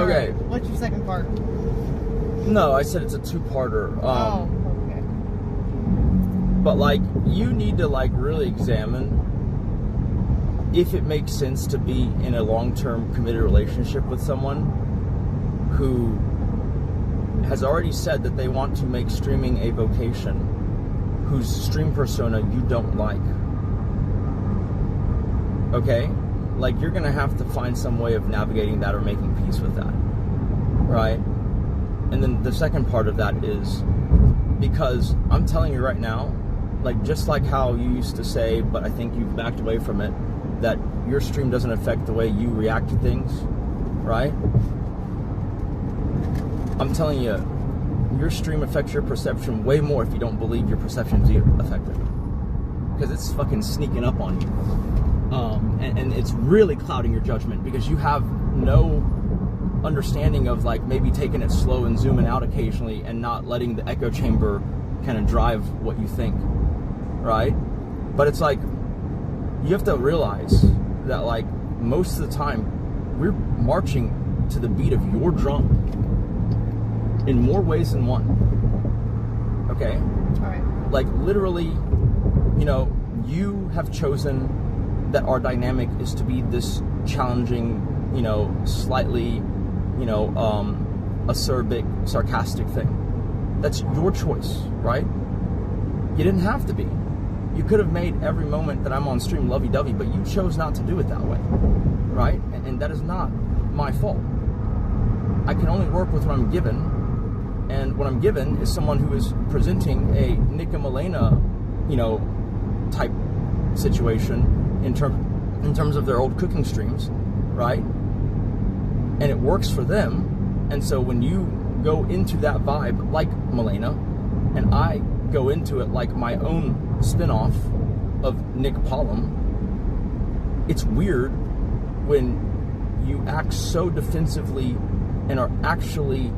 Okay. Right. What's your second part? No, I said it's a two-parter. Oh, okay. But, like, you need to, like, really examine if it makes sense to be in a long-term committed relationship with someone who has already said that they want to make streaming a vocation, whose stream persona you don't like. Okay? Like, you're gonna have to find some way of navigating that or making peace with that. Right? And then the second part of that is, because I'm telling you right now, like, just like how you used to say, but I think you've backed away from it, that your stream doesn't affect the way you react to things, right? I'm telling you, your stream affects your perception way more if you don't believe your perception's affected. Because it's fucking sneaking up on you. And it's really clouding your judgment because you have no understanding of, like, maybe taking it slow and zooming out occasionally and not letting the echo chamber kind of drive what you think, right? But it's like, you have to realize that, like, most of the time we're marching to the beat of your drum in more ways than one. Okay? All right. Like, literally, you know, you have chosen that our dynamic is to be this challenging, you know, slightly, you know, acerbic, sarcastic thing. That's your choice, right? You didn't have to be. You could have made every moment that I'm on stream lovey-dovey, but you chose not to do it that way, right? And that is not my fault. I can only work with what I'm given, and what I'm given is someone who is presenting a Nick and Milena, you know, type situation in terms of their old cooking streams, right? And it works for them, and so when you go into that vibe like Milena, and I go into it like my own spin-off of Nick Pollum, it's weird when you act so defensively and are actually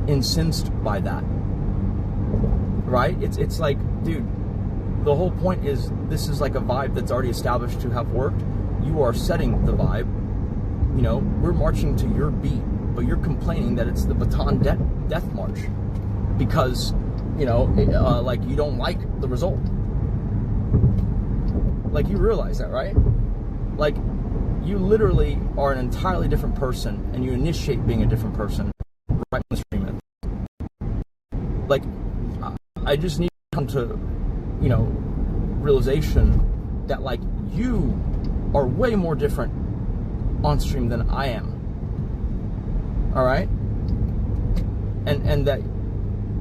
incensed by that, right? It's like, dude, the whole point is this is like a vibe that's already established to have worked. You are setting the vibe. You know, we're marching to your beat, but you're complaining that it's the Baton Death March because, you know, like, you don't like the result. Like, you realize that, right? Like, you literally are an entirely different person, and you initiate being a different person right when the stream ends. Like, I just need to come to, you know, realization that, like, you are way more different on stream than I am. All right? And that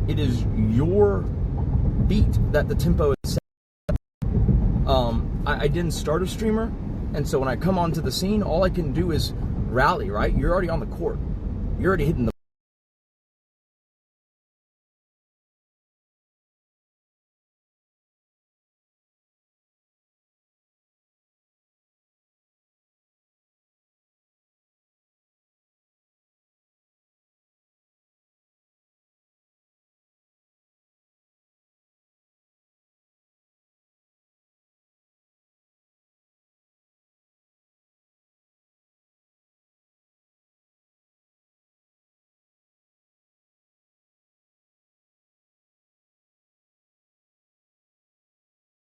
it is your beat that the tempo is set. I didn't start a streamer, and so when I come onto the scene, all I can do is rally, right? You're already on the court. You're already hitting the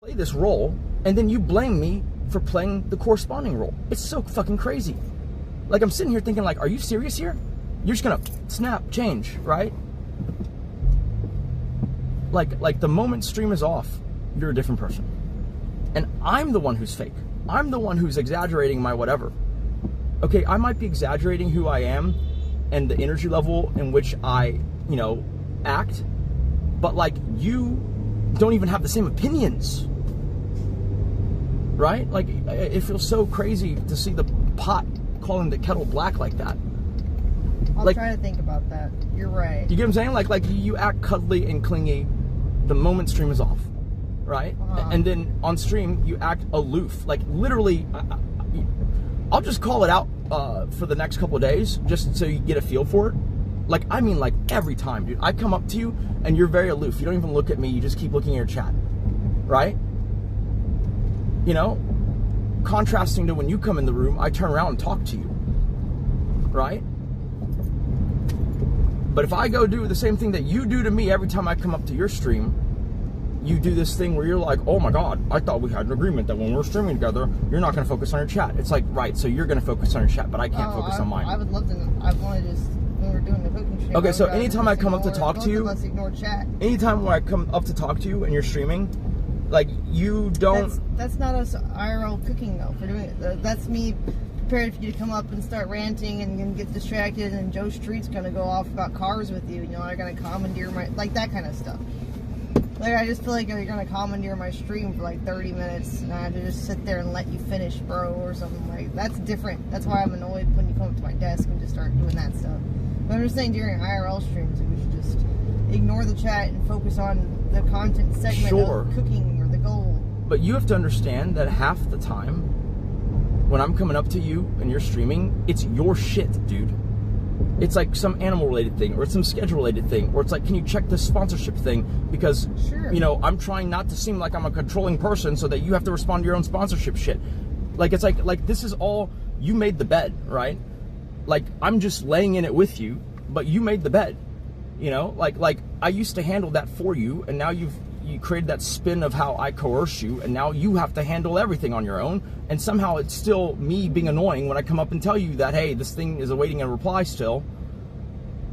play this role, and then you blame me for playing the corresponding role. It's so fucking crazy. Like, I'm sitting here thinking, like, are you serious here? You're just gonna snap, change, right? Like the moment stream is off, you're a different person. And I'm the one who's fake. I'm the one who's exaggerating my whatever. Okay, I might be exaggerating who I am and the energy level in which I, you know, act, but, like, you don't even have the same opinions, right? Like, it feels so crazy to see the pot calling the kettle black like that. I'll like, try to think about that. You're right. You get what I'm saying? Like you act cuddly and clingy the moment stream is off, right? And then on stream you act aloof. Like, literally, I'll just call it out for the next couple of days just so you get a feel for it. Like, I mean, like, every time, dude. I come up to you and you're very aloof. You don't even look at me. You just keep looking at your chat, right? You know, contrasting to when you come in the room, I turn around and talk to you, right? But if I go do the same thing that you do to me every time I come up to your stream, you do this thing where you're like, oh my God, I thought we had an agreement that when we're streaming together, you're not going to focus on your chat. It's like, right, so you're going to focus on your chat, but I can't focus on mine. I would love to know. I want to just, when we're doing the cooking stream. Okay, so anytime I come up to talk to you, let's ignore chat. Anytime when I come up to talk to you and you're streaming, like, you don't... That's not us IRL cooking, though, for doing it. That's me prepared for you to come up and start ranting and get distracted, and Joe Street's going to go off about cars with you. You know, they're going to commandeer my... Like, that kind of stuff. Like, I just feel like you're going to commandeer my stream for, like, 30 minutes, and I have to just sit there and let you finish, bro, or something. Like, that's different. That's why I'm annoyed when you come up to my desk and just start doing that stuff. But I'm just saying during IRL streams, we should just ignore the chat and focus on the content segment of cooking or the goal. But you have to understand that half the time, when I'm coming up to you and you're streaming, it's your shit, dude. It's like some animal-related thing, or it's some schedule-related thing, or it's like, can you check this sponsorship thing? Because, you know, I'm trying not to seem like I'm a controlling person so that you have to respond to your own sponsorship shit. Like, it's like this is all, you made the bed, right? Like, I'm just laying in it with you, but you made the bed, you know? Like I used to handle that for you, and now you created that spin of how I coerce you, and now you have to handle everything on your own, and somehow it's still me being annoying when I come up and tell you that, hey, this thing is awaiting a reply still.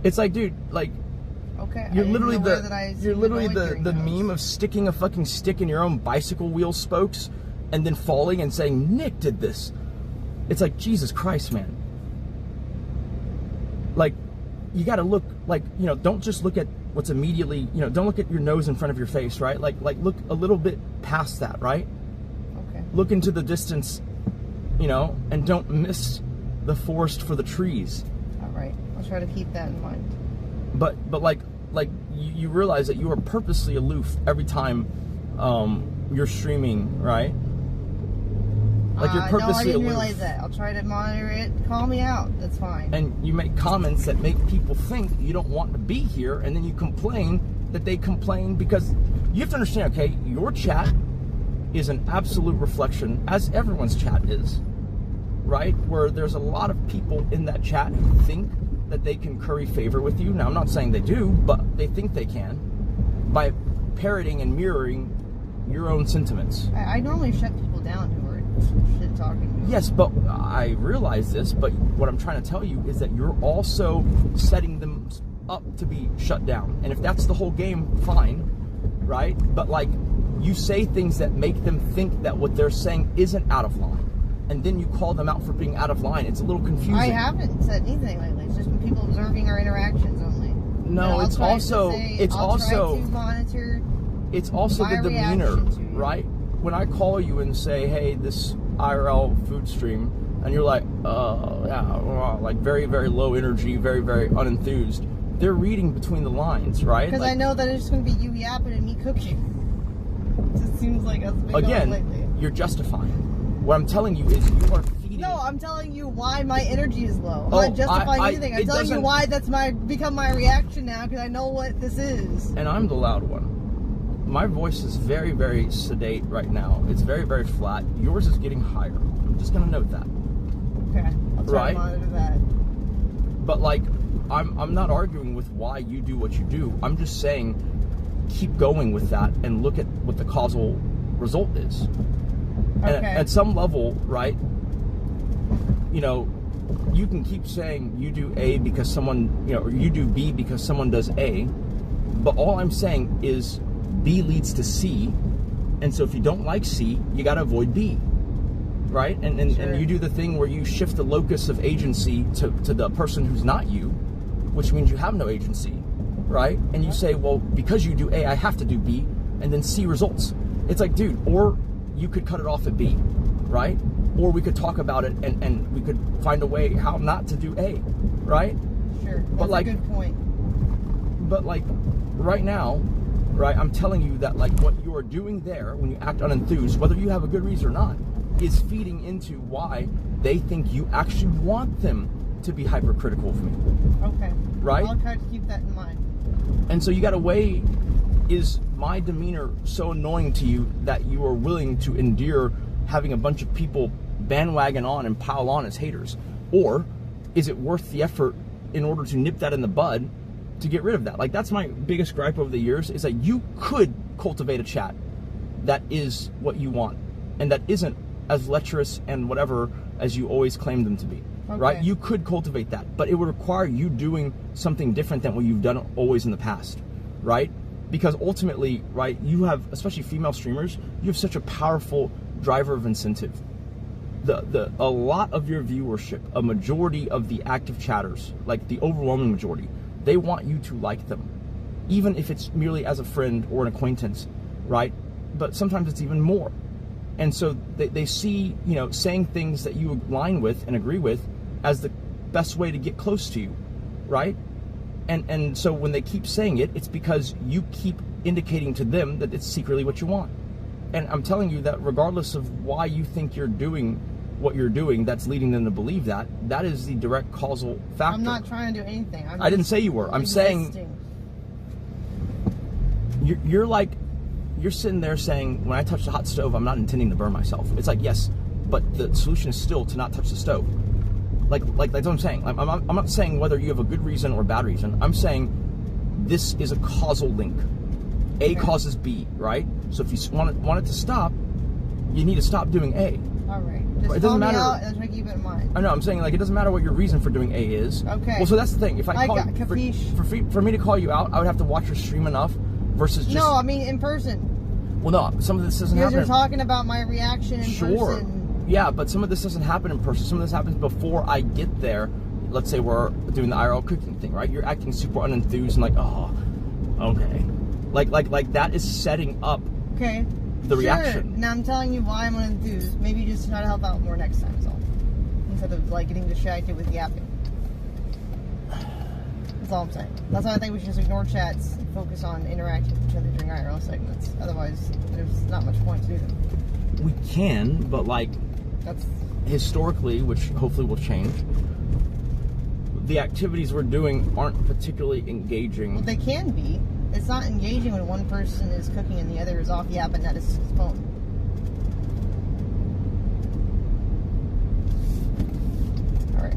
It's like, dude, like, okay, you're literally the meme of sticking a fucking stick in your own bicycle wheel spokes and then falling and saying, Nick did this. It's like, Jesus Christ, man. Like, you gotta look, like, you know, don't just look at what's immediately, you know, don't look at your nose in front of your face, right? Like look a little bit past that, right? Okay. Look into the distance, you know, and don't miss the forest for the trees. All right, I'll try to keep that in mind. But like you realize that you are purposely aloof every time you're streaming, right? Like, you're purposely no, I didn't aloof. Realize that. I'll try to monitor it. Call me out. That's fine. And you make comments that make people think you don't want to be here, and then you complain that they complain because you have to understand, okay, your chat is an absolute reflection, as everyone's chat is, right? Where there's a lot of people in that chat who think that they can curry favor with you. Now, I'm not saying they do, but they think they can by parroting and mirroring your own sentiments. I normally shut people down who are shit talking. Yes, but I realize this, but what I'm trying to tell you is that you're also setting them up to be shut down. And if that's the whole game, fine, right? But like, you say things that make them think that what they're saying isn't out of line, and then you call them out for being out of line. It's a little confusing. I haven't said anything lately. It's just been people observing our interactions only. No, it's also the demeanor, right? When I call you and say, hey, this IRL food stream, and you're like, yeah, like very, very low energy, very, very unenthused, they're reading between the lines, right? Because like, I know that it's just going to be you yapping and me cooking. It just seems like that's been again, lately. You're justifying. What I'm telling you is you are feeding. No, I'm telling you why my energy is low. I'm Oh, not justifying anything. I'm telling you doesn't- why that's become my reaction now, because I know what this is. And I'm the loud one. My voice is very, very sedate right now. It's very, very flat. Yours is getting higher. I'm just going to note that. Okay, I'll try Right? to monitor that. But like, I'm not arguing with why you do what you do. I'm just saying, keep going with that and look at what the causal result is. Okay. And at some level, right, you know, you can keep saying you do A because someone, you know, or you do B because someone does A. But all I'm saying is B leads to C. And so if you don't like C, you got to avoid B. Right? And Sure. you do the thing where you shift the locus of agency to the person who's not you, which means you have no agency, right? And you say, well, because you do A, I have to do B, and then C results. It's like, dude, or you could cut it off at B, right? Or we could talk about it and we could find a way how not to do A, right? Sure, that's But like, a good point. But like, right now, right, I'm telling you that like what you are doing there when you act unenthused, whether you have a good reason or not, is feeding into why they think you actually want them to be hypercritical of me. Okay. Right? I'll try to keep that in mind. And so you got to weigh, is my demeanor so annoying to you that you are willing to endure having a bunch of people bandwagon on and pile on as haters? Or is it worth the effort in order to nip that in the bud to get rid of that. Like, that's my biggest gripe over the years, is that you could cultivate a chat that is what you want and that isn't as lecherous and whatever as you always claim them to be. Okay. Right? You could cultivate that, but it would require you doing something different than what you've done always in the past, right? Because ultimately, right, you have, especially female streamers, you have such a powerful driver of incentive. A lot of your viewership, a majority of the active chatters, like the overwhelming majority, they want you to like them, even if it's merely as a friend or an acquaintance, right? But sometimes it's even more. And so they see, you know, saying things that you align with and agree with as the best way to get close to you, right? And so when they keep saying it, it's because you keep indicating to them that it's secretly what you want. And I'm telling you that regardless of why you think you're doing what you're doing, that's leading them to believe that is the direct causal factor. I'm not trying to do anything. I didn't say you were. I'm saying you're like, you're sitting there saying, when I touch the hot stove, I'm not intending to burn myself. It's like, yes, but the solution is still to not touch the stove. Like that's what I'm saying. I'm not saying whether you have a good reason or a bad reason. I'm saying this is a causal link. A causes B, right? So if you want it to stop, you need to stop doing A. All right. Just it doesn't matter. Out and try to keep it in mind. I know. I'm saying, like, it doesn't matter what your reason for doing A is. Okay. Well, so that's the thing. If I call for me to call you out, I would have to watch your stream enough versus just. No, I mean in person. Well, no. Some of this doesn't happen. Because you're talking about my reaction in person. Yeah, but some of this doesn't happen in person. Some of this happens before I get there. Let's say we're doing the IRL cooking thing, right? You're acting super unenthused and like, oh, okay. Like that is setting up the reaction. Now I'm telling you why I'm unenthused. Maybe just try to help out more next time, so instead of like getting distracted with yapping. That's all I'm saying. That's why I think we should just ignore chats and focus on interacting with each other during IRL segments. Otherwise, there's not much point to do them. We can, but like that's historically, which hopefully will change, the activities we're doing aren't particularly engaging. Well, they can be. It's not engaging when one person is cooking and the other is off yapping at his phone. All right.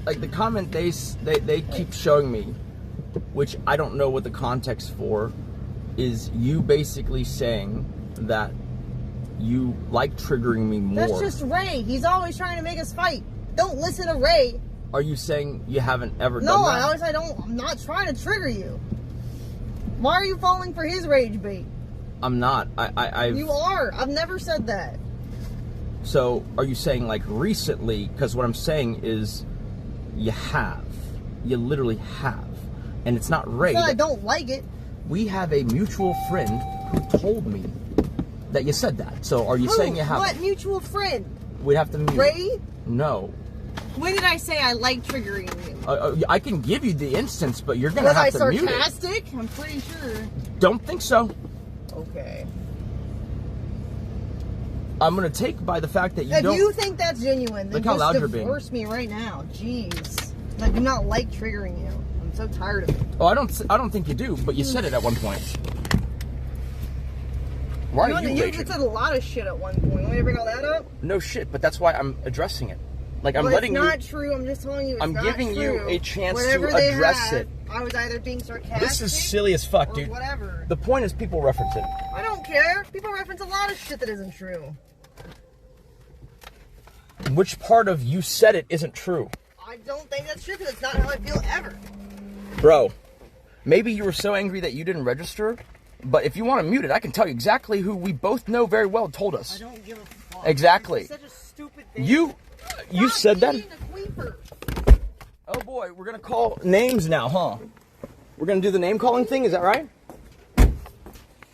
Like the comment they keep showing me, which I don't know what the context for, is you basically saying that you like triggering me more. That's just Ray. He's always trying to make us fight. Don't listen to Ray. Are you saying you haven't ever done that? No, I always say I'm not trying to trigger you. Why are you falling for his rage bait? I'm not. You are. I've never said that. So, are you saying like recently? Because what I'm saying is, you have. You literally have. And it's not Ray. I don't like it. We have a mutual friend who told me that you said that. So, are you saying you have? What mutual friend? We'd have to mute. Ray? No. When did I say I like triggering you? I can give you the instance, but you're going to have to mute it. Was I sarcastic? I'm pretty sure. Don't think so. Okay. I'm going to take by the fact that you don't... If you think that's genuine, then just divorce me right now. Jeez. I do not like triggering you. I'm so tired of it. Oh, I don't think you do, but you said it at one point. Why are you raging? You said a lot of shit at one point. Want me to bring all that up? No shit, but that's why I'm addressing it. Like, I'm letting you... It's not true. I'm just telling you it's not true. I'm giving you a chance to address it. I was either being sarcastic... This is silly as fuck, dude. Whatever. The point is people reference it. I don't care. People reference a lot of shit that isn't true. Which part of you said it isn't true? I don't think that's true because it's not how I feel ever. Bro, maybe you were so angry that you didn't register, but if you want to mute it, I can tell you exactly who we both know very well told us. I don't give a fuck. Exactly. It's such a stupid thing. You said that? Being a queeper. Oh boy, we're gonna call names now, huh? We're gonna do the name calling thing, is that right?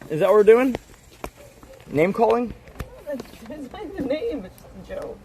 Is that what we're doing? Name calling? It's not the name, it's just a joke.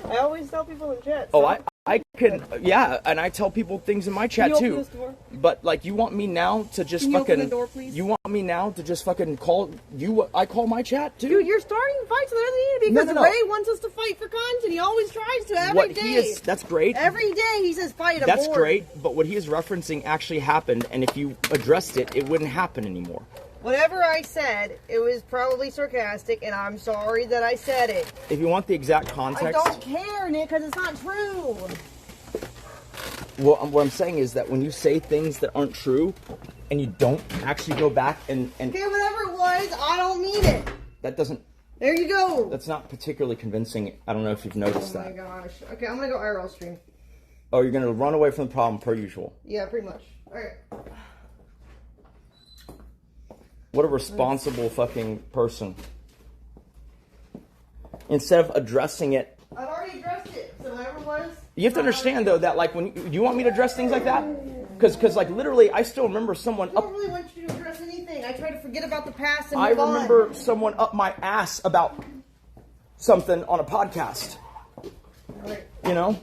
I always tell people in chat. Oh, I can, yeah, and I tell people things in my chat Can you too. open this door? But like, you want me now to just Can you fucking? open the door, please? You want me now to just fucking call you? I call my chat too. Dude, you're starting fights with other people because No. Ray wants us to fight for content. He always tries to every day. That's great. Every day he says fight. That's great. But what he is referencing actually happened, and if you addressed it, it wouldn't happen anymore. Whatever I said, it was probably sarcastic, and I'm sorry that I said it. If you want the exact context, I don't care, Nick, because it's not true. Well, what I'm saying is that when you say things that aren't true, and you don't actually go back and Okay, whatever it was, I don't mean it. that doesn't. There you go. That's not particularly convincing. I don't know if you've noticed that. Oh my gosh. Okay, I'm gonna go IRL stream. Oh, you're gonna run away from the problem per usual. Yeah, pretty much. All right. What a responsible fucking person. Instead of addressing it. I've already addressed it, so whatever it was. You have to understand though that like when you want me to address things like that, because like literally I still remember someone I don't really want you to address anything. I try to forget about the past and I move on. remember someone up my ass about something on a podcast. Right. You know?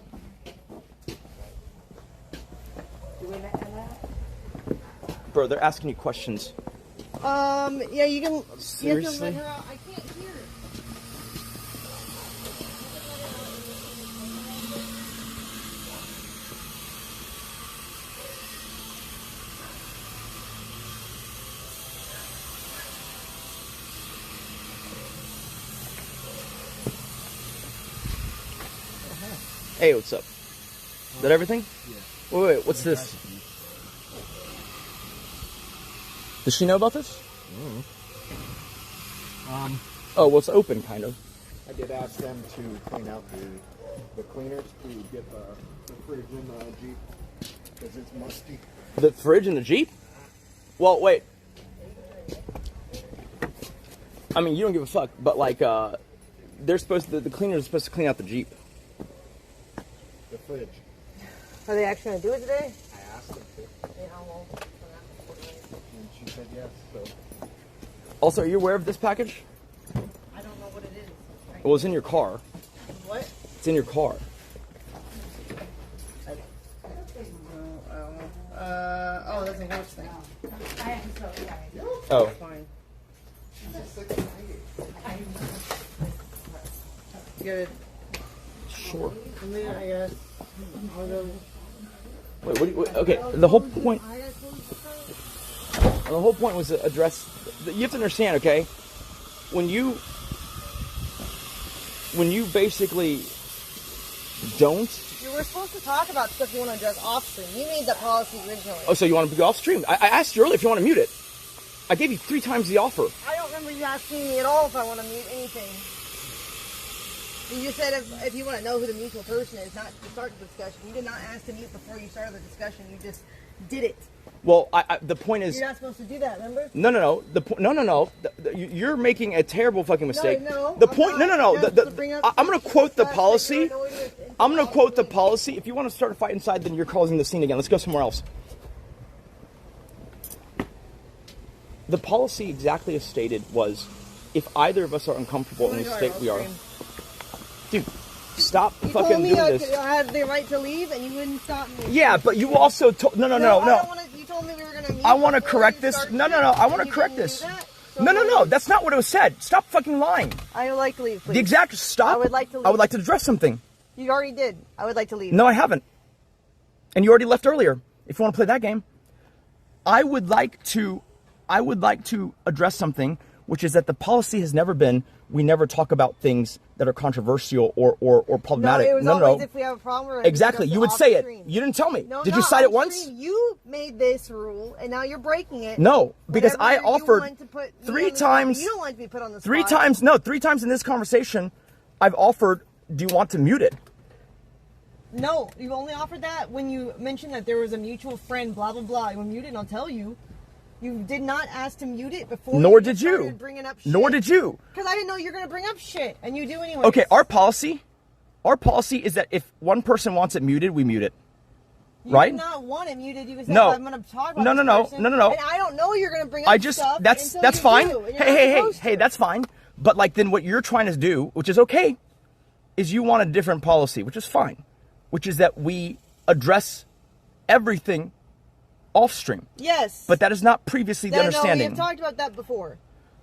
Bro, they're asking you questions. Yeah, you can. Seriously? You have to let her out. I can't hear it. Hey, what's up? Is that everything? Yeah. Wait, what's this? Does she know about this? Oh, well, it's open, kind of. I did ask them to clean out the cleaners to get the fridge in the Jeep because it's musty. The fridge in the Jeep? Well, wait. I mean, you don't give a fuck, but like, they're supposed to, the cleaners are supposed to clean out the Jeep. The fridge. Are they actually going to do it today? I asked them to, Yeah, well. and she said yes. So Also, are you aware of this package? I don't know what it is. Well, it's in your car. What? It's in your car. Oh, that's a horse thing. Oh. Fine. Good. Sure. And then I guess. Wait, okay, the whole point was to address, you have to understand, okay, when you basically don't. You were supposed to talk about stuff you want to address off stream. You made that policy originally. Oh, so you want to go off stream? I asked you earlier if you want to mute it. I gave you 3 times the offer. I don't remember you asking me at all if I want to mute anything. You just said if you want to know who the mutual person is, not to start the discussion. You did not ask to mute before you started the discussion. You just did it. Well, the point is. You're not supposed to do that, remember? No. No. You're making a terrible fucking mistake. No. The point. No. I'm going to quote the policy. I'm going to quote the policy. If you want to start a fight inside, then you're causing the scene again. Let's go somewhere else. The policy exactly as stated was, if either of us are uncomfortable in the state we are. Dude, stop fucking doing this. I had the right to leave, and you wouldn't stop me. Yeah, but you also told. No. You told me we were going to meet. I want to correct this. No. I want to correct this. No. That's not what it was said. Stop fucking lying. I would like to leave, please. The exact stop. I would like to leave. I would like to address something. You already did. I would like to leave. No, I haven't. And you already left earlier. If you want to play that game, I would like to address something, which is that the policy has never been, we never talk about things that are controversial or problematic. No, it was always if we have a problem. Exactly. You would say it. You didn't tell me. No, Did you cite it once? You made this rule, and now you're breaking it. No, because I offered 3 times. You don't want to be put on the spot. 3 times. No, 3 times in this conversation, I've offered, do you want to mute it? No, you only offered that when you mentioned that there was a mutual friend, blah, blah, blah. You mute it, and I'll tell you. You did not ask to mute it before. Nor did you. Bringing up shit. Nor did you. Because I didn't know you were going to bring up shit, and you do anyway. Okay, our policy Our policy is that if one person wants it muted, we mute it. You right? did not want it muted. You said, no. I'm going to talk about no, this person, no. And I don't know you're going to bring up stuff that's until you fine. do, Hey, that's fine. But like then what you're trying to do, which is okay, is you want a different policy, which is fine, which is that we address everything off stream. Yes. But that is not previously the understanding. No, we have talked about that before.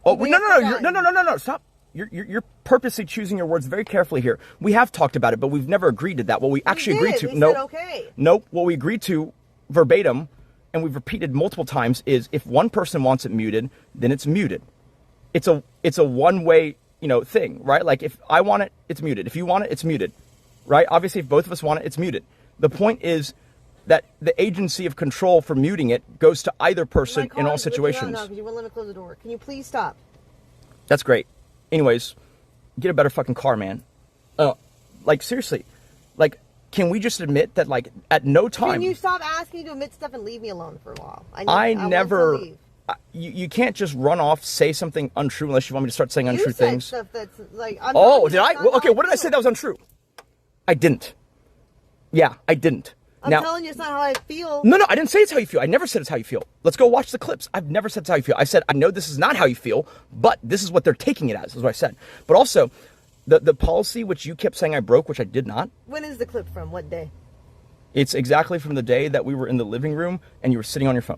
Oh, no, stop. You're purposely choosing your words very carefully here. We have talked about it, but we've never agreed to that. What we actually agreed to, we said okay. Nope. What we agreed to verbatim, and we've repeated multiple times, is if one person wants it muted, then it's muted. It's a one-way, thing, right? Like if I want it, it's muted. If you want it, it's muted, right? Obviously, if both of us want it, it's muted. The point is that the agency of control for muting it goes to either person in all situations. No, because you won't let me close the door. Can you please stop? That's great. Anyways, get a better fucking car, man. Like seriously, like can we just admit that like at no time? Can you stop asking me to admit stuff and leave me alone for a while? I never. You can't just run off, say something untrue unless you want me to start saying untrue things. Stuff that's like. Did I? Well, okay, what did I say that was untrue? I didn't. Yeah, I didn't. I'm telling you, it's not how I feel. No, I didn't say it's how you feel. I never said it's how you feel. Let's go watch the clips. I've never said it's how you feel. I said, I know this is not how you feel, but this is what they're taking it as, is what I said. But also, the policy which you kept saying I broke, which I did not. When is the clip from? What day? It's exactly from the day that we were in the living room and you were sitting on your phone.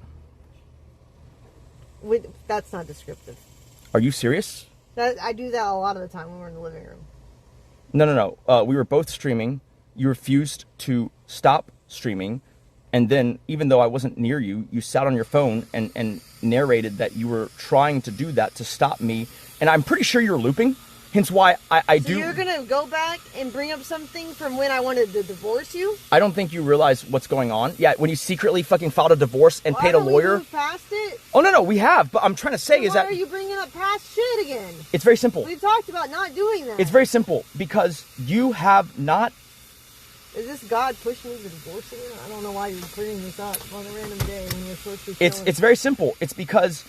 That's not descriptive. Are you serious? I do that a lot of the time when we're in the living room. No. We were both streaming. You refused to stop streaming, and then even though I wasn't near you, you sat on your phone and narrated that you were trying to do that to stop me, and I'm pretty sure you're looping, hence why I do. So you're gonna go back and bring up something from when I wanted to divorce you? I don't think you realize what's going on. Yeah, when you secretly fucking filed a divorce and paid a lawyer. We move past it? Oh no, we have, but I'm trying to say is that. Why are you bringing up past shit again? It's very simple. We've talked about not doing that. It's very simple because you have not. Is this God pushing me to divorce again? I don't know why you're bringing this up on a random day when you're supposed to be chilling. It's very simple. It's because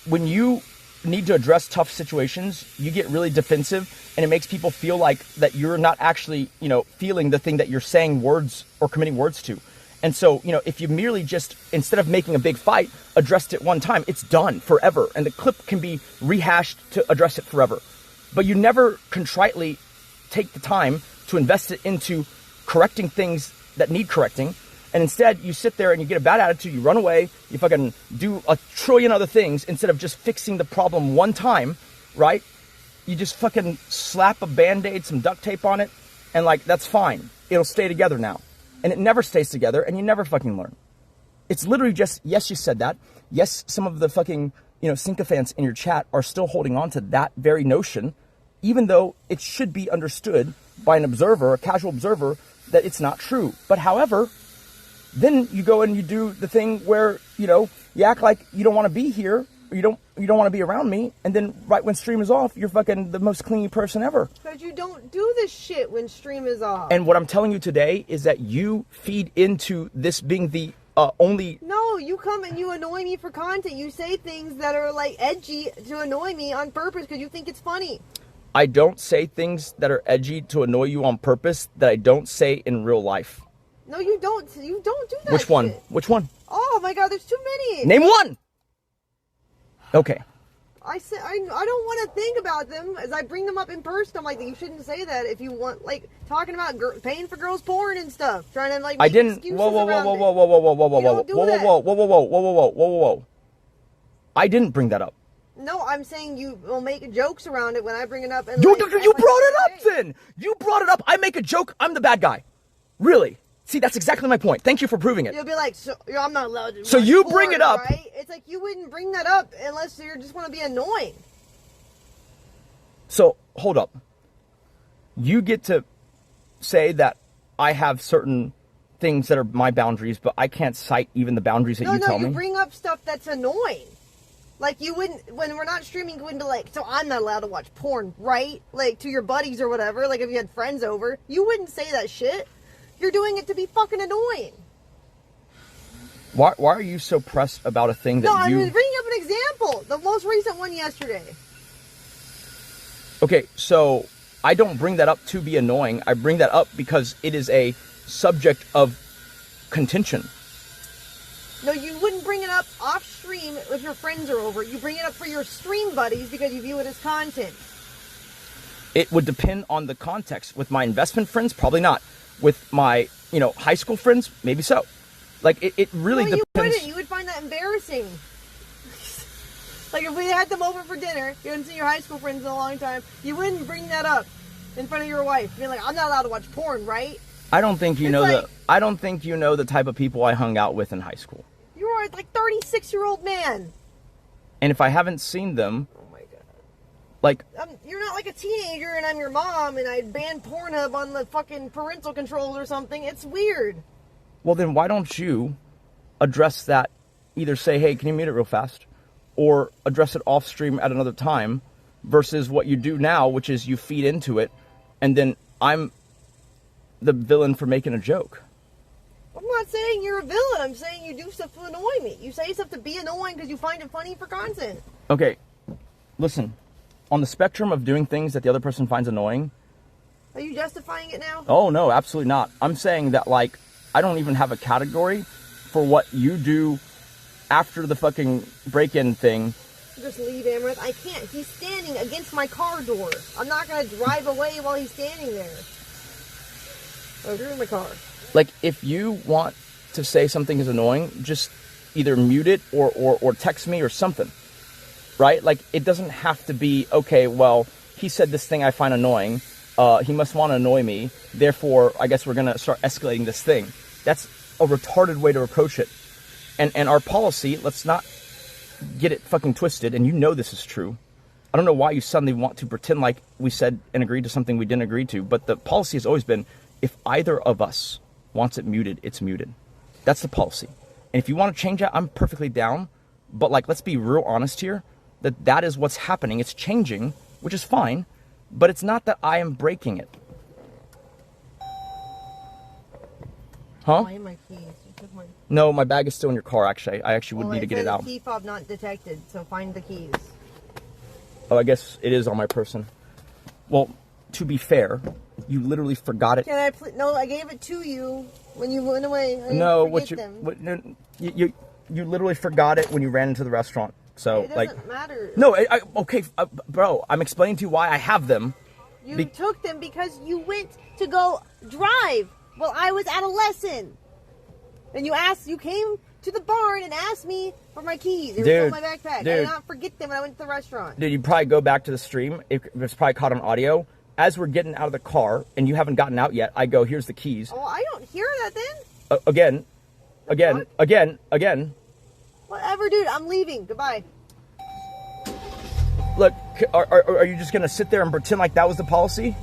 when you need to address tough situations, you get really defensive, and it makes people feel like that you're not actually, feeling the thing that you're saying words or committing words to. And so, if you merely just, instead of making a big fight, addressed it one time, it's done forever. And the clip can be rehashed to address it forever. But you never contritely take the time to invest it into correcting things that need correcting, and instead you sit there and you get a bad attitude, you run away, you fucking do a trillion other things instead of just fixing the problem one time, right? You just fucking slap a band-aid, some duct tape on it, and like, that's fine. It'll stay together now. And it never stays together, and you never fucking learn. It's literally just, yes, you said that. Yes, some of the fucking, sycophants in your chat are still holding on to that very notion, even though it should be understood by an observer, a casual observer, that it's not true. But however, then you go and you do the thing where, you act like you don't want to be here, or you don't want to be around me, and then right when stream is off, you're fucking the most clingy person ever. Because you don't do this shit when stream is off. And what I'm telling you today is that you feed into this being the only... No, you come and you annoy me for content. You say things that are like edgy to annoy me on purpose because you think it's funny. I don't say things that are edgy to annoy you on purpose that I don't say in real life. No, you don't. You don't do that. Which one? Shit. Which one? Oh my God, there's too many. Name one. Okay. I don't want to think about them as I bring them up in person. I'm like, you shouldn't say that if you want, like, talking about paying for girls' porn and stuff, trying to like. Make excuses around Whoa. I didn't bring that up. No, I'm saying you will make jokes around it when I bring it up. And you brought it up then. You brought it up. I make a joke. I'm the bad guy. Really? See, that's exactly my point. Thank you for proving it. You'll be like, so, I'm not allowed to. So you bring it up. Right? It's like you wouldn't bring that up unless you just want to be annoying. So, hold up. You get to say that I have certain things that are my boundaries, but I can't cite even the boundaries that you tell me. No, you bring up stuff that's annoying. Like, you wouldn't, when we're not streaming, you wouldn't be like, so I'm not allowed to watch porn, right? Like, to your buddies or whatever, like if you had friends over, you wouldn't say that shit. You're doing it to be fucking annoying. Why are you so pressed about a thing that I'm bringing up an example. The most recent one yesterday. Okay, so I don't bring that up to be annoying. I bring that up because it is a subject of contention. No, you wouldn't bring it up off stream if your friends are over. You bring it up for your stream buddies because you view it as content. It would depend on the context. With my investment friends, probably not. With my, high school friends, maybe so. Like, it really depends. You wouldn't. You would find that embarrassing. Like, if we had them over for dinner, you hadn't seen your high school friends in a long time, you wouldn't bring that up in front of your wife. Being like, I'm not allowed to watch porn, right? I don't think you know the type of people I hung out with in high school. You are like 36-year-old man. And if I haven't seen them, oh my god, like you're not like a teenager and I'm your mom and I banned Pornhub on the fucking parental controls or something. It's weird. Well, then why don't you address that? Either say, hey, can you mute it real fast? Or address it off stream at another time versus what you do now, which is you feed into it and then I'm the villain for making a joke. I'm not saying you're a villain. I'm saying you do stuff to annoy me. You say stuff to be annoying because you find it funny for content. Okay, listen. On the spectrum of doing things that the other person finds annoying... Are you justifying it now? Oh, no, absolutely not. I'm saying that, like, I don't even have a category for what you do after the fucking break-in thing. Just leave Amaranth. I can't. He's standing against my car door. I'm not going to drive away while he's standing there. Oh, you're in my car. Like, if you want to say something is annoying, just either mute it or text me or something, right? Like, it doesn't have to be, okay, well, he said this thing I find annoying. He must want to annoy me. Therefore, I guess we're going to start escalating this thing. That's a retarded way to approach it. And our policy, let's not get it fucking twisted, and you know this is true. I don't know why you suddenly want to pretend like we said and agreed to something we didn't agree to, but the policy has always been, if either of us wants it muted, it's muted. That's the policy. And if you want to change that, I'm perfectly down. But like, let's be real honest here, that is what's happening. It's changing, which is fine, but it's not that I am breaking it. Huh? Why my keys? You took my... No, my bag is still in your car, actually. I actually would need to get it out. Key fob not detected, so find the keys. Oh, I guess it is on my person. Well, to be fair, you literally forgot it. Can I no, I gave it to you when you went away. No, you literally forgot it when you ran into the restaurant. So it doesn't matter. No, okay, bro, I'm explaining to you why I have them. You took them because you went to go drive while I was at a lesson. And you came to the barn and asked me for my keys. They were still in my backpack. I did not forget them when I went to the restaurant. Dude, you probably go back to the stream. It's probably caught on audio. As we're getting out of the car, and you haven't gotten out yet, I go, here's the keys. Oh, I don't hear that then. Again. Whatever, dude. I'm leaving. Goodbye. Look, are you just going to sit there and pretend like that was the policy?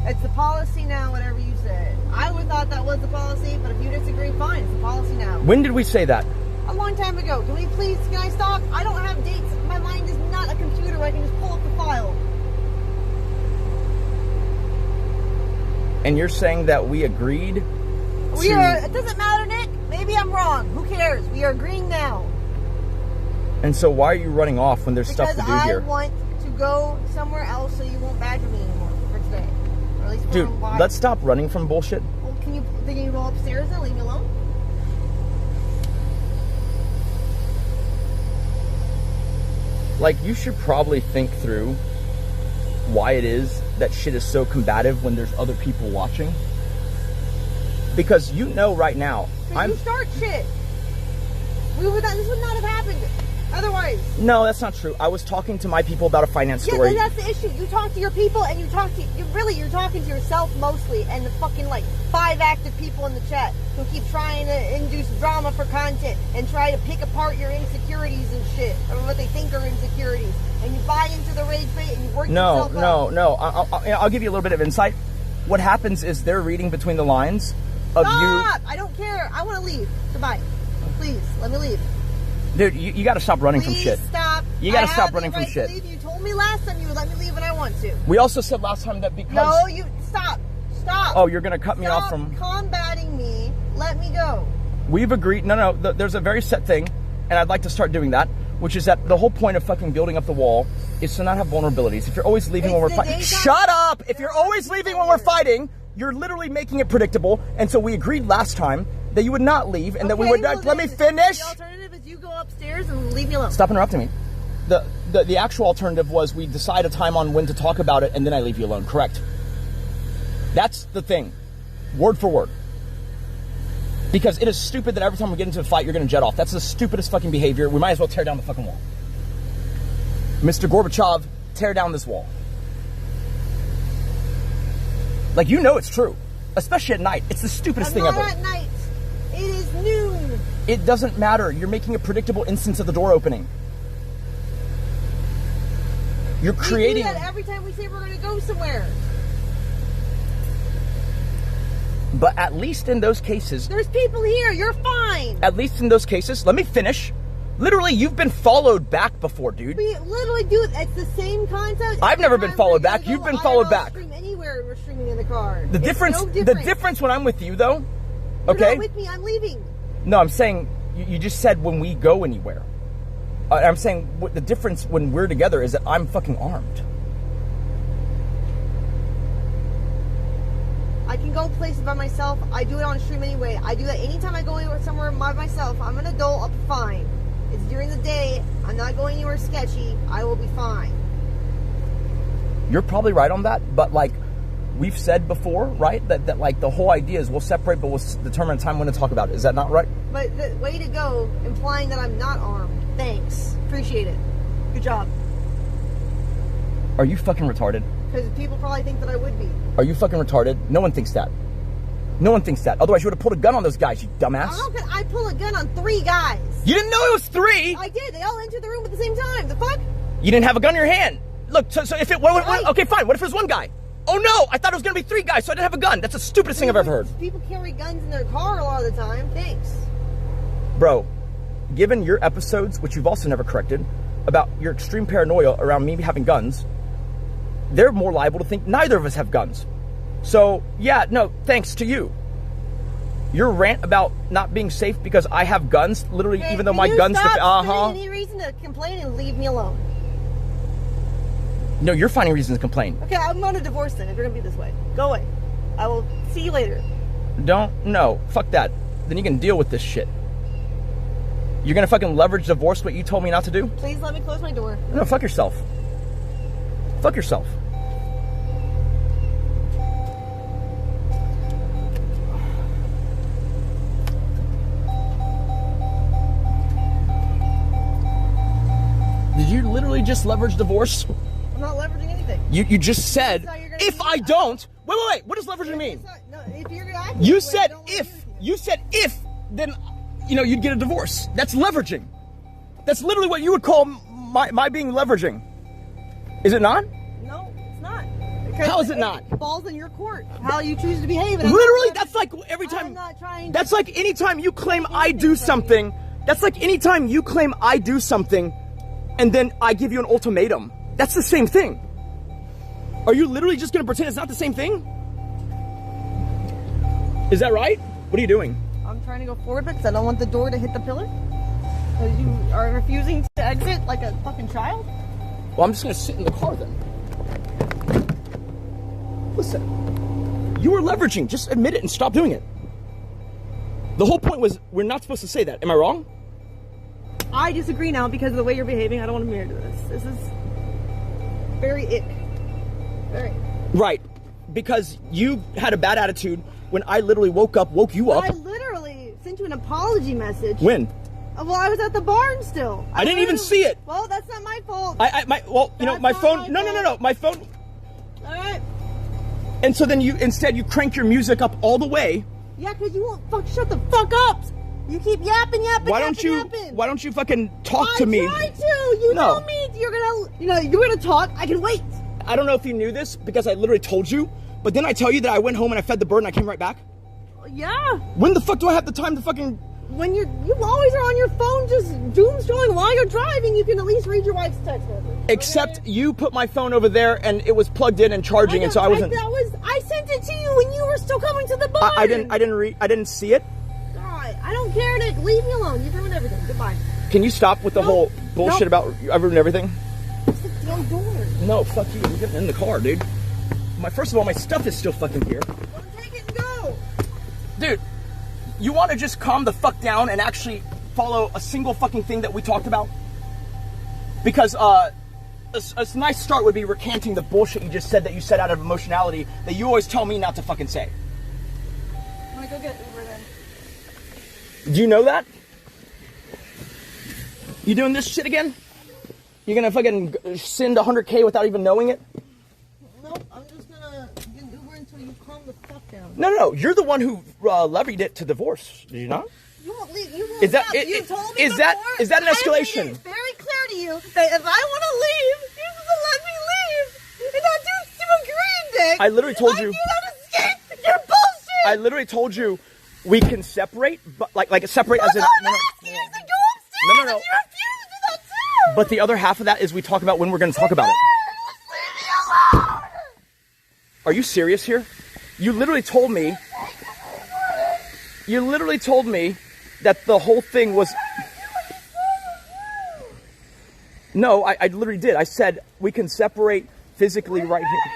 It's the policy now, whatever you said. I would thought that was the policy, but if you disagree, fine. It's the policy now. When did we say that? A long time ago. Can I stop? I don't have dates. My mind is not a computer where I can just pull up the file. And you're saying that we agreed it doesn't matter, Nick. Maybe I'm wrong. Who cares? We are agreeing now. And so why are you running off when there's stuff to do here? Because I want to go somewhere else so you won't badger me anymore for today. Or at least for Dude, let's stop running from bullshit. Well, can you go upstairs and leave me alone? Like, you should probably think through why it is that shit is so combative when there's other people watching. Because you know right now, you start shit. This would not have happened otherwise. No, that's not true. I was talking to my people about a finance story. Yeah, that's the issue. You talk to your people and you're talking to yourself mostly, and the fucking 5 active people in the chat who keep trying to induce drama for content and try to pick apart your insecurities and shit, or what they think are insecurities. And you buy into the rage bait and you work yourself up. No. I'll give you a little bit of insight. What happens is they're reading between the lines of Stop! I don't care. I want to leave. Goodbye. Please, let me leave. Dude, you got to stop running from shit. Stop. You got to stop running from shit. You told me last time you would let me leave when I want to. We also said last time that because... No, you... Stop. Oh, you're going to cut me off from... Stop combating me. Let me go. We've agreed... No. There's a very set thing, and I'd like to start doing that, which is that the whole point of fucking building up the wall is to not have vulnerabilities. If you're always leaving when we're fighting, shut up! If you're always leaving when we're fighting, you're literally making it predictable. And so we agreed last time that you would not leave and that we would not. Let me finish. The alternative is you go upstairs and leave me alone. Stop interrupting me. The actual alternative was we decide a time on when to talk about it and then I leave you alone. Correct. That's the thing. Word for word. Because it is stupid that every time we get into a fight, you're going to jet off. That's the stupidest fucking behavior. We might as well tear down the fucking wall. Mr. Gorbachev, tear down this wall. Like, you know it's true. Especially at night. It's the stupidest thing ever. Not at night. It is noon. It doesn't matter. You're making a predictable instance of the door opening. You're creating... We do that every time we say we're going to go somewhere. But at least in those cases... There's people here. You're fine. At least in those cases... Let me finish. Literally, you've been followed back before, dude. We literally do it. It's the same concept. I've never been followed back. You've been followed back. Stream anywhere. We're streaming in the car. The difference when I'm with you, though... You're okay? not with me. I'm leaving. No, I'm saying... You just said when we go anywhere. I'm saying what the difference when we're together is that I'm fucking armed. I can go places by myself. I do it on stream anyway. I do that anytime I go anywhere somewhere by myself. I'm an adult. I'm fine. It's during the day. I'm not going anywhere sketchy. I will be fine. You're probably right on that, but like we've said before, right? That like the whole idea is we'll separate, but we'll determine a time when to talk about it. Is that not right? But the way to go, implying that I'm not armed. Thanks. Appreciate it. Good job. Are you fucking retarded? Because people probably think that I would be. Are you fucking retarded? No one thinks that. No one thinks that. Otherwise, you would have pulled a gun on those guys, you dumbass. How could I pull a gun on 3 guys? You didn't know it was 3. I did. They all entered the room at the same time. The fuck? You didn't have a gun in your hand. Look, so if it... okay, fine. What if it was 1 guy? Oh, no. I thought it was going to be 3 guys, so I didn't have a gun. That's the stupidest thing I've ever heard. People carry guns in their car a lot of the time. Thanks. Bro, given your episodes, which you've also never corrected, about your extreme paranoia around me having guns, they're more liable to think neither of us have guns. So, yeah, no, thanks to you. Your rant about not being safe because I have guns, literally, even though my guns... Any reason to complain and leave me alone. No, you're finding reasons to complain. Okay, I'm on a divorce then, if you're going to be this way. Go away. I will see you later. No, fuck that. Then you can deal with this shit. You're going to fucking leverage divorce what you told me not to do? Please let me close my door. No, fuck yourself. Fuck yourself. Did you literally just leverage divorce? I'm not leveraging anything. You just said, if I don't... Wait. What does leveraging mean? No, if you're gonna act You this way, said don't if. You said if, then, you'd get a divorce. That's leveraging. That's literally what you would call my being leveraging. Is it not? No, it's not. How is it not? Balls in your court. How you choose to behave. Literally, that's like every time... I'm not trying to... That's like anytime you claim I do something... That's like anytime you claim I do something and then I give you an ultimatum. That's the same thing. Are you literally just going to pretend it's not the same thing? Is that right? What are you doing? I'm trying to go forward because I don't want the door to hit the pillar. Because you are refusing to exit like a fucking child? Well, I'm just going to sit in the car then. Listen, you were leveraging. Just admit it and stop doing it. The whole point was we're not supposed to say that. Am I wrong? I disagree now because of the way you're behaving. I don't want to be married to this. This is very ick. Very. Right. Because you had a bad attitude when I literally woke you up. I literally sent you an apology message. When? Well, I was at the barn still. I didn't even see it. Well, that's not my fault. My phone. No. My phone. All right. And so then you crank your music up all the way. Yeah, because you won't shut the fuck up. You keep yapping. Why don't you fucking talk to me? I try to. You know me. You're gonna talk. I can wait. I don't know if you knew this because I literally told you, but then I tell you that I went home and I fed the bird and I came right back. Yeah. When the fuck do I have the time to fucking? When you always are on your phone, just doom scrolling while you're driving. You can at least read your wife's text message. Except you put my phone over there and it was plugged in and charging, and so I wasn't. I sent it to you when you were still coming to the bar. I didn't see it. God, I don't care, Nick. Leave me alone. You've ruined everything. Goodbye. Can you stop with the whole bullshit about I ruined everything? damn door. No, fuck you. I'm getting in the car, dude. First of all, my stuff is still fucking here. Well, take it and go. Dude, you want to just calm the fuck down and actually follow a single fucking thing that we talked about? Because, a nice start would be recanting the bullshit you just said that you said out of emotionality that you always tell me not to fucking say. I'm gonna go get Uber then. Do you know that? You doing this shit again? You're gonna fucking send 100K without even knowing it? Nope, I'm just gonna get Uber until you calm the fuck down. No. You're the one who levied it to you not? You won't leave. You won't Is that stop. You told me is that before. is that an I escalation? made it very clear to you that if I want to leave, you have to let me leave. And not just to agree, Dick. I literally told you. I cannot escape your bullshit. I literally told you we can separate, but like separate as in. No. You said go upstairs. No. And you refused to do that too. But the other half of that is we talk about when we're going to talk about it. Just leave me alone. Are you serious here? You literally told me. You literally told me that the whole thing was. No, I literally did. I said we can separate physically right here.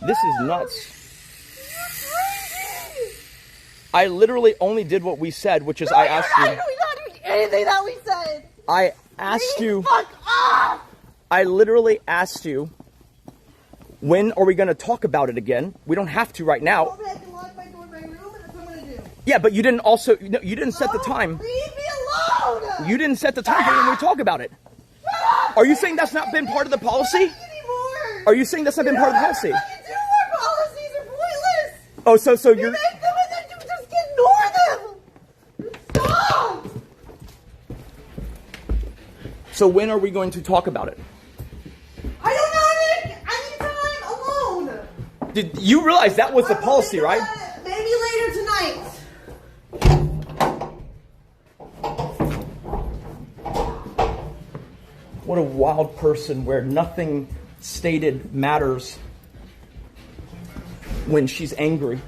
This is nuts. I literally only did what we said, which is I asked you. We're not doing anything that we said. I asked you. Fuck off. I literally asked you. When are we going to talk about it again? We don't have to right now. I can lock my door in my room, and that's what I'm gonna do. Yeah, but you didn't also. You didn't set the time. Leave me alone. You didn't set the time for when we talk about it. Are you saying that's not been part of the policy? Anymore. Are you saying that's not been part of the policy? Our policies are pointless. Oh, so You you're. make them and then you just ignore them. Stop. So when are we going to talk about it? I don't know, Nick. I need time alone. Did you realize that was the policy, right? Maybe later tonight. What a wild person where nothing stated matters when she's angry.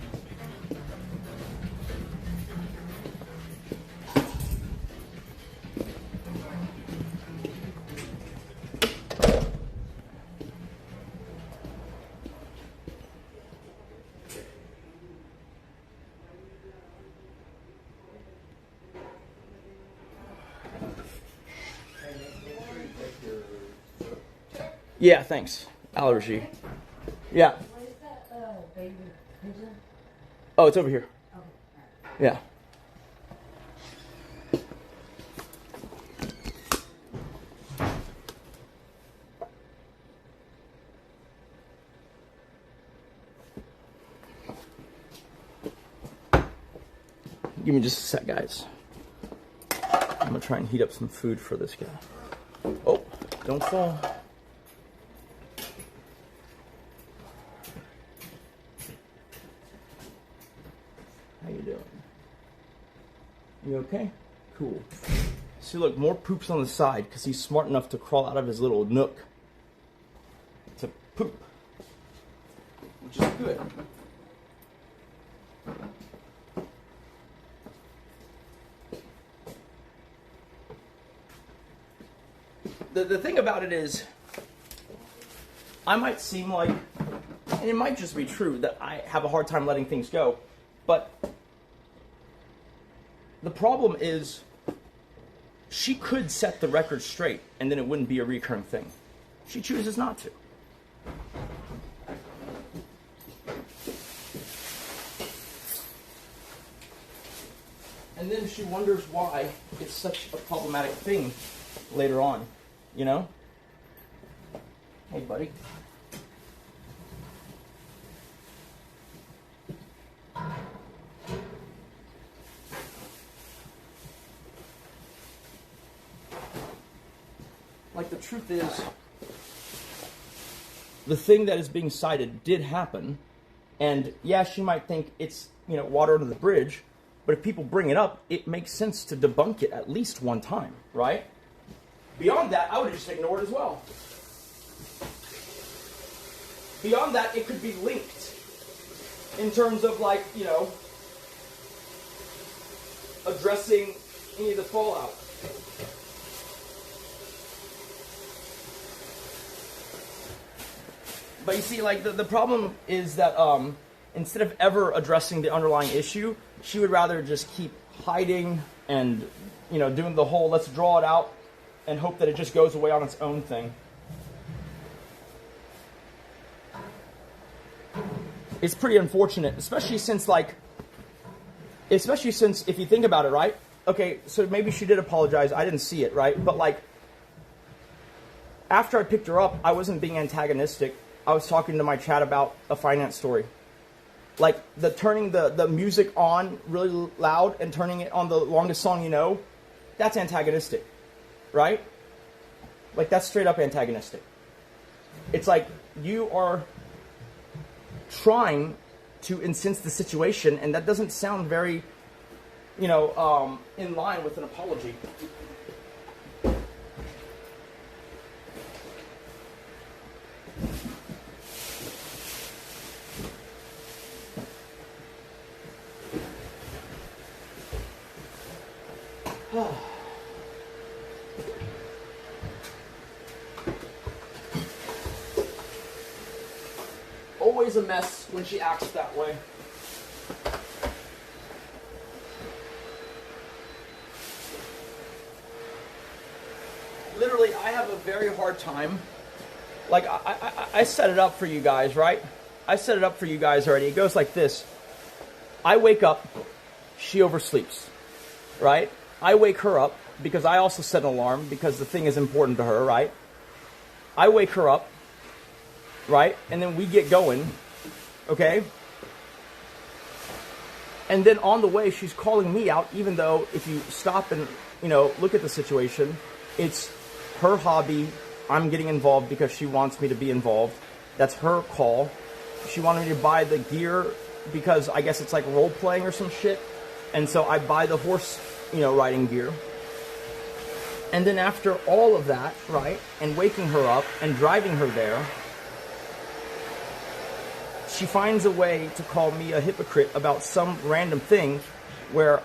Yeah, thanks. Allergy. Yeah. Where's that baby pigeon? Oh, it's over here. Okay. Yeah. Give me just a sec, guys. I'm gonna try and heat up some food for this guy. Oh, don't fall. How you doing? You okay? Cool. See, look, more poops on the side because he's smart enough to crawl out of his little nook to poop, which is good. The thing about it is, I might seem like, and it might just be true, that I have a hard time letting things go, but the problem is she could set the record straight and then it wouldn't be a recurring thing. She chooses not to. And then she wonders why it's such a problematic thing later on, you know? Hey, buddy. Like, the truth is, the thing that is being cited did happen, and yeah, she might think it's, you know, water under the bridge, but if people bring it up, it makes sense to debunk it at least one time, right? Beyond that, I would have just ignored it as well. Beyond that, it could be linked in terms of, like, you know, addressing any of the fallout. But you see, like, the problem is that instead of ever addressing the underlying issue, she would rather just keep hiding and, you know, doing the whole let's draw it out and hope that it just goes away on its own thing. It's pretty unfortunate, especially since if you think about it, right? Okay, so maybe she did apologize. I didn't see it, right? But, like, after I picked her up, I wasn't being antagonistic. I was talking to my chat about a finance story. Like, turning the music on really loud and turning it on the longest song you know, that's antagonistic, right? Like, that's straight up antagonistic. It's like you are trying to incense the situation, and that doesn't sound very, you know, in line with an apology. Always a mess when she acts that way. Literally, I have a very hard time. Like, I set it up for you guys, right? I set it up for you guys already. It goes like this. I wake up, she oversleeps, right? I wake her up because I also set an alarm because the thing is important to her, right? I wake her up, right? And then we get going, okay? And then on the way, she's calling me out, even though if you stop and, you know, look at the situation, it's her hobby. I'm getting involved because she wants me to be involved. That's her call. She wanted me to buy the gear because I guess it's like role playing or some shit. And so I buy the horse, you know, riding gear. And then after all of that, right, and waking her up and driving her there, she finds a way to call me a hypocrite about some random thing where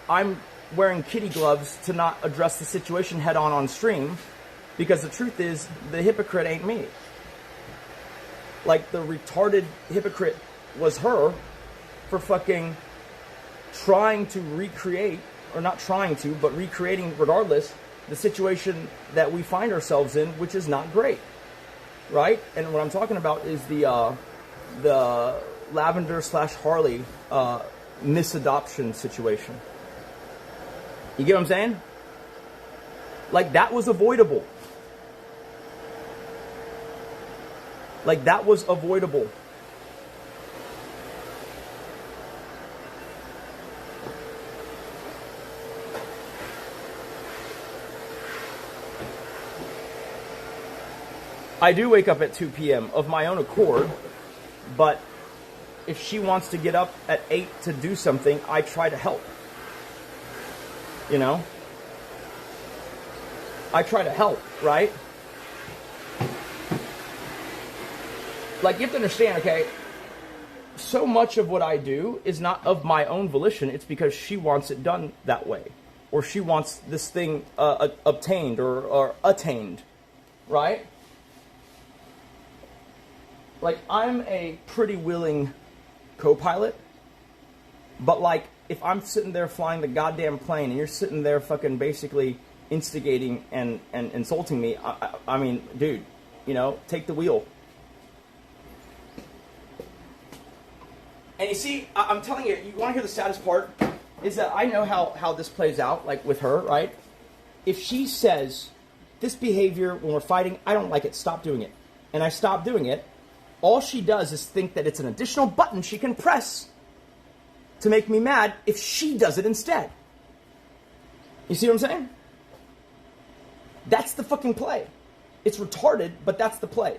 I'm wearing kitty gloves to not address the situation head on stream, because the truth is, the hypocrite ain't me. Like, the retarded hypocrite was her for fucking trying to recreate, or not trying to, but recreating regardless, the situation that we find ourselves in, which is not great, right? And what I'm talking about is the Lavender / Harley misadoption situation. You get what I'm saying? Like, that was avoidable. Like, that was avoidable. I do wake up at 2 p.m. of my own accord, but if she wants to get up at 8 to do something, I try to help. You know? I try to help, right? Like, you have to understand, okay, so much of what I do is not of my own volition. It's because she wants it done that way. Or she wants this thing obtained or attained, right? Like, I'm a pretty willing co-pilot, but, like, if I'm sitting there flying the goddamn plane and you're sitting there fucking basically instigating and insulting me, I mean, dude, you know, take the wheel. And you see, I'm telling you, you want to hear the saddest part? Is that I know how this plays out, like with her, right? If she says, this behavior when we're fighting, I don't like it, stop doing it. And I stop doing it, all she does is think that it's an additional button she can press to make me mad if she does it instead. You see what I'm saying? That's the fucking play. It's retarded, but that's the play.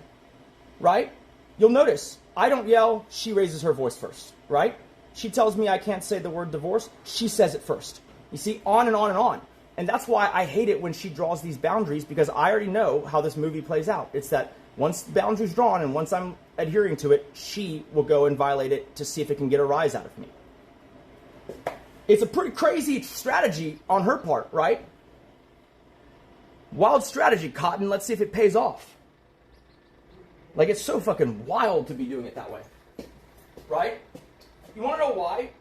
Right? You'll notice, I don't yell, she raises her voice first. Right? She tells me I can't say the word divorce, she says it first. You see, on and on and on. And that's why I hate it when she draws these boundaries, because I already know how this movie plays out. It's that once the boundary's drawn and once I'm adhering to it, she will go and violate it to see if it can get a rise out of me. It's a pretty crazy strategy on her part, right? Wild strategy, Cotton. Let's see if it pays off. Like, it's so fucking wild to be doing it that way. Right? You want to know why?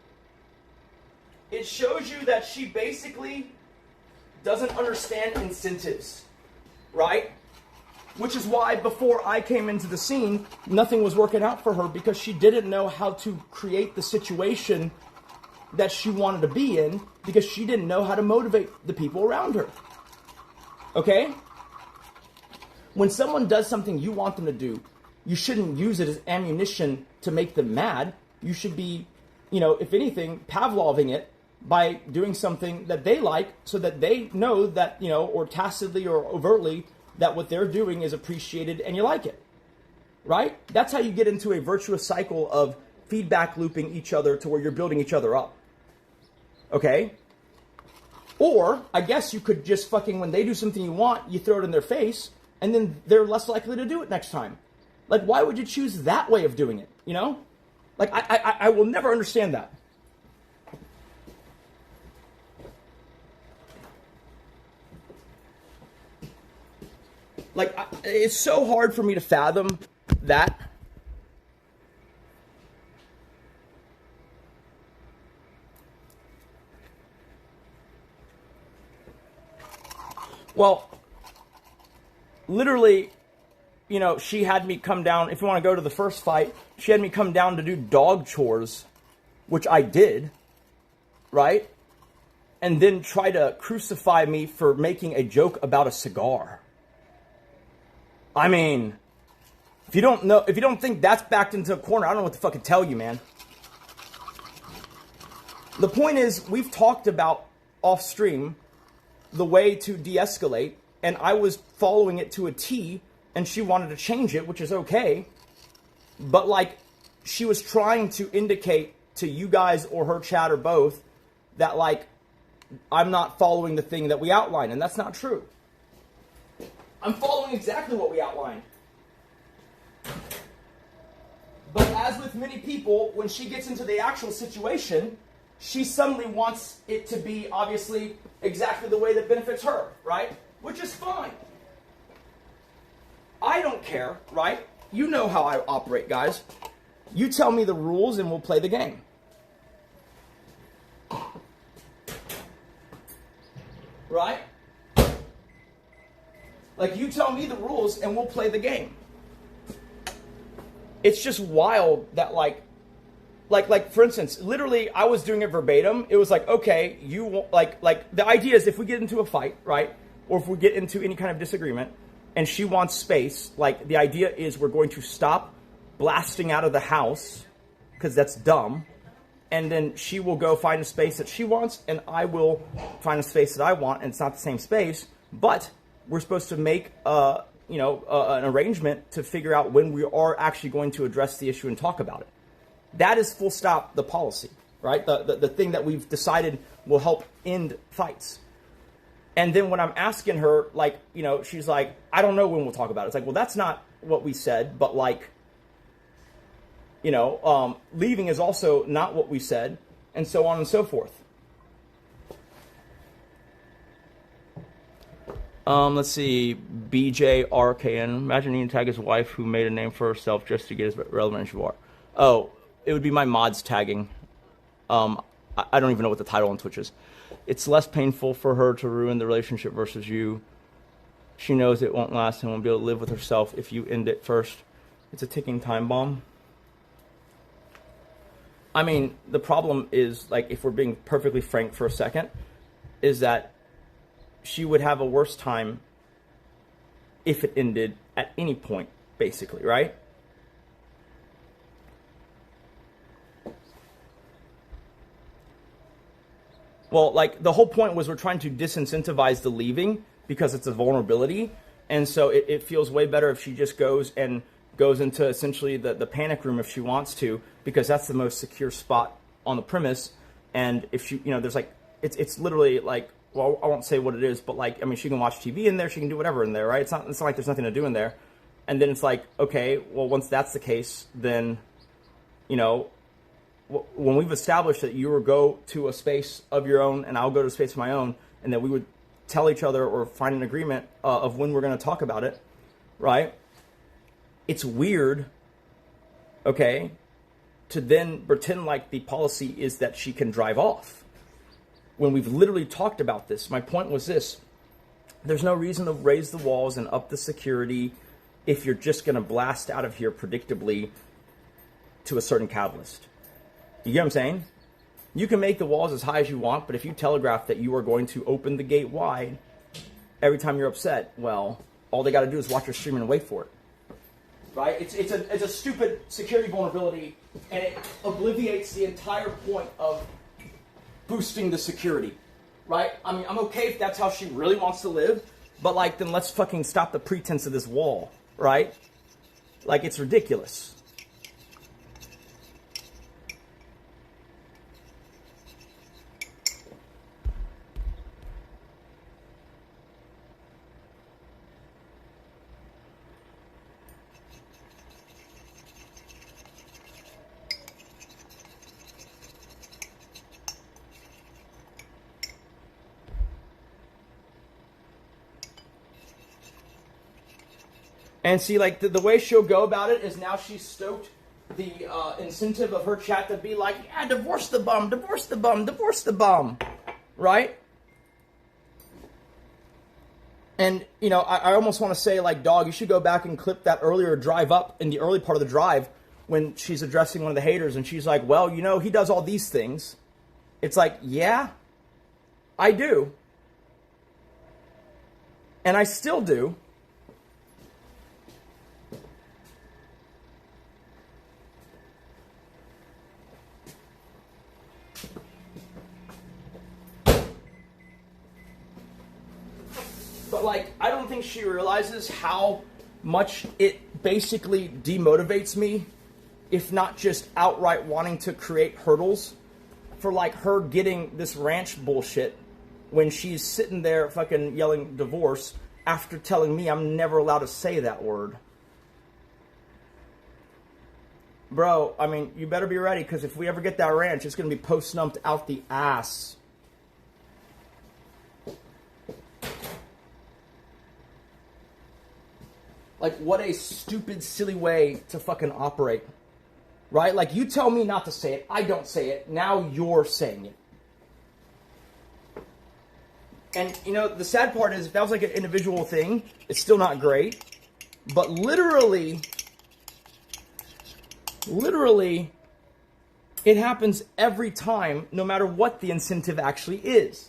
It shows you that she basically doesn't understand incentives. Right? Which is why before I came into the scene, nothing was working out for her, because she didn't know how to create the situation that she wanted to be in, because she didn't know how to motivate the people around her. Okay? When someone does something you want them to do, you shouldn't use it as ammunition to make them mad. You should be, if anything, Pavloving it by doing something that they like, so that they know that, or tacitly or overtly, that what they're doing is appreciated and you like it. Right? That's how you get into a virtuous cycle of feedback looping each other to where you're building each other up. Okay? Or, I guess you could just when they do something you want, you throw it in their face, and then they're less likely to do it next time. Like, why would you choose that way of doing it? Like, I will never understand that. Like, it's so hard for me to fathom that. Well, literally, she had me come down. If you want to go to the first fight, she had me come down to do dog chores, which I did, right? And then try to crucify me for making a joke about a cigar. I mean, if you don't think that's backed into a corner, I don't know what to fucking tell you, man. The point is, we've talked about off stream the way to de-escalate, and I was following it to a T, and she wanted to change it, which is okay. But like, she was trying to indicate to you guys or her chat or both that like, I'm not following the thing that we outlined, and that's not true. I'm following exactly what we outlined. But as with many people, when she gets into the actual situation, she suddenly wants it to be obviously exactly the way that benefits her, right? Which is fine. I don't care, right? You know how I operate, guys. You tell me the rules and we'll play the game. Right? Like, you tell me the rules and we'll play the game. It's just wild that like for instance, literally I was doing it verbatim. It was like, okay, you like the idea is if we get into a fight, right? Or if we get into any kind of disagreement and she wants space, like the idea is we're going to stop blasting out of the house because that's dumb. And then she will go find a space that she wants and I will find a space that I want, and it's not the same space, but we're supposed to make an arrangement to figure out when we are actually going to address the issue and talk about it. That is full stop the policy, right? The thing that we've decided will help end fights. And then when I'm asking her, like, she's like, I don't know when we'll talk about it. It's like, well, that's not what we said, but like, leaving is also not what we said, and so on and so forth. Let's see, BJRKN. Imagine needing to tag his wife who made a name for herself just to get as relevant as you are. Oh, it would be my mods tagging. I don't even know what the title on Twitch is. It's less painful for her to ruin the relationship versus you. She knows it won't last and won't be able to live with herself if you end it first. It's a ticking time bomb. I mean, the problem is, like, if we're being perfectly frank for a second, is that she would have a worse time if it ended at any point, basically, right? Well, like, the whole point was we're trying to disincentivize the leaving because it's a vulnerability. And so it feels way better if she just goes into essentially the panic room if she wants to, because that's the most secure spot on the premise. And if she, there's like, it's literally like, well, I won't say what it is, but like, I mean, she can watch TV in there, she can do whatever in there, right? It's not like there's nothing to do in there. And then it's like, okay, well, once that's the case, then, when we've established that you will go to a space of your own and I'll go to a space of my own, and that we would tell each other or find an agreement of when we're going to talk about it, right? it's weird, okay, to then pretend like the policy is that she can drive off. When we've literally talked about this, my point was this. There's no reason to raise the walls and up the security if you're just going to blast out of here predictably to a certain catalyst. You get what I'm saying? You can make the walls as high as you want, but if you telegraph that you are going to open the gate wide every time you're upset, well, all they got to do is watch your stream and wait for it. Right? It's a stupid security vulnerability, and it obliviates the entire point of boosting the security. Right? I mean, I'm okay if that's how she really wants to live, but like, then let's fucking stop the pretense of this wall. Right? Like, it's ridiculous. And see, like, the way she'll go about it is now she's stoked the incentive of her chat to be like, yeah, divorce the bum, divorce the bum, divorce the bum. Right? And, you know, I almost want to say, like, dog, you should go back and clip that earlier drive up in the early part of the drive when she's addressing one of the haters and she's like, well, you know, he does all these things. It's like, yeah, I do. And I still do. But, like, I don't think she realizes how much it basically demotivates me, if not just outright wanting to create hurdles for, like, her getting this ranch bullshit when she's sitting there fucking yelling divorce after telling me I'm never allowed to say that word. Bro, I mean, you better be ready, because if we ever get that ranch, it's going to be post-numped out the ass. Like, what a stupid, silly way to fucking operate. Right? Like, you tell me not to say it, I don't say it, now you're saying it. And, you know, the sad part is, if that was like an individual thing, it's still not great. But literally, it happens every time, no matter what the incentive actually is.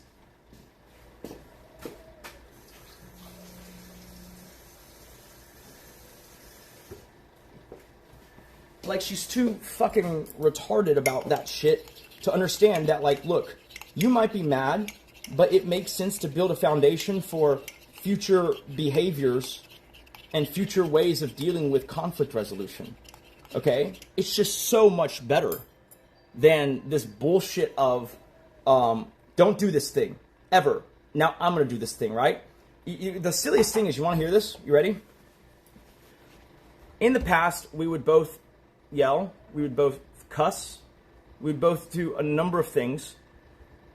Like, she's too fucking retarded about that shit to understand that, like, look, you might be mad, but it makes sense to build a foundation for future behaviors and future ways of dealing with conflict resolution. Okay? It's just so much better than this bullshit of, don't do this thing, ever. Now I'm going to do this thing, right? The silliest thing is, you want to hear this? You ready? In the past, we would both yell, we would both cuss, we would both do a number of things,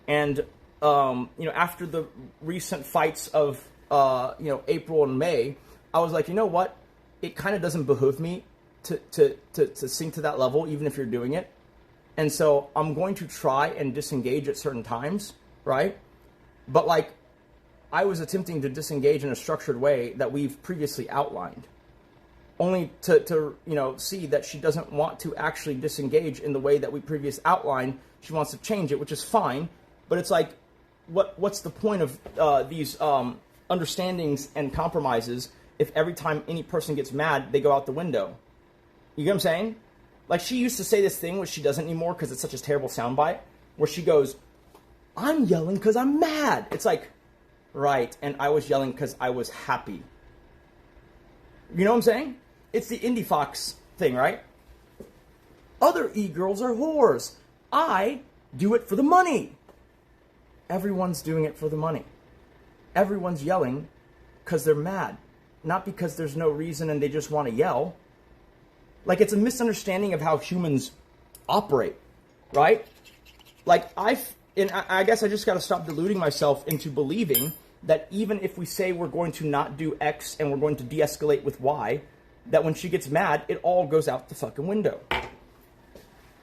and you know, after the recent fights of you know, April and May, I was like, you know what, it kind of doesn't behoove me to sink to that level, even if you're doing it, and so I'm going to try and disengage at certain times, right? But, like, I was attempting to disengage in a structured way that we've previously outlined, only to you know, see that she doesn't want to actually disengage in the way that we previously outlined. She wants to change it, which is fine. But it's like, what's the point of these understandings and compromises if every time any person gets mad, they go out the window? You get what I'm saying? Like, she used to say this thing, which she doesn't anymore because it's such a terrible soundbite, where she goes, I'm yelling because I'm mad. It's like, right, and I was yelling because I was happy. You know what I'm saying? It's the Indie Fox thing, right? Other e-girls are whores. I do it for the money. Everyone's doing it for the money. Everyone's yelling because they're mad, not because there's no reason and they just want to yell. Like, it's a misunderstanding of how humans operate, right? Like, I guess I just got to stop deluding myself into believing that even if we say we're going to not do X and we're going to de-escalate with Y, that when she gets mad, it all goes out the fucking window.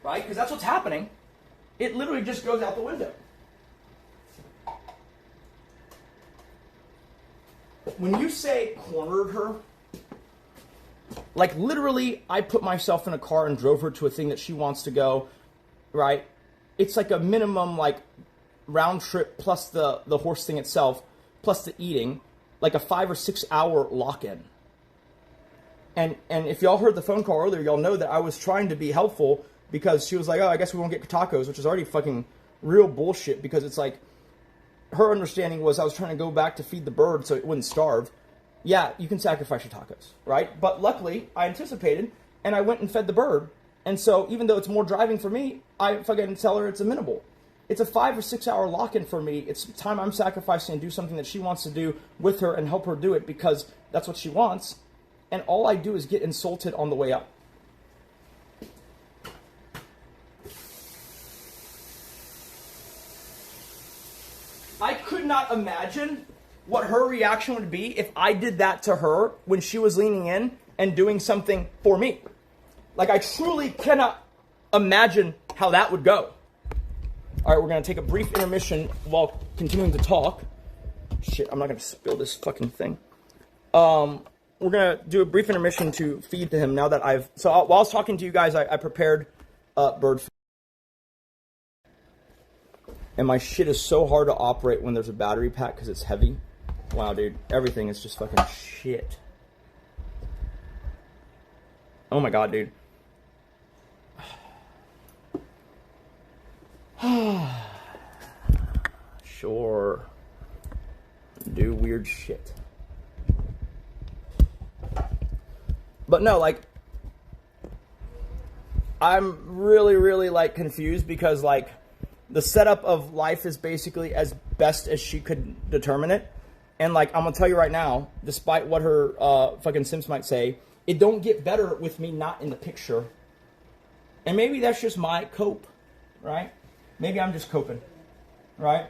Right? Because that's what's happening. It literally just goes out the window. When you say cornered her, like literally I put myself in a car and drove her to a thing that she wants to go, right? It's like a minimum like round trip plus the horse thing itself, plus the eating, like a 5 or 6 hour lock-in. And if y'all heard the phone call earlier, y'all know that I was trying to be helpful because she was like, oh, I guess we won't get tacos, which is already fucking real bullshit because it's like, her understanding was I was trying to go back to feed the bird so it wouldn't starve. Yeah, you can sacrifice your tacos, right? But luckily, I anticipated, and I went and fed the bird. And so even though it's more driving for me, I fucking tell her it's amenable. It's a 5 or 6 hour lock-in for me. It's time I'm sacrificing and do something that she wants to do with her and help her do it because that's what she wants. And all I do is get insulted on the way up. I could not imagine what her reaction would be if I did that to her when she was leaning in and doing something for me. Like, I truly cannot imagine how that would go. All right, we're going to take a brief intermission while continuing to talk. Shit, I'm not going to spill this fucking thing. We're going to do a brief intermission to feed to him now that while I was talking to you guys, I prepared bird food. And my shit is so hard to operate when there's a battery pack because it's heavy. Wow, dude. Everything is just fucking shit. Oh my god, dude. Sure. Do weird shit. But no, like, I'm really, really, like, confused because, like, the setup of life is basically as best as she could determine it. And, like, I'm going to tell you right now, despite what her fucking Sims might say, it don't get better with me not in the picture. And maybe that's just my cope, right? Maybe I'm just coping, right?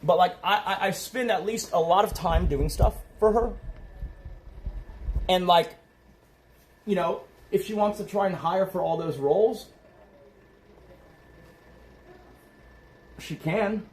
But, like, I spend at least a lot of time doing stuff for her. And, like, you know, if she wants to try and hire for all those roles, she can.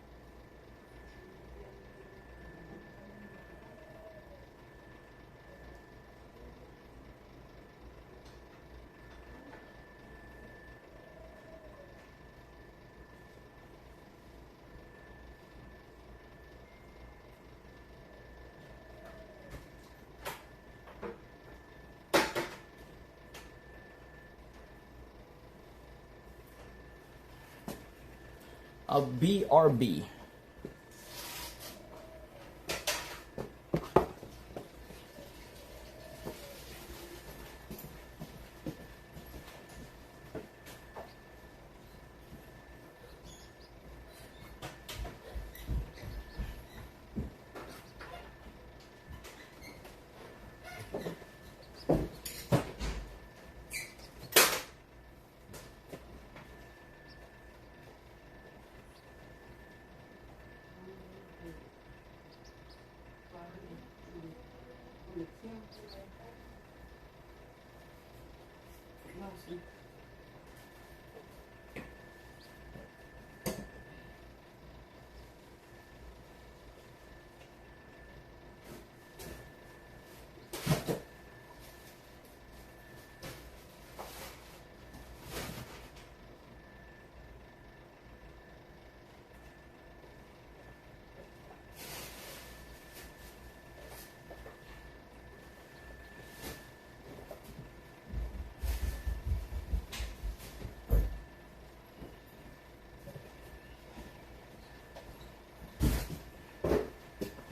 A BRB.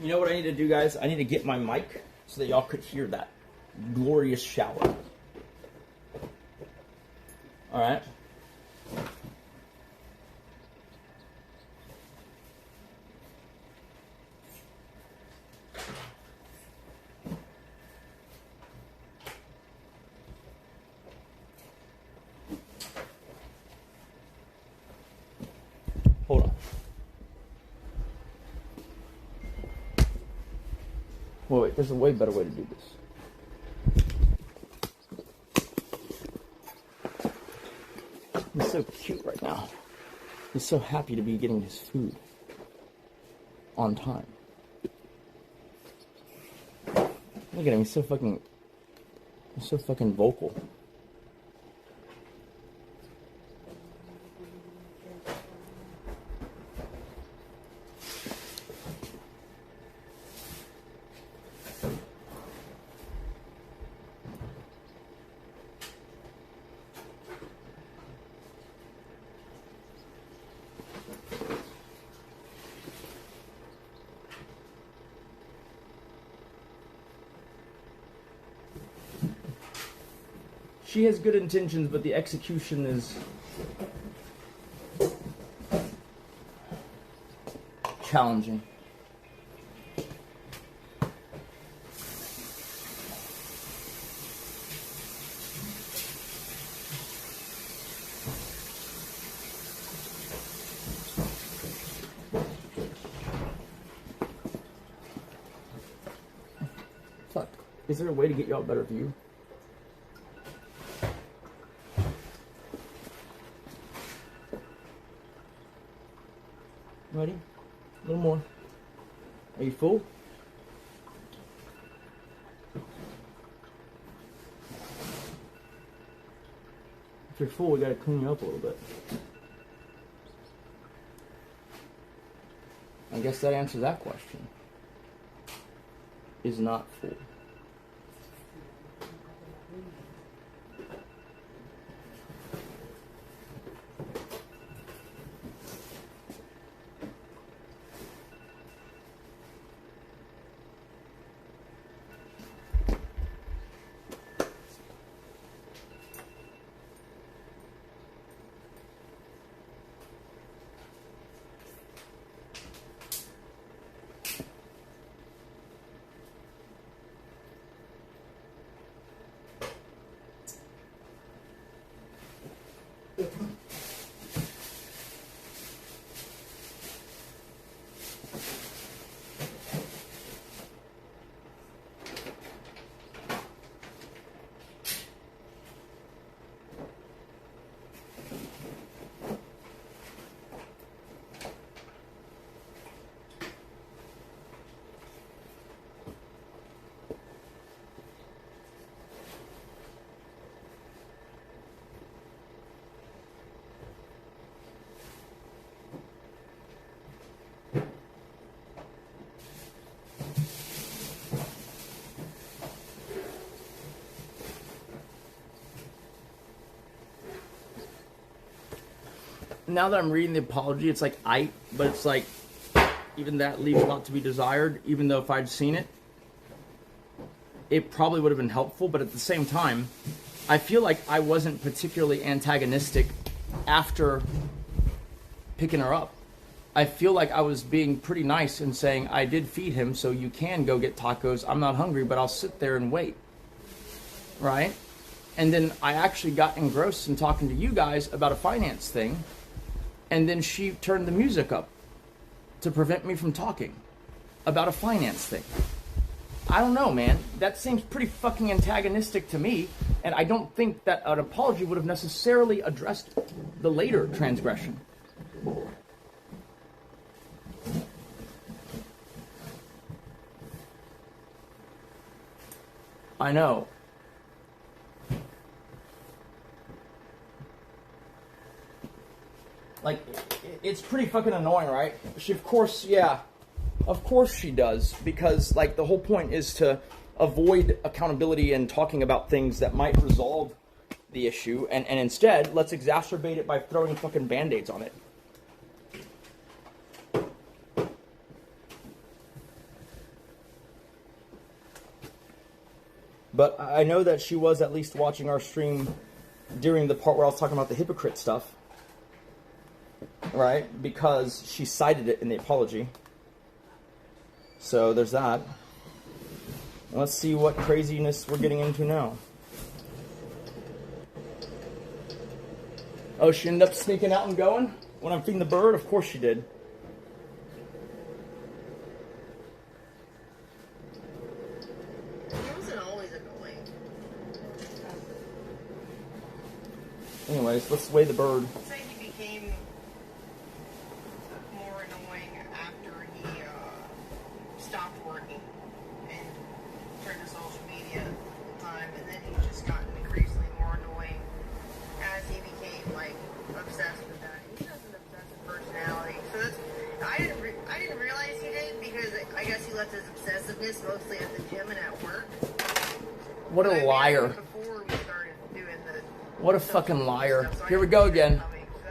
You know what I need to do, guys? I need to get my mic so that y'all could hear that glorious shower. All right. Hold on. Wait, there's a way better way to do this. He's so cute right now. He's so happy to be getting his food on time. Look at him, he's so fucking vocal. She has good intentions, but the execution is challenging. Fuck. Is there a way to get y'all a better view? Ready? A little more. Are you full? If you're full, we gotta clean you up a little bit. I guess that answers that question. Is not full. Now that I'm reading the apology, it's like but it's like, even that leaves a lot to be desired, even though if I'd seen it, it probably would have been helpful, but at the same time, I feel like I wasn't particularly antagonistic after picking her up. I feel like I was being pretty nice and saying, I did feed him, so you can go get tacos. I'm not hungry, but I'll sit there and wait. Right? And then I actually got engrossed in talking to you guys about a finance thing. And then she turned the music up to prevent me from talking about a finance thing. I don't know, man. That seems pretty fucking antagonistic to me. And I don't think that an apology would have necessarily addressed the later transgression. I know. Like, it's pretty fucking annoying, right? She, of course, yeah. Of course she does. Because, like, the whole point is to avoid accountability and talking about things that might resolve the issue. And instead, let's exacerbate it by throwing fucking Band-Aids on it. But I know that she was at least watching our stream during the part where I was talking about the hypocrite stuff. Right? Because she cited it in the apology. So there's that. Let's see what craziness we're getting into now. Oh, she ended up sneaking out and going when I'm feeding the bird? Of course she did. Anyways, let's weigh the bird. I'd say he became more annoying after he stopped working and turned to social media full time, and then he's just gotten increasingly more annoying as he became like obsessed with that. He has an obsessive personality, so that's I didn't realize he did because I guess he left his obsessiveness mostly at the gym and at work. What a liar. Before we started doing the What a fucking liar. Here we go again.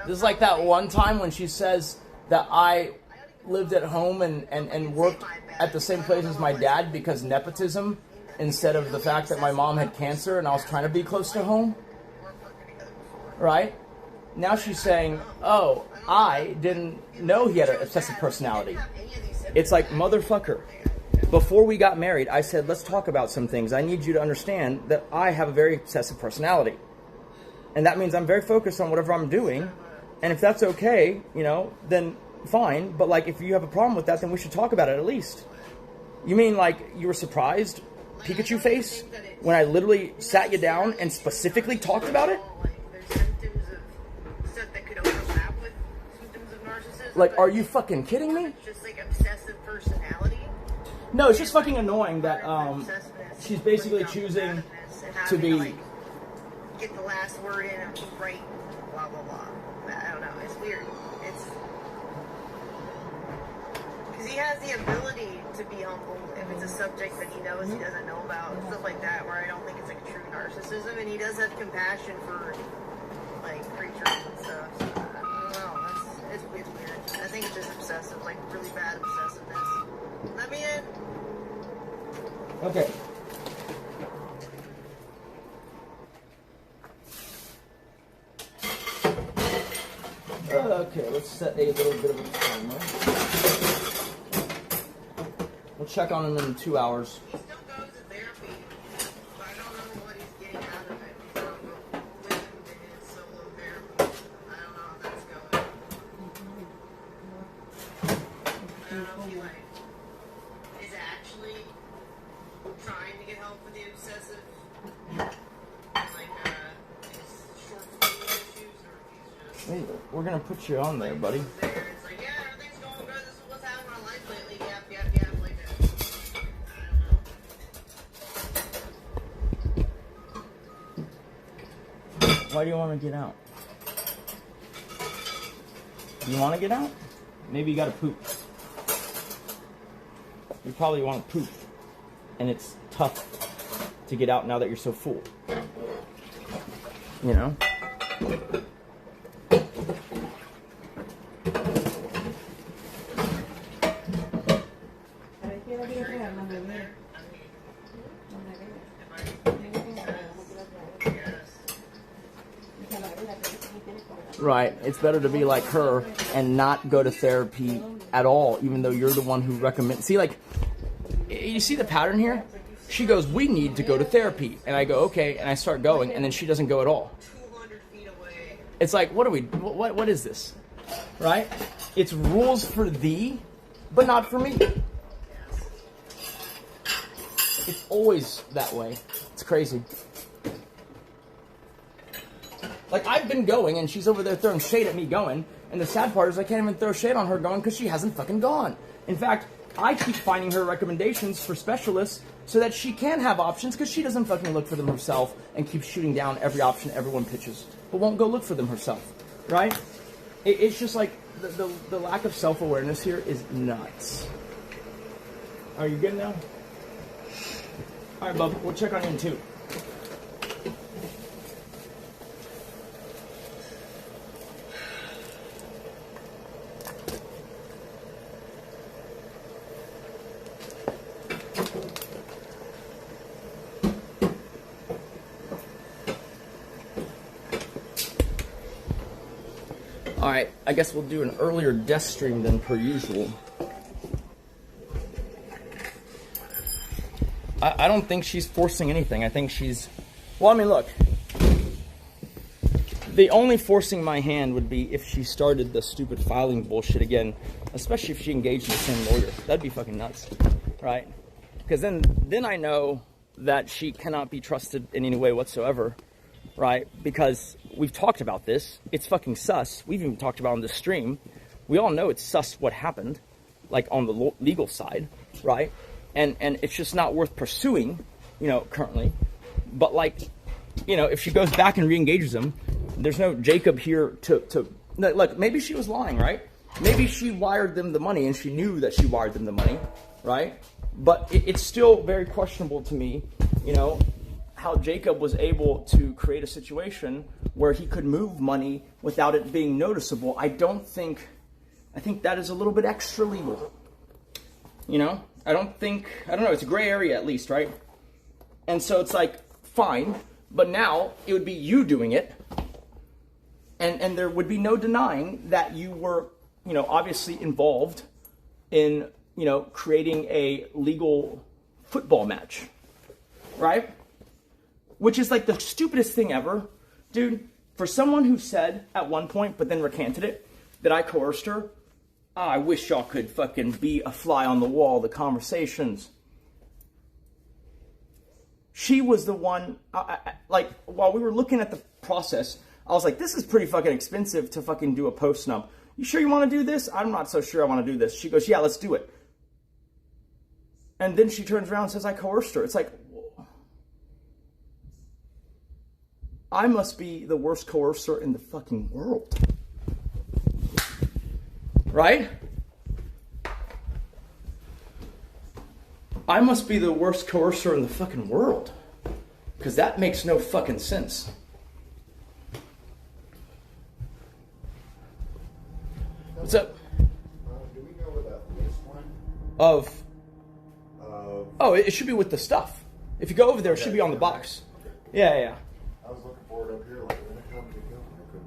This is like that one time when she says that I lived at home and worked at the same place as my dad because nepotism, instead of the fact that my mom had cancer and I was trying to be close to home. Right? Now she's saying, oh, I didn't know he had an obsessive personality. It's like, motherfucker. Before we got married, I said, let's talk about some things. I need you to understand that I have a very obsessive personality. And that means I'm very focused on whatever I'm doing. And if that's okay, you know, then fine. But, like, if you have a problem with that, then we should talk about it at least. You mean, like, you were surprised, Pikachu face, when I literally sat you down and specifically talked about it? Like, are you fucking kidding me? Just like obsessive personality. No, it's just fucking annoying that she's basically choosing to be. Like, get the last word in and right, blah blah blah. I don't know. It's weird. It's because he has the ability to be humble if it's a subject that he knows he doesn't know about, stuff like that. Where I don't think it's like true narcissism, and he does have compassion for like creatures and stuff. So, I don't know. It's weird. I think it's just obsessive, like really bad obsessiveness. Let me in. Okay. Okay, let's set a little bit of a timer. We'll check on him in 2 hours. He still goes to therapy, but I don't know what he's getting out of it. He's going with him to his solo therapy. I don't know how that's going. I don't know if he like is actually trying to get help with the obsessive, like his short fuse issues, or if he's just. Hey, we're gonna put you on there, buddy. There, it's like, yeah, everything's going good. This is what's happening in my life lately. Yep, like that. I don't know. Why do you want to get out? You want to get out? Maybe you gotta poop. You probably want to poop. And it's tough to get out now that you're so full. You know? Right. It's better to be like her and not go to therapy at all, even though you're the one who recommends. See, like, you see the pattern here? She goes, we need to go to therapy. And I go, okay, and I start going, and then she doesn't go at all. 200 feet away. It's like, what is this? Right? It's rules for thee, but not for me. It's always that way. It's crazy. Like, I've been going, and she's over there throwing shade at me going, and the sad part is I can't even throw shade on her going because she hasn't fucking gone. In fact, I keep finding her recommendations for specialists so that she can have options because she doesn't fucking look for them herself and keeps shooting down every option everyone pitches, but won't go look for them herself, right? It's just like the lack of self-awareness here is nuts. Are you good now? All right, bub, we'll check on you in 2. Alright, I guess we'll do an earlier death stream than per usual. I don't think she's forcing anything. I think she's... Well, I mean, look. The only forcing my hand would be if she started the stupid filing bullshit again. Especially if she engaged the same lawyer. That'd be fucking nuts. Right? Because then I know that she cannot be trusted in any way whatsoever. Right? Because we've talked about this. It's fucking sus. We've even talked about it on this stream. We all know it's sus what happened, like on the legal side, right? And it's just not worth pursuing, you know, currently. But like, you know, if she goes back and re-engages him, there's no Jacob here to look. Maybe she was lying, right? Maybe she wired them the money and she knew that she wired them the money, right? But it's still very questionable to me, you know, how Jacob was able to create a situation where he could move money without it being noticeable. I think that is a little bit extra legal. You know, I don't know, it's a gray area at least, right? And so it's like, fine, but now it would be you doing it. And there would be no denying that you were, you know, obviously involved in, you know, creating a legal football match, right? Which is like the stupidest thing ever. Dude, for someone who said at one point, but then recanted it, that I coerced her, I wish y'all could fucking be a fly on the wall, the conversations. She was the one, like, while we were looking at the process, I was like, this is pretty fucking expensive to fucking do a post snub. You sure you want to do this? I'm not so sure I want to do this. She goes, yeah, let's do it. And then she turns around and says, I coerced her. It's like, I must be the worst coercer in the fucking world. Right? I must be the worst coercer in the fucking world. Because that makes no fucking sense. What's up? Do we know where that list went? Oh, it should be with the stuff. If you go over there, it should be on the box. Yeah, yeah. I was looking for it up here, like, when it comes to go.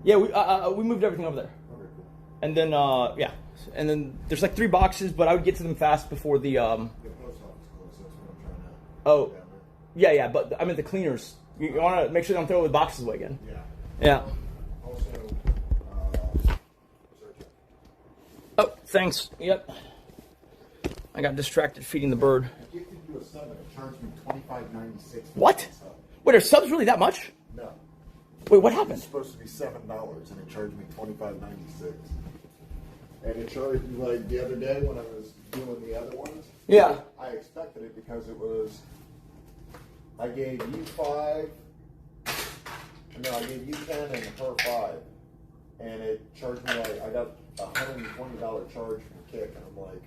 Yeah, we moved everything over there. Okay, cool. And then, yeah. And then there's like 3 boxes, but I would get to them fast before the, The post office closed, that's what I'm trying to... Oh, yeah, but I mean the cleaners. You want to make sure they don't throw the boxes away again. Yeah. Yeah. Also, Oh, thanks. Yep. I got distracted feeding the bird. I gifted you a sub and it charged me $25.96. What? Wait, are subs really that much? No. Wait, what It's happened? supposed to be $7 and it charged me $25.96. And it charged me like the other day when I was doing the other ones. Yeah. I expected it because it was, I gave you 5, no, I gave you 10 and her 5. And it charged me like, I got a $120 charge from Kick. And I'm like,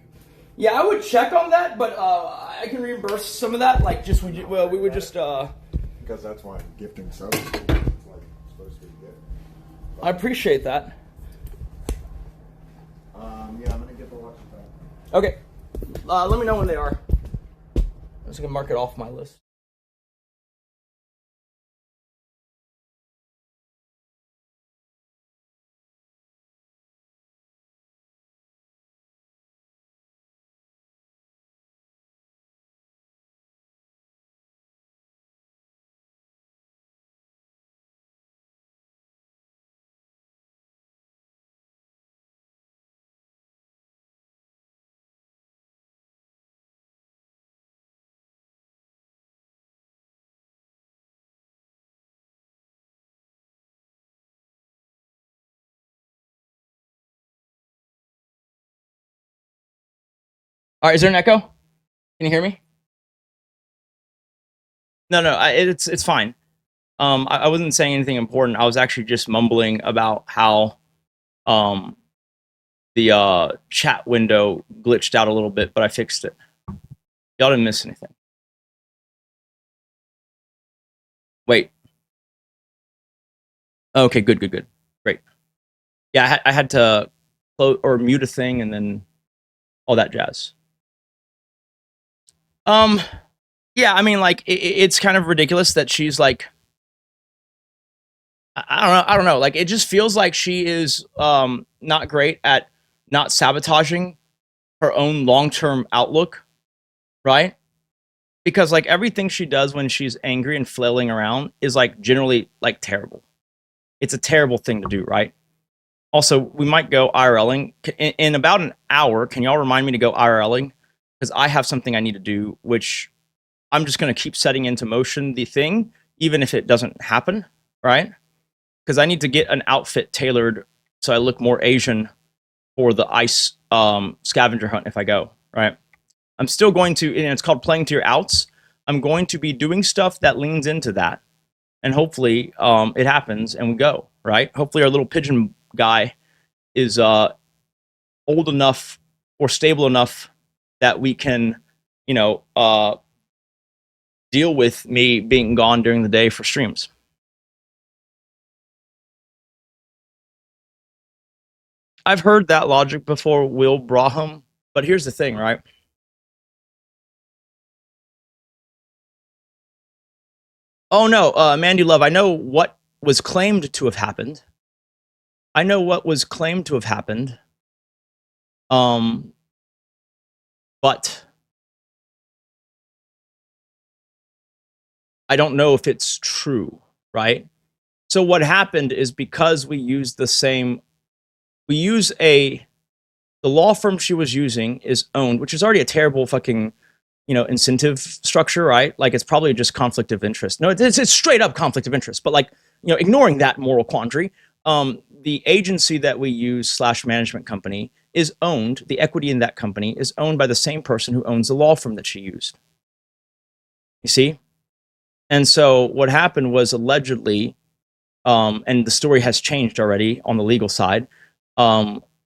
Yeah, I would check on that, but I can reimburse some of that. Like, we would just. because that's why I'm gifting subs. It's like supposed to be good. I appreciate that. Yeah, I'm gonna get the watches back. Okay, let me know when they are. I'm just gonna mark it off my list. All right, is there an echo? Can you hear me? No, it's fine. I wasn't saying anything important. I was actually just mumbling about how the chat window glitched out a little bit, but I fixed it. Y'all didn't miss anything. Wait. Okay, good. Great. Yeah, I had to close or mute a thing and then all that jazz. Yeah, I mean, like, it's kind of ridiculous that she's like, I don't know. Like, it just feels like she is not great at not sabotaging her own long-term outlook, right? Because like everything she does when she's angry and flailing around is like generally like terrible. It's a terrible thing to do, right? Also, we might go IRLing in about an hour. Can y'all remind me to go IRLing? Because I have something I need to do, which I'm just going to keep setting into motion the thing, even if it doesn't happen, right? because I need to get an outfit tailored so I look more Asian for the ice scavenger hunt if I go, right? I'm still going to, and it's called playing to your outs. I'm going to be doing stuff that leans into that. And hopefully it happens and we go, right? Hopefully our little pigeon guy is old enough or stable enough that we can, you know, deal with me being gone during the day for streams. I've heard that logic before, Will Braham, but here's the thing, right? Oh no, Mandy Love, I know what was claimed to have happened. I know what was claimed to have happened. But I don't know if it's true, right? So what happened is because we used the same, the law firm she was using is owned, which is already a terrible fucking, you know, incentive structure, right? Like it's probably just conflict of interest. No, it's straight up conflict of interest. But like, you know, ignoring that moral quandary, the agency that we use / management company is owned. The equity in that company is owned by the same person who owns the law firm that she used. You see? And so what happened was allegedly, and the story has changed already on the legal side.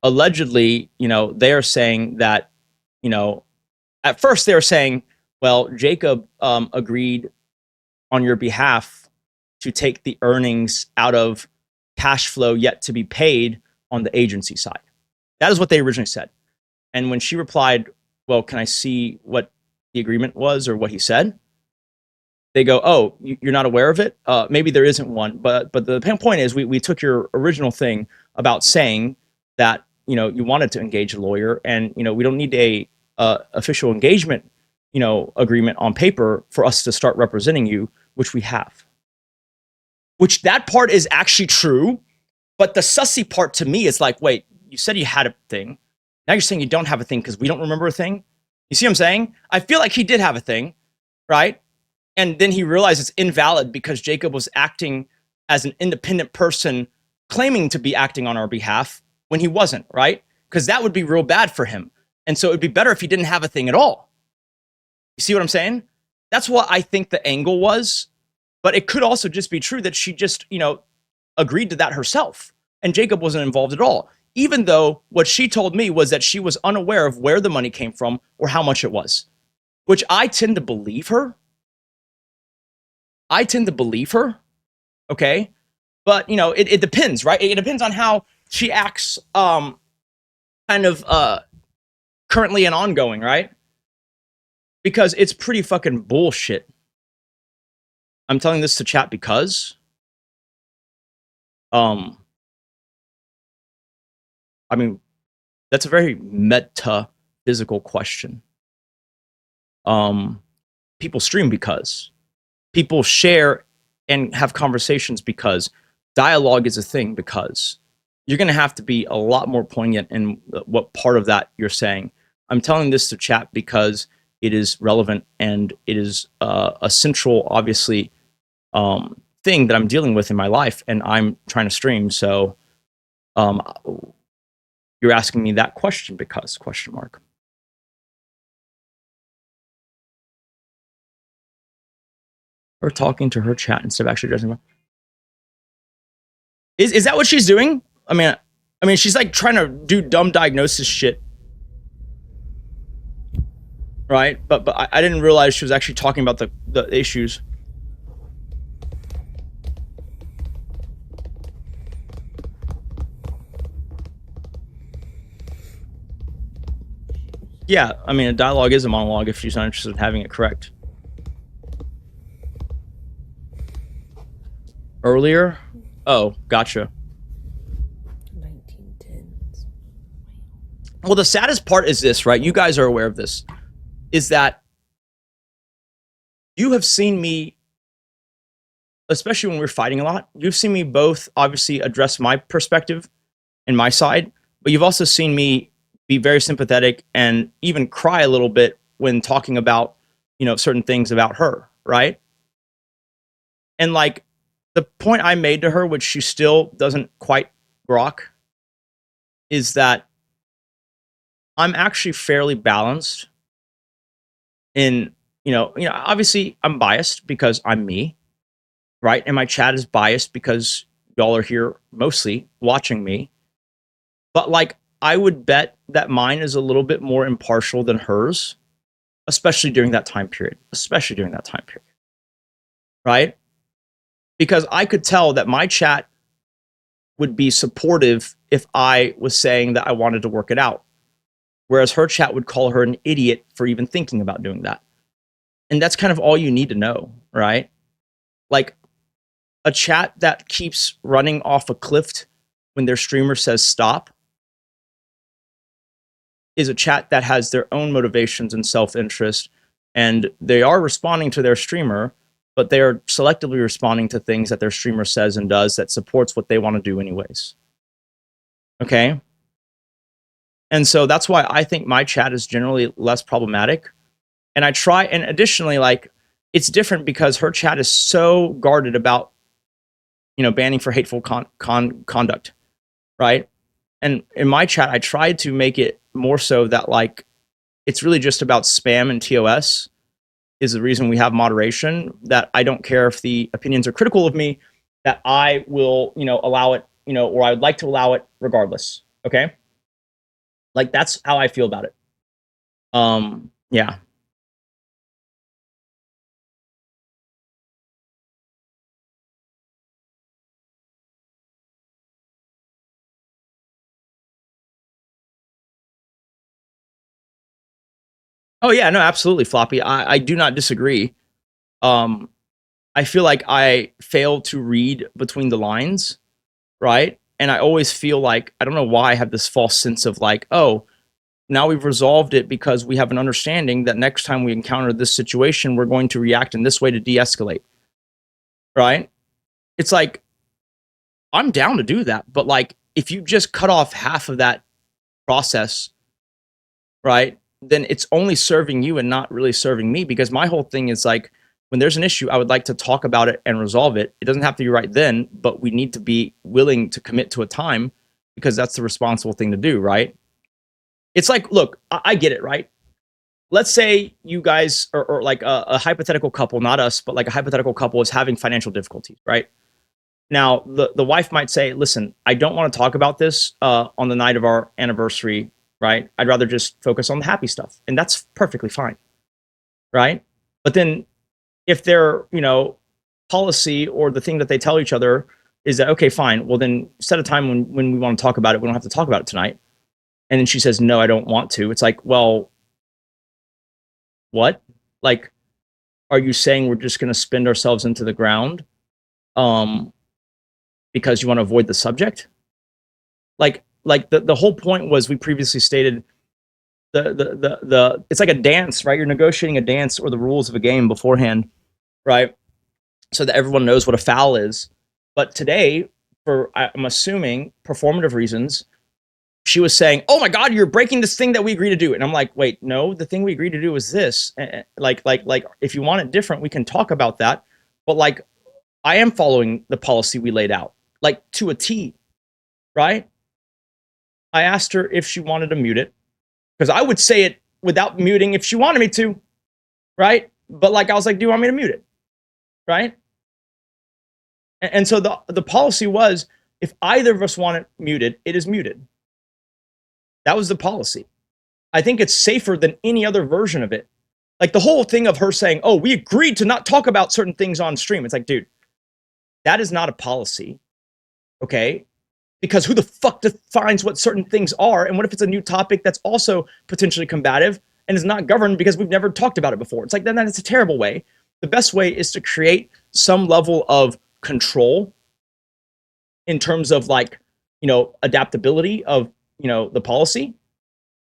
Allegedly, you know, they are saying that, you know, at first they were saying, well, Jacob agreed on your behalf to take the earnings out of cash flow yet to be paid on the agency side. That is what they originally said. And when she replied, well, can I see what the agreement was or what he said? They go, oh, you're not aware of it? Maybe there isn't one. But the point is we took your original thing about saying that, you know, you wanted to engage a lawyer and, you know, we don't need a official engagement, you know, agreement on paper for us to start representing you, which we have. Which that part is actually true, but the sussy part to me is like, wait, you said you had a thing. Now you're saying you don't have a thing because we don't remember a thing? You see what I'm saying? I feel like he did have a thing, right? And then he realized it's invalid because Jacob was acting as an independent person claiming to be acting on our behalf when he wasn't, right? Because that would be real bad for him. And so it'd be better if he didn't have a thing at all. You see what I'm saying? That's what I think the angle was. But it could also just be true that she just, you know, agreed to that herself. And Jacob wasn't involved at all. Even though what she told me was that she was unaware of where the money came from or how much it was. Which I tend to believe her. Okay? But, you know, it depends, right? It depends on how she acts kind of currently and ongoing, right? Because it's pretty fucking bullshit. I'm telling this to chat because I mean, that's a very metaphysical question. People stream because people share and have conversations because dialogue is a thing because you're going to have to be a lot more poignant in what part of that you're saying. I'm telling this to chat because it is relevant and it is a central, obviously, thing that I'm dealing with in my life, and I'm trying to stream. So, you're asking me that question because ? Or talking to her chat instead of actually addressing her. Is that what she's doing? I mean, she's like trying to do dumb diagnosis shit. Right? But I didn't realize she was actually talking about the issues. Yeah, I mean, a dialogue is a monologue if she's not interested in having it correct. Earlier? Oh, gotcha. 1910s. Well, the saddest part is this, right? You guys are aware of this. Is that you have seen me, especially when we're fighting a lot, you've seen me both obviously address my perspective and my side, but you've also seen me be very sympathetic and even cry a little bit when talking about, you know, certain things about her, right? And like, the point I made to her, which she still doesn't quite grok, is that I'm actually fairly balanced in, obviously I'm biased because I'm me, right? And my chat is biased because y'all are here mostly watching me. But like, I would bet that mine is a little bit more impartial than hers, especially during that time period, right? Because I could tell that my chat would be supportive if I was saying that I wanted to work it out, whereas her chat would call her an idiot for even thinking about doing that. And that's kind of all you need to know, right? Like, a chat that keeps running off a cliff when their streamer says stop is a chat that has their own motivations and self-interest, and they are responding to their streamer, but they are selectively responding to things that their streamer says and does that supports what they want to do anyways. Okay? And so that's why I think my chat is generally less problematic. And I try, and additionally, like, it's different because her chat is so guarded about, banning for hateful conduct, right? And in my chat, I tried to make it more so that, like, it's really just about spam and TOS is the reason we have moderation, that I don't care if the opinions are critical of me, that I will, allow it, or I would like to allow it regardless. Okay? Like, that's how I feel about it. Yeah. Oh yeah, no, absolutely, Floppy. I do not disagree. I feel like I fail to read between the lines, right? And I always feel like, I don't know why I have this false sense of like, oh, now we've resolved it because we have an understanding that next time we encounter this situation, we're going to react in this way to de-escalate, right? It's like, I'm down to do that, but like, if you just cut off half of that process, right, then it's only serving you and not really serving me, because my whole thing is like, when there's an issue, I would like to talk about it and resolve it. It doesn't have to be right then, but we need to be willing to commit to a time, because that's the responsible thing to do, right? It's like, look, I get it, right? Let's say you guys are, or like a hypothetical couple, not us, but like a hypothetical couple is having financial difficulties, right? Now, the wife might say, listen, I don't want to talk about this on the night of our anniversary, right? I'd rather just focus on the happy stuff. And that's perfectly fine, right? But then if their, policy or the thing that they tell each other is that, okay, fine, well then set a time when we want to talk about it. We don't have to talk about it tonight. And then she says, no, I don't want to. It's like, well, what? Like, are you saying we're just going to spin ourselves into the ground because you want to avoid the subject? Like the whole point was, we previously stated, the it's like a dance, right? You're negotiating a dance or the rules of a game beforehand, right? So that everyone knows what a foul is. But today, for, I'm assuming, performative reasons, she was saying, oh my God, you're breaking this thing that we agreed to do. And I'm like, wait, no, the thing we agreed to do is this. Like, if you want it different, we can talk about that. But like, I am following the policy we laid out, like to a T, right? I asked her if she wanted to mute it, because I would say it without muting if she wanted me to, right? But like, I was like, do you want me to mute it? Right? And so the policy was, if either of us want it muted, it is muted. That was the policy. I think it's safer than any other version of it. Like, the whole thing of her saying, oh, we agreed to not talk about certain things on stream. It's like, dude, that is not a policy, okay? Because who the fuck defines what certain things are? And what if it's a new topic that's also potentially combative and is not governed because we've never talked about it before? It's like, then it's a terrible way. The best way is to create some level of control in terms of, like, adaptability of, the policy.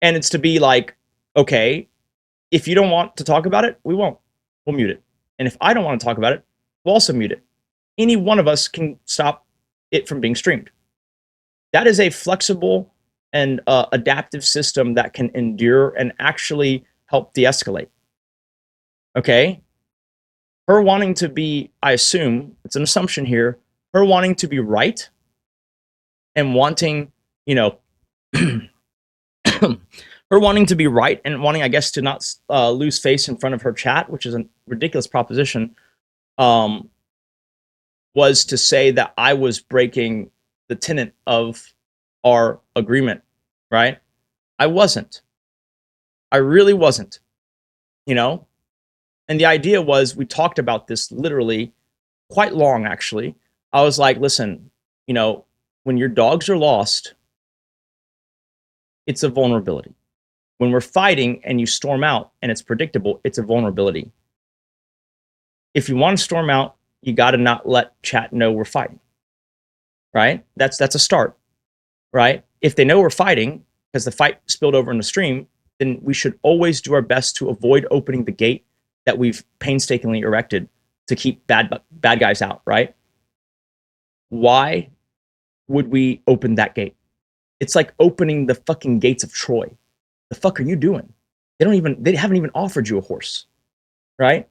And it's to be like, okay, if you don't want to talk about it, we won't. We'll mute it. And if I don't want to talk about it, we'll also mute it. Any one of us can stop it from being streamed. That is a flexible and adaptive system that can endure and actually help de-escalate. Okay? her wanting to be, I assume, it's an assumption here, her wanting to be right and wanting, you know, her wanting to be right and wanting, I guess, to not lose face in front of her chat, which is a ridiculous proposition, was to say that I was breaking the tenet of our agreement, right? I wasn't. I really wasn't, you know? And the idea was, we talked about this literally quite long, actually. I was like, listen, you know, when your dogs are lost, it's a vulnerability. When we're fighting and you storm out and it's predictable, it's a vulnerability. If you want to storm out, you got to not let chat know we're fighting, right? That's a start, right? If they know we're fighting because the fight spilled over in the stream, then we should always do our best to avoid opening the gate that we've painstakingly erected to keep bad guys out, right? Why would we open that gate? It's like opening the fucking gates of Troy. The fuck are you doing? They haven't even offered you a horse, right?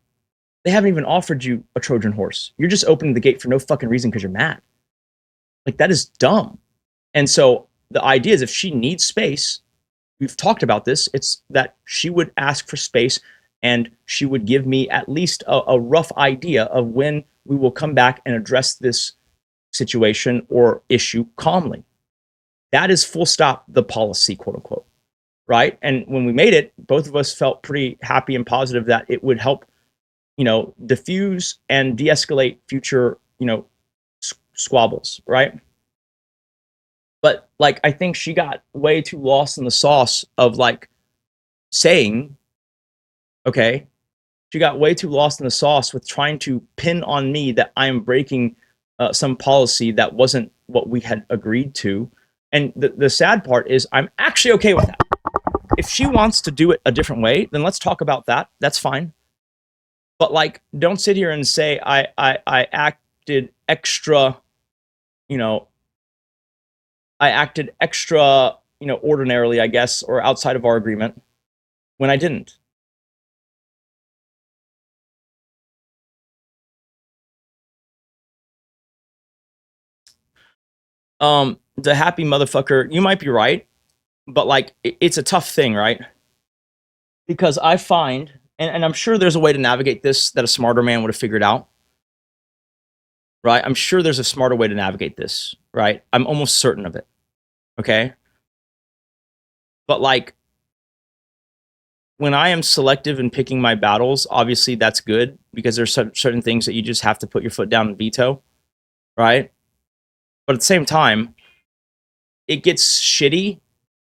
They haven't even offered you a Trojan horse. You're just opening the gate for no fucking reason because you're mad. Like, that is dumb. And so the idea is, if she needs space, we've talked about this, it's that she would ask for space and she would give me at least a rough idea of when we will come back and address this situation or issue calmly. That is full stop the policy, quote unquote, right? And when we made it, both of us felt pretty happy and positive that it would help, you know, diffuse and de-escalate future, you know, squabbles, right? But like, I think she got way too lost in the sauce of like saying, okay, she got way too lost in the sauce with trying to pin on me that I am breaking some policy that wasn't what we had agreed to. And the sad part is, I'm actually okay with that. If she wants to do it a different way, then let's talk about that. That's fine. But like, don't sit here and say I acted extra, you know, ordinarily, I guess, or outside of our agreement, when I didn't. The happy motherfucker, you might be right, but like, it's a tough thing, right? Because I find, and I'm sure there's a way to navigate this that a smarter man would have figured out, right? I'm sure there's a smarter way to navigate this, right? I'm almost certain of it, okay? But like, when I am selective in picking my battles, obviously that's good, because there's certain things that you just have to put your foot down and veto, right? But at the same time, it gets shitty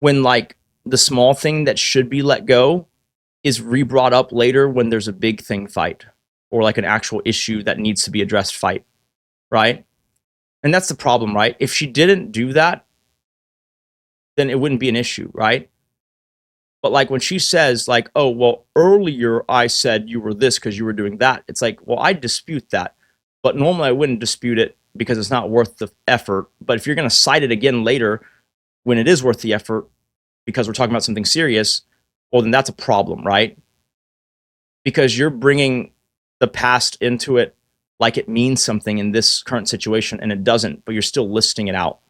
when like the small thing that should be let go is re-brought up later when there's a big thing fight, or like an actual issue that needs to be addressed fight, right? And that's the problem, right? If she didn't do that, then it wouldn't be an issue, right? But like, when she says like, oh, well, earlier I said you were this because you were doing that, it's like, well, I dispute that. But normally I wouldn't dispute it because it's not worth the effort. But if you're going to cite it again later when it is worth the effort because we're talking about something serious, well, then that's a problem, right? Because you're bringing the past into it like it means something in this current situation, and it doesn't, but you're still listing it out.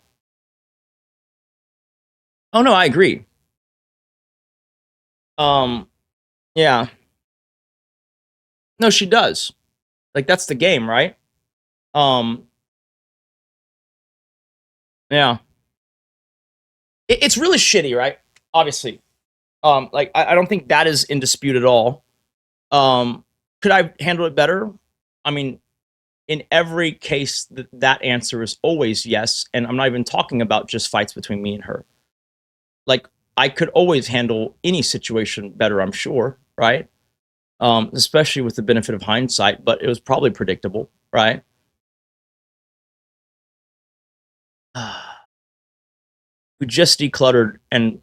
Oh, no, I agree. Yeah. No, she does. Like, that's the game, right? Yeah. It's really shitty, right? Obviously. Like, I don't think that is in dispute at all. Could I handle it better? I mean, in every case, that answer is always yes. And I'm not even talking about just fights between me and her. Like, I could always handle any situation better, I'm sure, right? Especially with the benefit of hindsight, but it was probably predictable, right? We just decluttered, and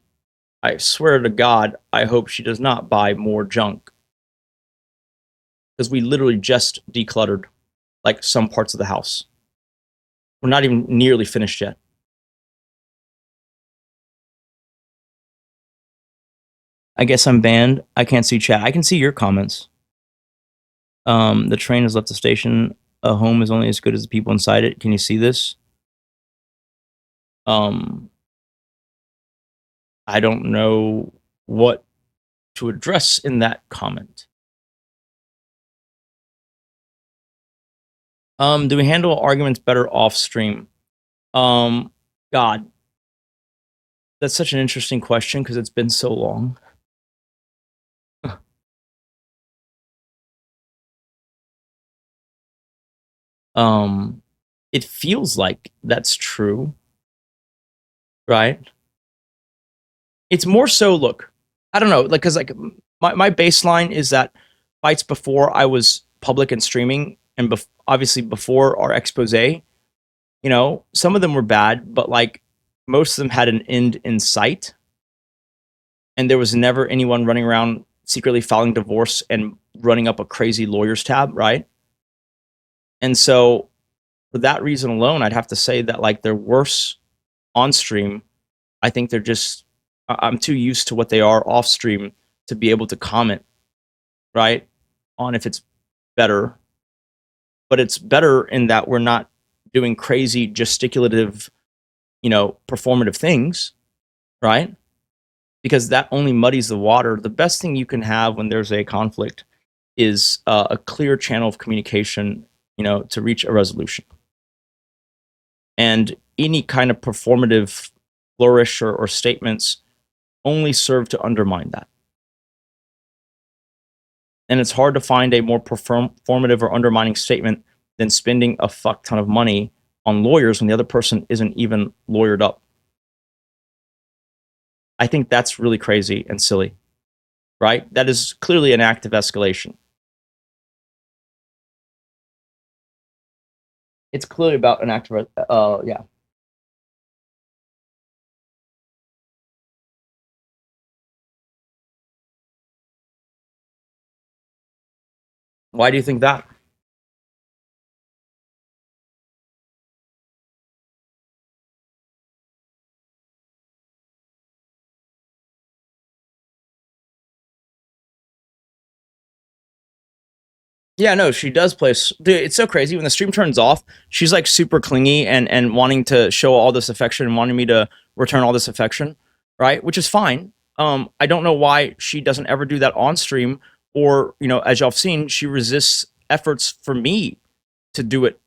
I swear to God, I hope she does not buy more junk. Because we literally just decluttered, like, some parts of the house. We're not even nearly finished yet. I guess I'm banned. I can't see chat. I can see your comments. The train has left the station. A home is only as good as the people inside it. Can you see this? I don't know what to address in that comment. Do we handle arguments better off stream? God, that's such an interesting question because it's been so long. It feels like that's true, right? It's more so, look, I don't know, like, because like my baseline is that fights before I was public and streaming, and obviously before our expose, you know, some of them were bad, but like most of them had an end in sight, and there was never anyone running around secretly filing divorce and running up a crazy lawyer's tab, right? And so for that reason alone, I'd have to say that like they're worse on stream. I think they're just, I'm too used to what they are off stream to be able to comment, right, on if it's better. But it's better in that we're not doing crazy gesticulative, you know, performative things, right? Because that only muddies the water. The best thing you can have when there's a conflict is a clear channel of communication, you know, to reach a resolution. And any kind of performative flourish or statements only serve to undermine that. And it's hard to find a more performative or undermining statement than spending a fuck ton of money on lawyers when the other person isn't even lawyered up. I think that's really crazy and silly, right? That is clearly an act of escalation. It's clearly about an act of, yeah. Why do you think that? Yeah, no, she does play. Dude, it's so crazy when the stream turns off. She's like super clingy and wanting to show all this affection and wanting me to return all this affection, right? Which is fine. I don't know why she doesn't ever do that on stream, or you know, as y'all have seen, she resists efforts for me to do it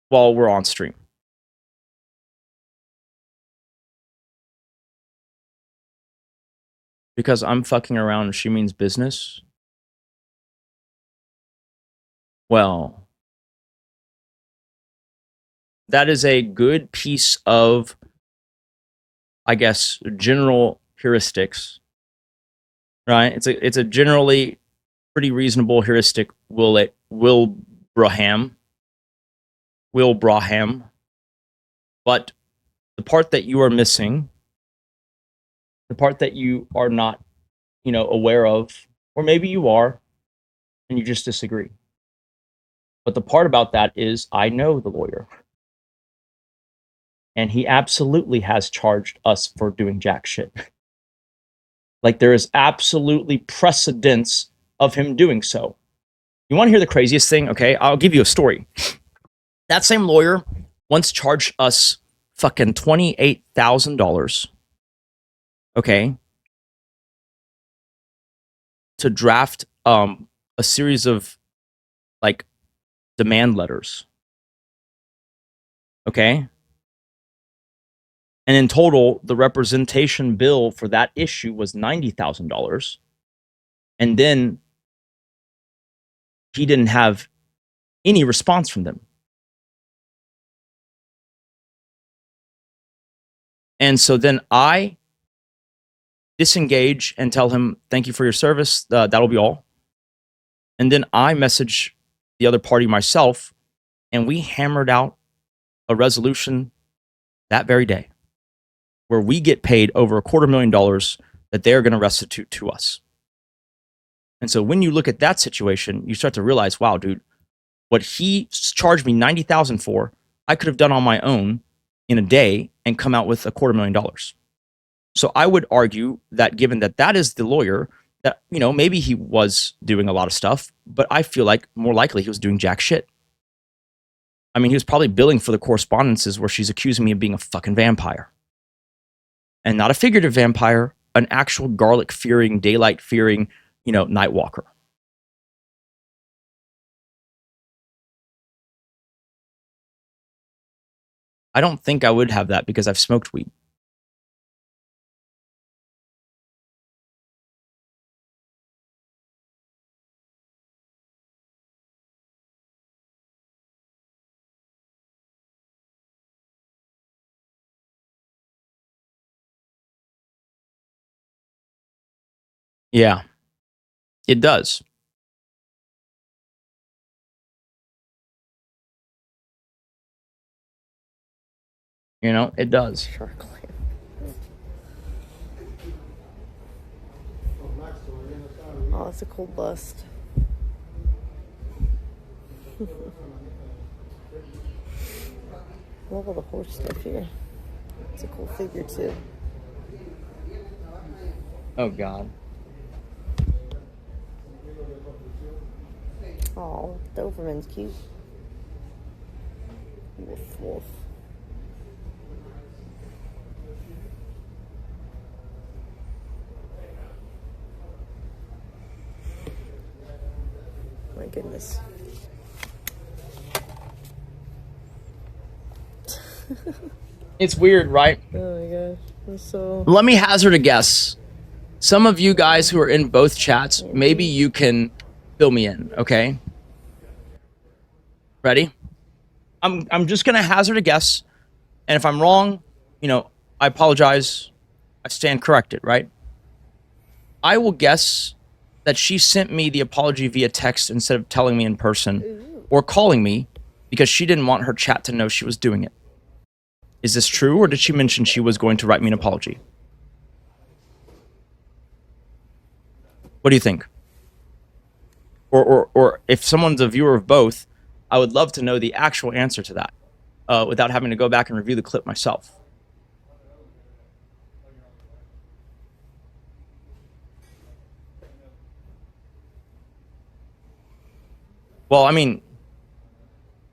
while we're on stream. Because I'm fucking around and she means business. Well, that is a good piece of, I guess, general heuristics, right? It's a generally pretty reasonable heuristic. Wilbraham. But the part that you are missing, the part that you are not, you know, aware of, or maybe you are, and you just disagree. But the part about that is I know the lawyer. And he absolutely has charged us for doing jack shit. Like there is absolutely precedence of him doing so. You want to hear the craziest thing? Okay, I'll give you a story. That same lawyer once charged us fucking $28,000, okay, to draft a series of like demand letters. Okay? And in total, the representation bill for that issue was $90,000. And then he didn't have any response from them. And so then I disengage and tell him, thank you for your service. That'll be all. And then I message the other party myself, and we hammered out a resolution that very day where we get paid over $250,000 that they're going to restitute to us. And so when you look at that situation, you start to realize, wow, dude, what he charged me $90,000 for, I could have done on my own in a day and come out with $250,000. So I would argue that given that that is the lawyer, that, you know, maybe he was doing a lot of stuff, but I feel like more likely he was doing jack shit. I mean, he was probably billing for the correspondences where she's accusing me of being a fucking vampire. And not a figurative vampire, an actual garlic-fearing, daylight-fearing, night walker. I don't think I would have that because I've smoked weed. Yeah, it does. It does. Oh, that's a cool bust. Love all the horse stuff here. It's a cool figure too. Oh, God. Oh, Doberman's cute. Woof, woof. My goodness. It's weird, right? Oh my gosh. That's so... Let me hazard a guess. Some of you guys who are in both chats, maybe you can fill me in, okay? Ready? I'm just gonna hazard a guess, and if I'm wrong, I apologize. I stand corrected, right? I will guess that she sent me the apology via text instead of telling me in person or calling me because she didn't want her chat to know she was doing it. Is this true, or did she mention she was going to write me an apology? What do you think? Or if someone's a viewer of both, I would love to know the actual answer to that without having to go back and review the clip myself. Well, I mean,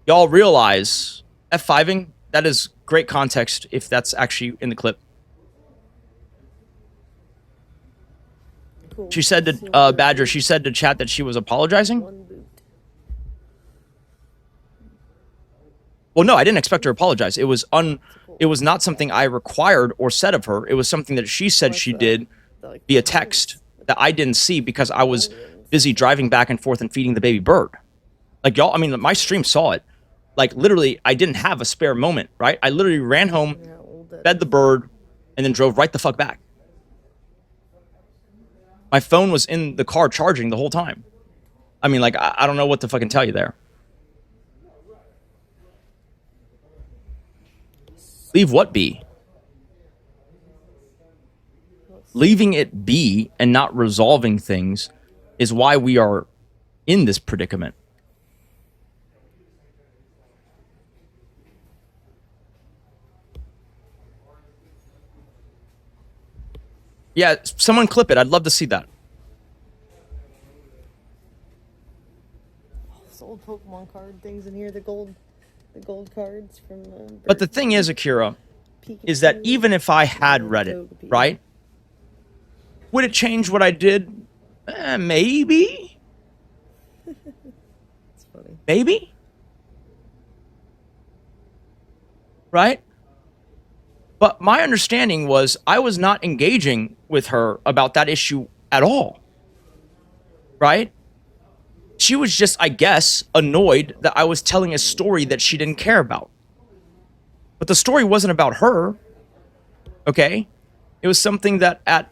y'all realize F5ing, that is great context if that's actually in the clip. Cool. She said to Badger, she said to chat that she was apologizing. One boot. Well, no, I didn't expect her to apologize. It was not something I required or said of her. It was something that she said she did via text that I didn't see because I was busy driving back and forth and feeding the baby bird. Like, y'all, I mean, my stream saw it. Like, literally, I didn't have a spare moment, right? I literally ran home, fed the bird, and then drove right the fuck back. My phone was in the car charging the whole time. I mean, like, I don't know what to fucking tell you there. Leave what be? Leaving it be and not resolving things is why we are in this predicament. Yeah, someone clip it. I'd love to see that. Those old Pokemon card things in here, the gold cards from. But the thing is, Akira, is that even if I had read it, right? Would it change what I did? Maybe. It's funny. Maybe. Right? But my understanding was I was not engaging with her about that issue at all. Right? She was just, I guess, annoyed that I was telling a story that she didn't care about. But the story wasn't about her. Okay? It was something that at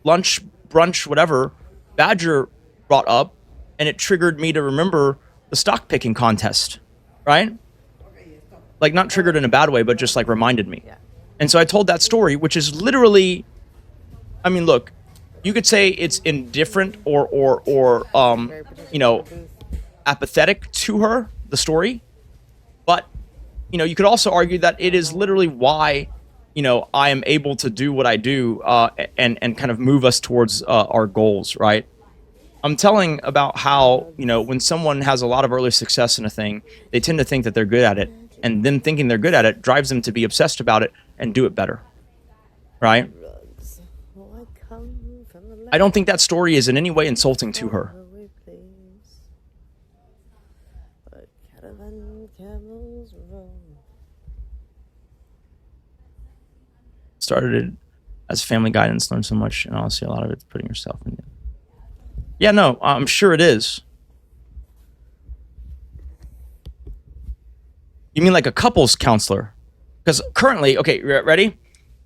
lunch, brunch, whatever, Badger brought up, and it triggered me to remember the stock picking contest. Right? Like, not triggered in a bad way, but just like reminded me. Yeah. And so I told that story, which is literally, I mean, look, you could say it's indifferent or apathetic to her, the story. But, you could also argue that it is literally why, I am able to do what I do and kind of move us towards our goals, right? I'm telling about how, you know, when someone has a lot of early success in a thing, they tend to think that they're good at it, and them thinking they're good at it drives them to be obsessed about it and do it better, right? Drugs. Oh, I come from the I don't think that story is in any way insulting to her. faraway place. Where caravan camels roam. Started it as family guidance, learned so much, and honestly, a lot of it's putting yourself in it. Yeah, no, I'm sure it is. You mean like a couples counselor? Because currently, okay, ready?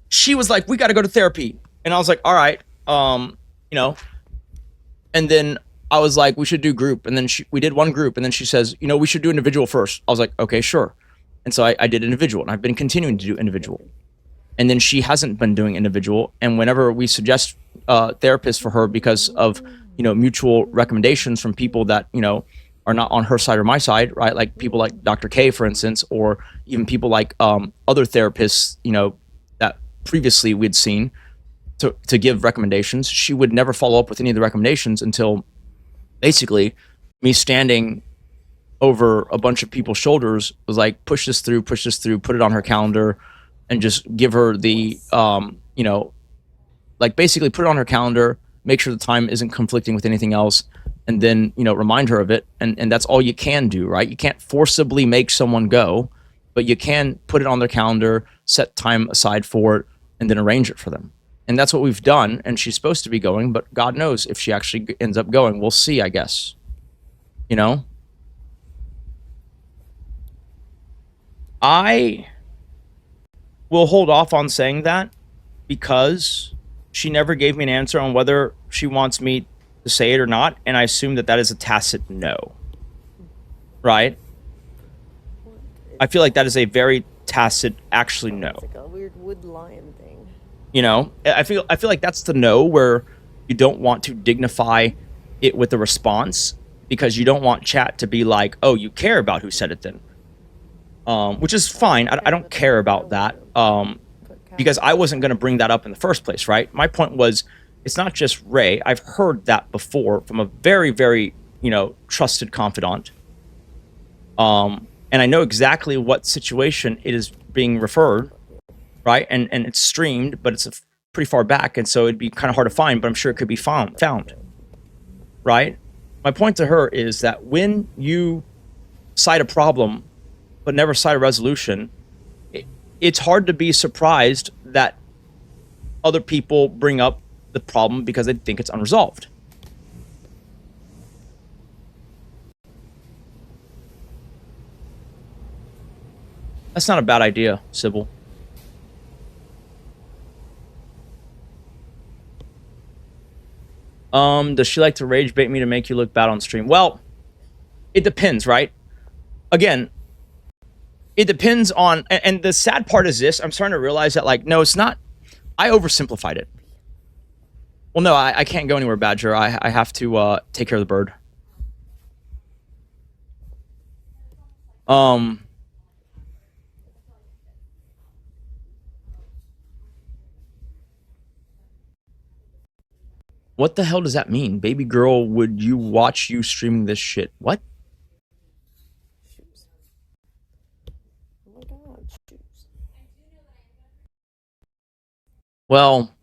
She was like, "We got to go to therapy," and I was like, "All right, you know." And then I was like, "We should do group," and then we did one group, and then she says, "You know, we should do individual first." I was like, "Okay, sure," and so I did individual, and I've been continuing to do individual. And then she hasn't been doing individual, and whenever we suggest therapists for her because of, you know, mutual recommendations from people that, you know, are not on her side or my side, right? Like people like Dr. K, for instance, or even people like other therapists, you know, that previously we'd seen to give recommendations. She would never follow up with any of the recommendations until basically me standing over a bunch of people's shoulders was like, push this through, put it on her calendar, and just give her the, you know, like basically put it on her calendar, make sure the time isn't conflicting with anything else, and then, you know, remind her of it. And that's all you can do, right? You can't forcibly make someone go, but you can put it on their calendar, set time aside for it, and then arrange it for them. And that's what we've done. And she's supposed to be going, but God knows if she actually ends up going. We'll see, I guess. You know? I will hold off on saying that because she never gave me an answer on whether she wants me to say it or not, and I assume that that is a tacit no. Right? I feel like that is a very tacit, actually no. It's like a weird wood lion thing. You know, I feel like that's the no where you don't want to dignify it with a response because you don't want chat to be like, oh, you care about who said it then. Which is fine. I don't care about that. Because I wasn't going to bring that up in the first place, right? My point was, it's not just Ray. I've heard that before from a very, very, you know, trusted confidant. And I know exactly what situation it is being referred, right? And it's streamed, but it's pretty far back, and so it'd be kind of hard to find, but I'm sure it could be found, right? My point to her is that when you cite a problem, but never cite a resolution, it's hard to be surprised that other people bring up the problem because they think it's unresolved. That's not a bad idea, Sybil. Does she like to rage bait me to make you look bad on stream? Well, it depends, right? Again, it depends on, and the sad part is this, I'm starting to realize that, like, no, it's not, I oversimplified it. Well, no, I can't go anywhere, Badger. I have to take care of the bird. What the hell does that mean? Baby girl, would you watch you streaming this shit? What? Shoes. Oh my god, shoes. Well,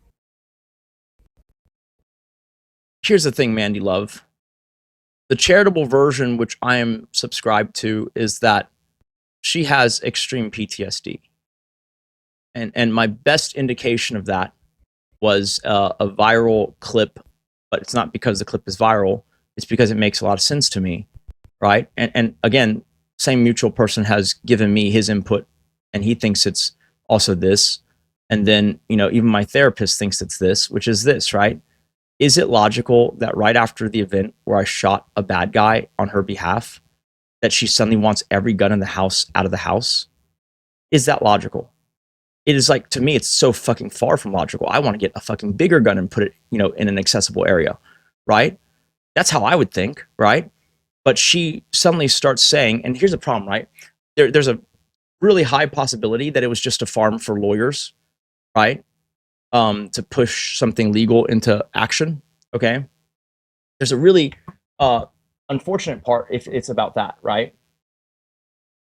here's the thing, Mandy Love. The charitable version, which I am subscribed to, is that she has extreme PTSD. And my best indication of that was a viral clip, but it's not because the clip is viral. It's because it makes a lot of sense to me, right? And again, same mutual person has given me his input, and he thinks it's also this. And then, you know, even my therapist thinks it's this, which is this, right? Is it logical that right after the event where I shot a bad guy on her behalf, that she suddenly wants every gun in the house out of the house? Is that logical? It is, like, to me, it's so fucking far from logical. I want to get a fucking bigger gun and put it, you know, in an accessible area, right? That's how I would think, right? But she suddenly starts saying, and here's the problem, right? There's a really high possibility that it was just a farm for lawyers, right? To push something legal into action, okay? There's a really unfortunate part if it's about that, right?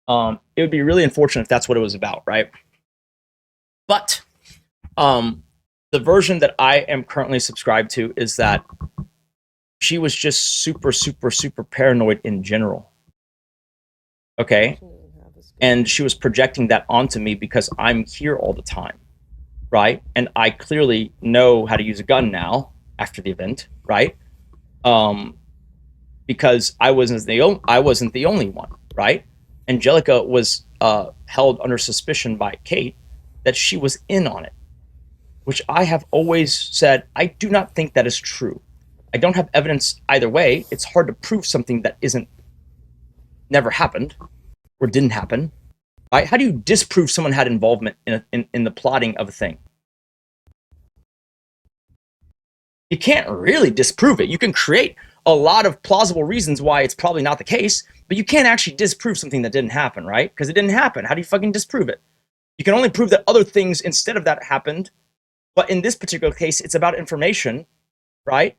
It would be really unfortunate if that's what it was about, right? But the version that I am currently subscribed to is that she was just super, super, super paranoid in general. Okay? And she was projecting that onto me because I'm here all the time, right? And I clearly know how to use a gun now after the event, right? Because I wasn't the only one, right? Angelica was held under suspicion by Kate that she was in on it, which I have always said I do not think that is true. I don't have evidence either way. It's hard to prove something that never happened or didn't happen. Right? How do you disprove someone had involvement in the plotting of a thing? You can't really disprove it. You can create a lot of plausible reasons why it's probably not the case, but you can't actually disprove something that didn't happen, right? Because it didn't happen. How do you fucking disprove it? You can only prove that other things instead of that happened, but in this particular case, it's about information, right?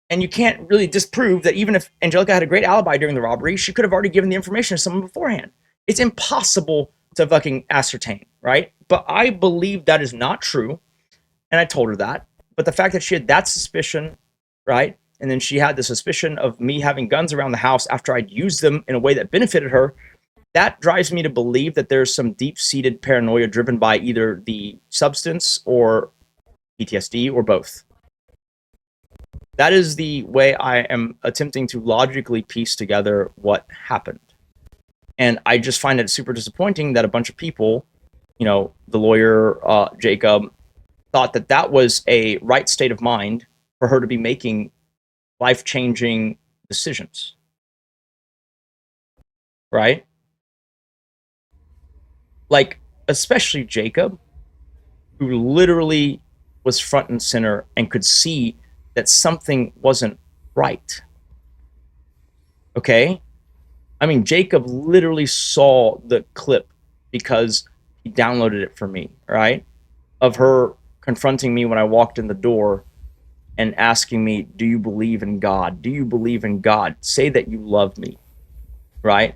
And you can't really disprove that even if Angelica had a great alibi during the robbery, she could have already given the information to someone beforehand. It's impossible to fucking ascertain, right? But I believe that is not true, and I told her that. But the fact that she had that suspicion, right? And then she had the suspicion of me having guns around the house after I'd used them in a way that benefited her, that drives me to believe that there's some deep-seated paranoia driven by either the substance or PTSD or both. That is the way I am attempting to logically piece together what happened. And I just find it super disappointing that a bunch of people, you know, the lawyer, Jacob, thought that that was a right state of mind for her to be making life-changing decisions. Right? Like, especially Jacob, who literally was front and center and could see that something wasn't right. Okay? I mean, Jacob literally saw the clip because he downloaded it for me, right? Of her confronting me when I walked in the door and asking me, do you believe in God? Do you believe in God? Say that you love me, right?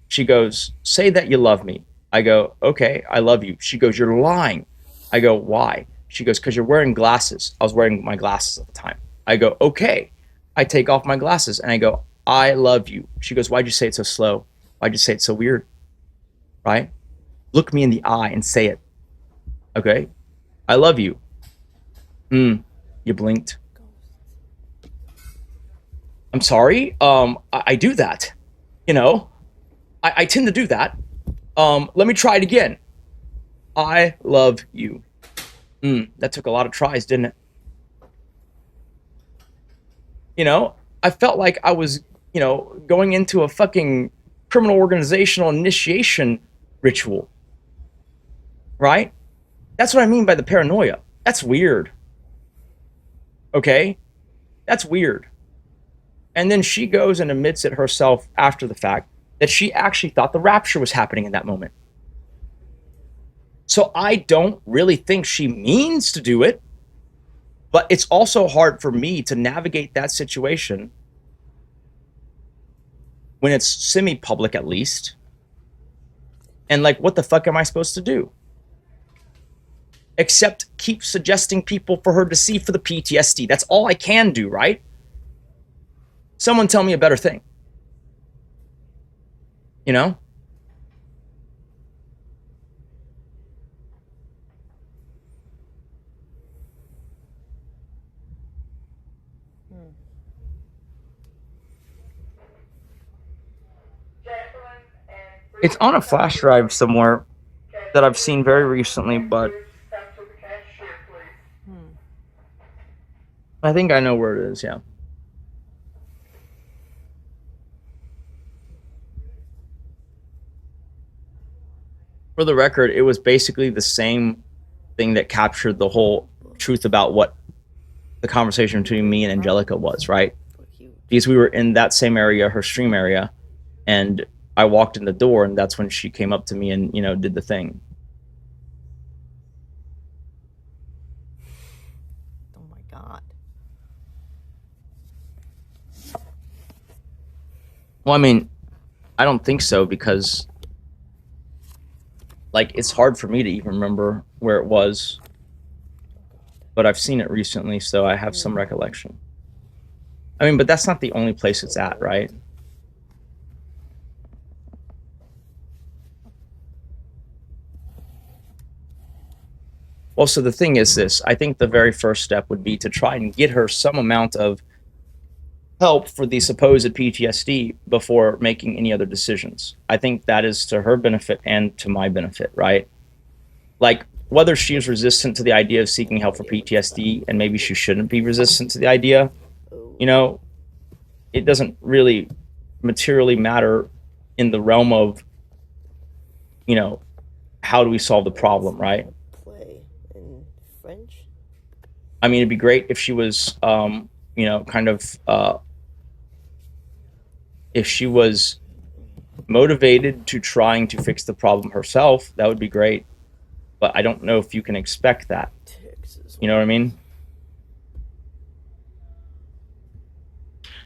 She goes, say that you love me. I go, okay, I love you. She goes, you're lying. I go, why? She goes, because you're wearing glasses. I was wearing my glasses at the time. I go, okay. I take off my glasses and I go, I love you. She goes, why'd you say it so slow? Why'd you say it so weird? Right? Look me in the eye and say it. Okay? I love you. You blinked. I'm sorry. I do that. You know? I tend to do that. Let me try it again. I love you. That took a lot of tries, didn't it? You know? I felt like I was, you know, going into a fucking criminal organizational initiation ritual. Right? That's what I mean by the paranoia. That's weird. Okay? That's weird. And then she goes and admits it herself after the fact that she actually thought the rapture was happening in that moment. So I don't really think she means to do it, but it's also hard for me to navigate that situation when it's semi-public at least. And like, what the fuck am I supposed to do? Except keep suggesting people for her to see for the PTSD. That's all I can do, right? Someone tell me a better thing. You know? It's on a flash drive somewhere that I've seen very recently, but I think I know where it is, yeah. For the record, it was basically the same thing that captured the whole truth about what the conversation between me and Angelica was, right? Because we were in that same area, her stream area, and I walked in the door, and that's when she came up to me and, you know, did the thing. Oh my God. Well, I mean, I don't think so because, like, it's hard for me to even remember where it was, but I've seen it recently, so I have some recollection. I mean, but that's not the only place it's at, right? Well, so the thing is this. I think the very first step would be to try and get her some amount of help for the supposed PTSD before making any other decisions. I think that is to her benefit and to my benefit, right? Like, whether she is resistant to the idea of seeking help for PTSD, and maybe she shouldn't be resistant to the idea, you know, it doesn't really materially matter in the realm of, you know, how do we solve the problem, right? Play in French. I mean, it'd be great if she was, you know, kind of, if she was motivated to trying to fix the problem herself, that would be great. But I don't know if you can expect that. Texas. You know what I mean?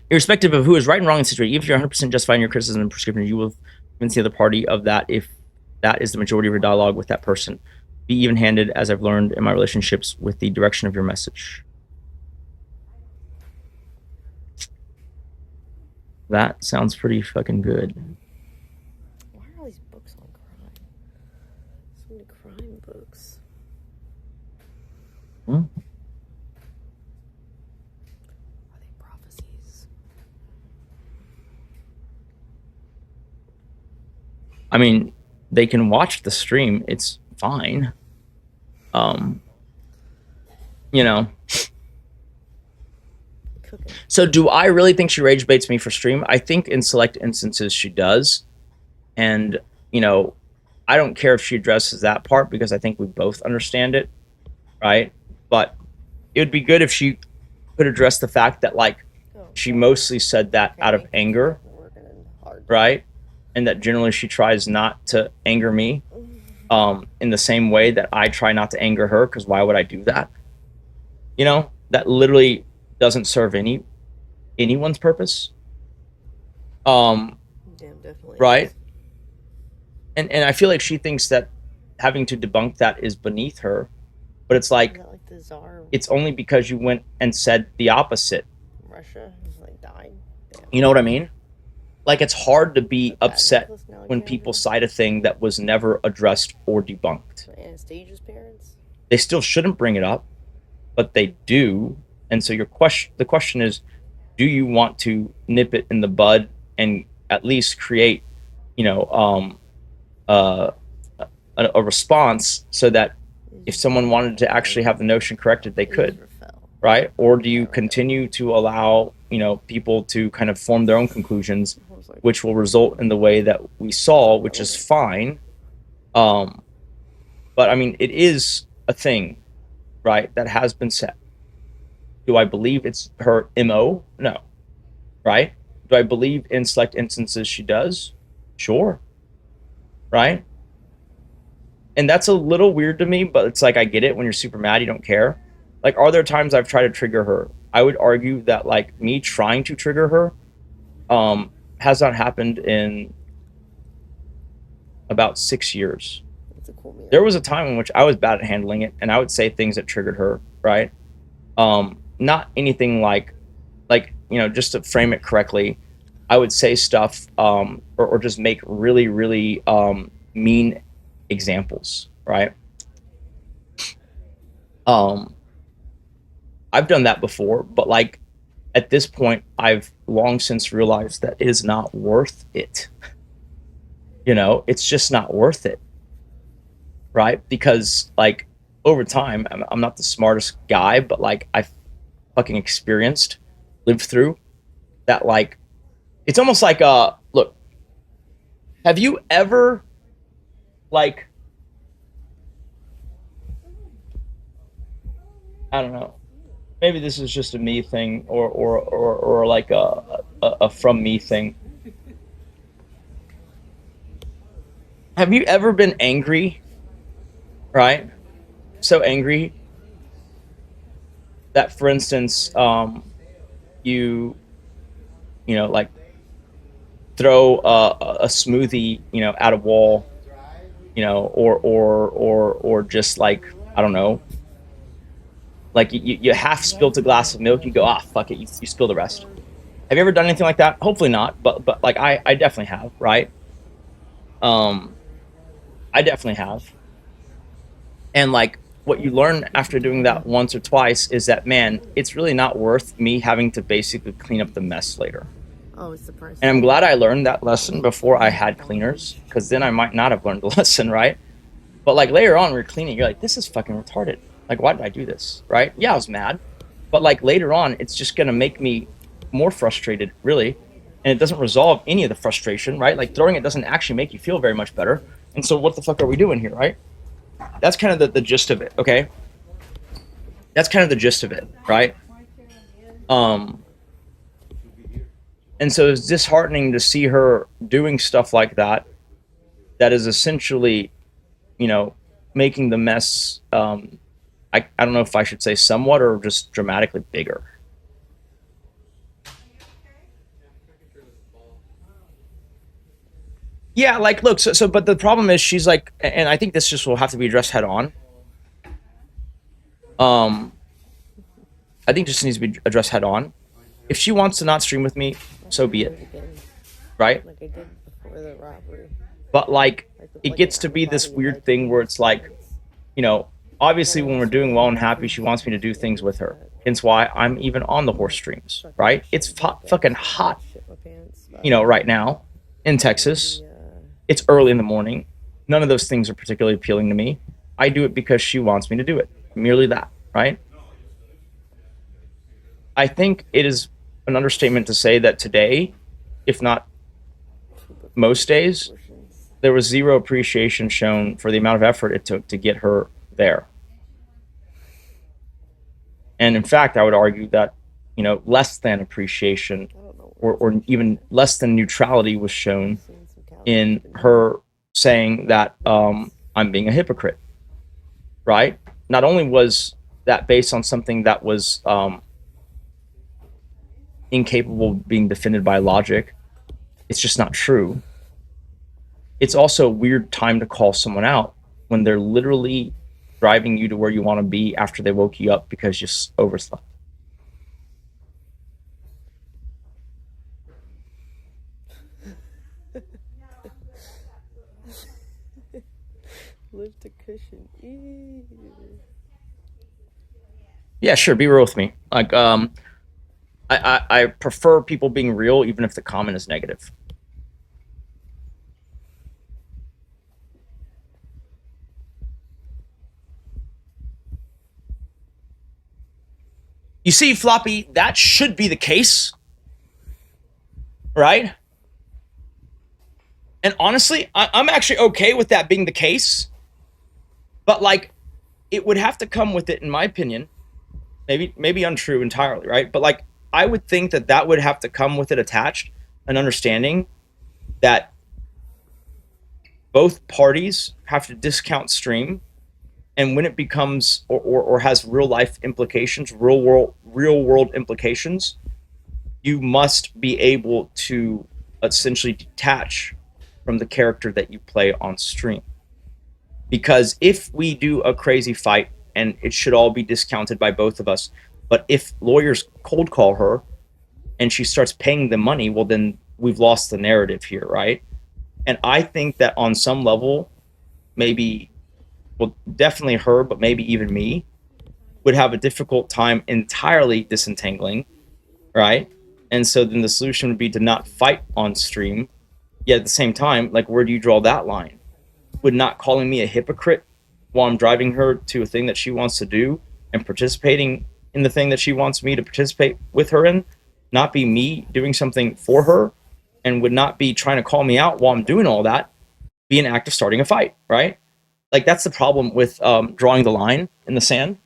Irrespective of who is right and wrong in the situation, even if you're 100% justifying your criticism and prescription, you will convince the other party of that if that is the majority of your dialogue with that person. Be even-handed, as I've learned in my relationships, with the direction of your message. That sounds pretty fucking good. Why are all these books on crime? So many crime books. Hmm? Are they prophecies? I mean, they can watch the stream. It's fine. You know. Cooking. So do I really think she rage baits me for stream? I think in select instances she does. And, you know, I don't care if she addresses that part because I think we both understand it, right? But it would be good if she could address the fact that, like, she mostly said that out of anger, right? And that generally she tries not to anger me in the same way that I try not to anger her, because why would I do that? You know, that literally doesn't serve anyone's purpose. Damn, definitely. Right? And I feel like she thinks that having to debunk that is beneath her, but it's like, like the Tsar it's only because you went and said the opposite. Russia just like died. Damn. You know what I mean? Like, it's hard to be upset when people cite a thing that was never addressed or debunked. Anastasia's parents? They still shouldn't bring it up, but they do. And so the question is, do you want to nip it in the bud and at least create, you know, a response so that if someone wanted to actually have the notion corrected, they could, right? Or do you continue to allow, you know, people to kind of form their own conclusions, which will result in the way that we saw, which is fine. But I mean, it is a thing, right, that has been said. Do I believe it's her MO? No. Right? Do I believe in select instances she does? Sure. Right? And that's a little weird to me, but it's like, I get it. When you're super mad, you don't care. Like, are there times I've tried to trigger her? I would argue that, like, me trying to trigger her has not happened in about 6 years. That's a cool meal. There was a time in which I was bad at handling it, and I would say things that triggered her, right? Not anything like, you know, just to frame it correctly, I would say stuff or just make really, really mean examples, right? I've done that before, but, like, at this point, I've long since realized that it is not worth it. You know, it's just not worth it, right? Because, like, over time, I'm not the smartest guy, but, like, I've fucking experienced, lived through that. Like, it's almost like, look, have you ever, like, I don't know, maybe this is just a me thing or like a from me thing. Have you ever been angry, right? So angry that, for instance, you know, like, throw a smoothie, you know, at a wall, you know, or just like, I don't know, like you half spilled a glass of milk, you go, ah, fuck it, you spill the rest. Have you ever done anything like that? Hopefully not, but like I definitely have, right? I definitely have. And like what you learn after doing that once or twice is that, man, it's really not worth me having to basically clean up the mess later. Oh, it's the price. And I'm glad I learned that lesson before I had cleaners, because then I might not have learned the lesson, right? But like later on, we're cleaning, you're like, this is fucking retarded. Like, why did I do this, right? Yeah, I was mad. But like later on, it's just gonna make me more frustrated, really. And it doesn't resolve any of the frustration, right? Like throwing it doesn't actually make you feel very much better. And so what the fuck are we doing here, right? That's kind of the gist of it, okay? That's kind of the gist of it, right? And so it's disheartening to see her doing stuff like that, that is essentially, you know, making the mess, I don't know if I should say somewhat or just dramatically bigger. Yeah, like, look, so but the problem is she's like, and I think this just will have to be addressed head on. I think this needs to be addressed head on. If she wants to not stream with me, so be it, right? Like I did before the robbery. But like, it gets to be this weird thing where it's like, you know, obviously when we're doing well and happy, she wants me to do things with her. Hence why I'm even on the horse streams, right? It's fucking hot, you know, right now in Texas. It's early in the morning. None of those things are particularly appealing to me. I do it because she wants me to do it. Merely that, right? I think it is an understatement to say that today, if not most days, there was zero appreciation shown for the amount of effort it took to get her there. And in fact, I would argue that, you know, less than appreciation or even less than neutrality was shown in her saying that I'm being a hypocrite, right? Not only was that based on something that was incapable of being defended by logic, it's just not true. It's also a weird time to call someone out when they're literally driving you to where you want to be after they woke you up because you overslept. Lift a cushion. Eee. Yeah, sure. Be real with me. Like, I prefer people being real, even if the comment is negative. You see, Floppy, that should be the case, right? And honestly, I'm actually okay with that being the case. But like, it would have to come with it, in my opinion. Maybe untrue entirely, right? But like, I would think that that would have to come with it attached, an understanding that both parties have to discount stream, and when it becomes or has real life implications, real world implications, you must be able to essentially detach from the character that you play on stream. Because if we do a crazy fight, and it should all be discounted by both of us, but if lawyers cold call her and she starts paying them money, well, then we've lost the narrative here, right? And I think that on some level, maybe, well, definitely her, but maybe even me, would have a difficult time entirely disentangling, right? And so then the solution would be to not fight on stream. Yet at the same time, like, where do you draw that line? Would not calling me a hypocrite while I'm driving her to a thing that she wants to do and participating in the thing that she wants me to participate with her in not be me doing something for her, and would not be trying to call me out while I'm doing all that be an act of starting a fight, right? Like, that's the problem with drawing the line in the sand,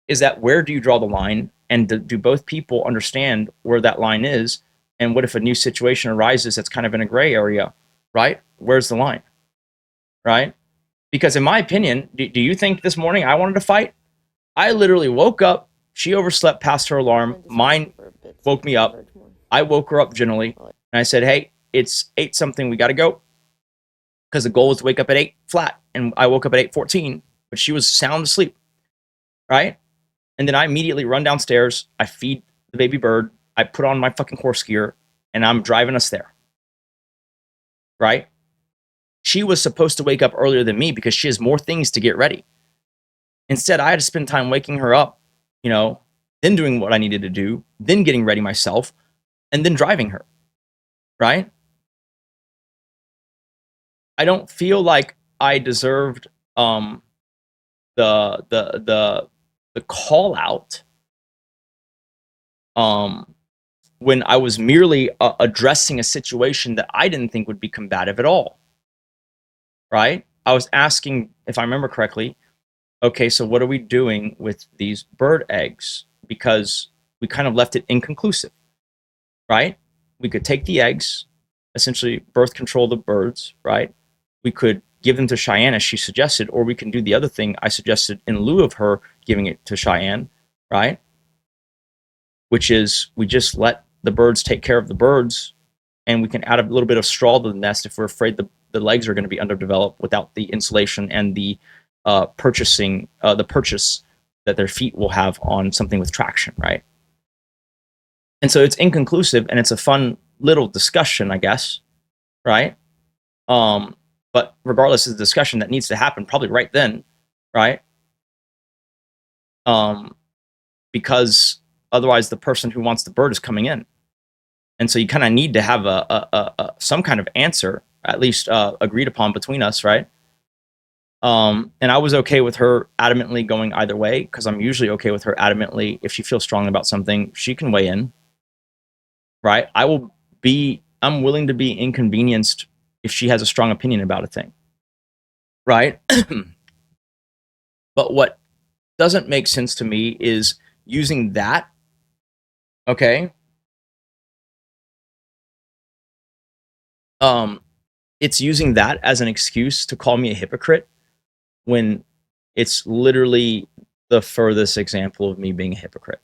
is that where do you draw the line, and do both people understand where that line is? And what if a new situation arises that's kind of in a gray area, right? Where's the line, right? Because in my opinion, do you think this morning I wanted to fight? I literally woke up, she overslept past her alarm, mine woke me up, I woke her up generally, and I said, hey, it's 8 something, we got to go. Because the goal was to wake up at 8 flat. And I woke up at 8:14, but she was sound asleep. Right? And then I immediately run downstairs. I feed the baby bird. I put on my fucking horse gear and I'm driving us there. Right? She was supposed to wake up earlier than me because she has more things to get ready. Instead, I had to spend time waking her up, then doing what I needed to do, then getting ready myself, and then driving her. Right? I don't feel like I deserved the call out when I was merely addressing a situation that I didn't think would be combative at all. Right? I was asking, if I remember correctly, okay, so what are we doing with these bird eggs? Because we kind of left it inconclusive, right? We could take the eggs, essentially birth control the birds, right? We could give them to Cheyenne as she suggested, or we can do the other thing I suggested in lieu of her giving it to Cheyenne, right? Which is we just let the birds take care of the birds, and we can add a little bit of straw to the nest if we're afraid the legs are going to be underdeveloped without the insulation and the purchase that their feet will have on something with traction, right? And so it's inconclusive, and it's a fun little discussion, I guess, right? But regardless of the discussion that needs to happen probably right then, right? Because otherwise the person who wants the bird is coming in. And so you kind of need to have some kind of answer, at least agreed upon between us, right? And I was okay with her adamantly going either way, because I'm usually okay with her adamantly. If she feels strongly about something, she can weigh in, right? I'm willing to be inconvenienced if she has a strong opinion about a thing, right? But what doesn't make sense to me is using that, okay? It's using that as an excuse to call me a hypocrite when it's literally the furthest example of me being a hypocrite.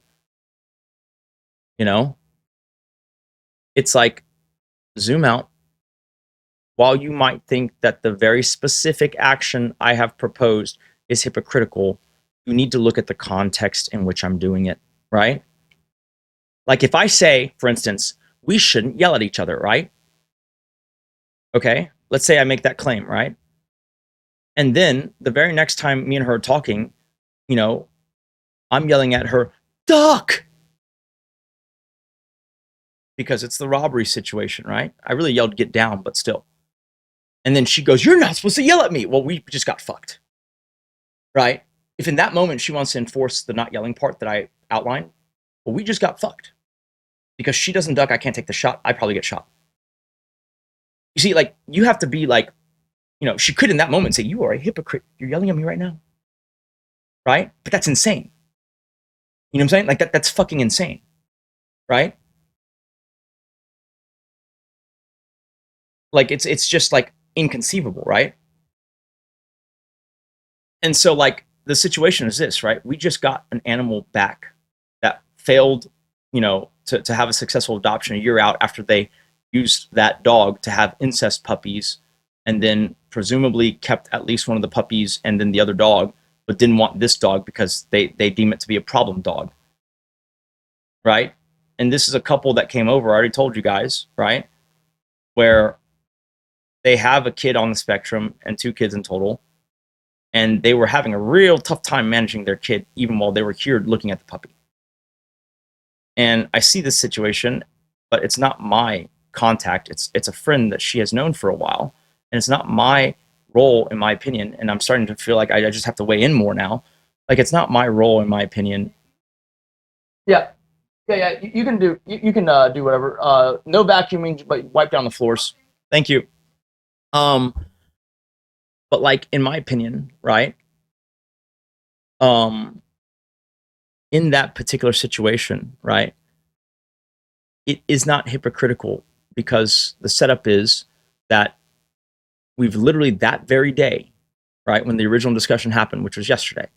It's like, zoom out. While you might think that the very specific action I have proposed is hypocritical, you need to look at the context in which I'm doing it, right? Like if I say, for instance, we shouldn't yell at each other, right? Okay, let's say I make that claim, right? And then the very next time me and her are talking, I'm yelling at her, duck! Because it's the robbery situation, right? I really yelled get down, but still. And then she goes, you're not supposed to yell at me. Well, we just got fucked, right? If in that moment she wants to enforce the not yelling part that I outlined, well, we just got fucked. Because she doesn't duck, I can't take the shot, I probably get shot. You see, like, you have to be like, she could in that moment say, you are a hypocrite. You're yelling at me right now. Right? But that's insane. You know what I'm saying? Like, that's fucking insane. Right? Like, it's just, like, inconceivable, right? And so, like, the situation is this, right? We just got an animal back that failed, to have a successful adoption a year out after they used that dog to have incest puppies, and then presumably kept at least one of the puppies and then the other dog, but didn't want this dog because they deem it to be a problem dog, right? And this is a couple that came over, I already told you guys, right? Where they have a kid on the spectrum and 2 kids in total, and they were having a real tough time managing their kid even while they were here looking at the puppy. And I see this situation, but it's not my contact. It's a friend that she has known for a while, and it's not my role, in my opinion. And I'm starting to feel like I just have to weigh in more now. Like, it's not my role, in my opinion. Yeah. You can do do whatever. No vacuuming, but wipe down the floors. Thank you. But like, in my opinion, right? In that particular situation, right? It is not hypocritical, because the setup is that we've literally that very day, right, when the original discussion happened, which was yesterday,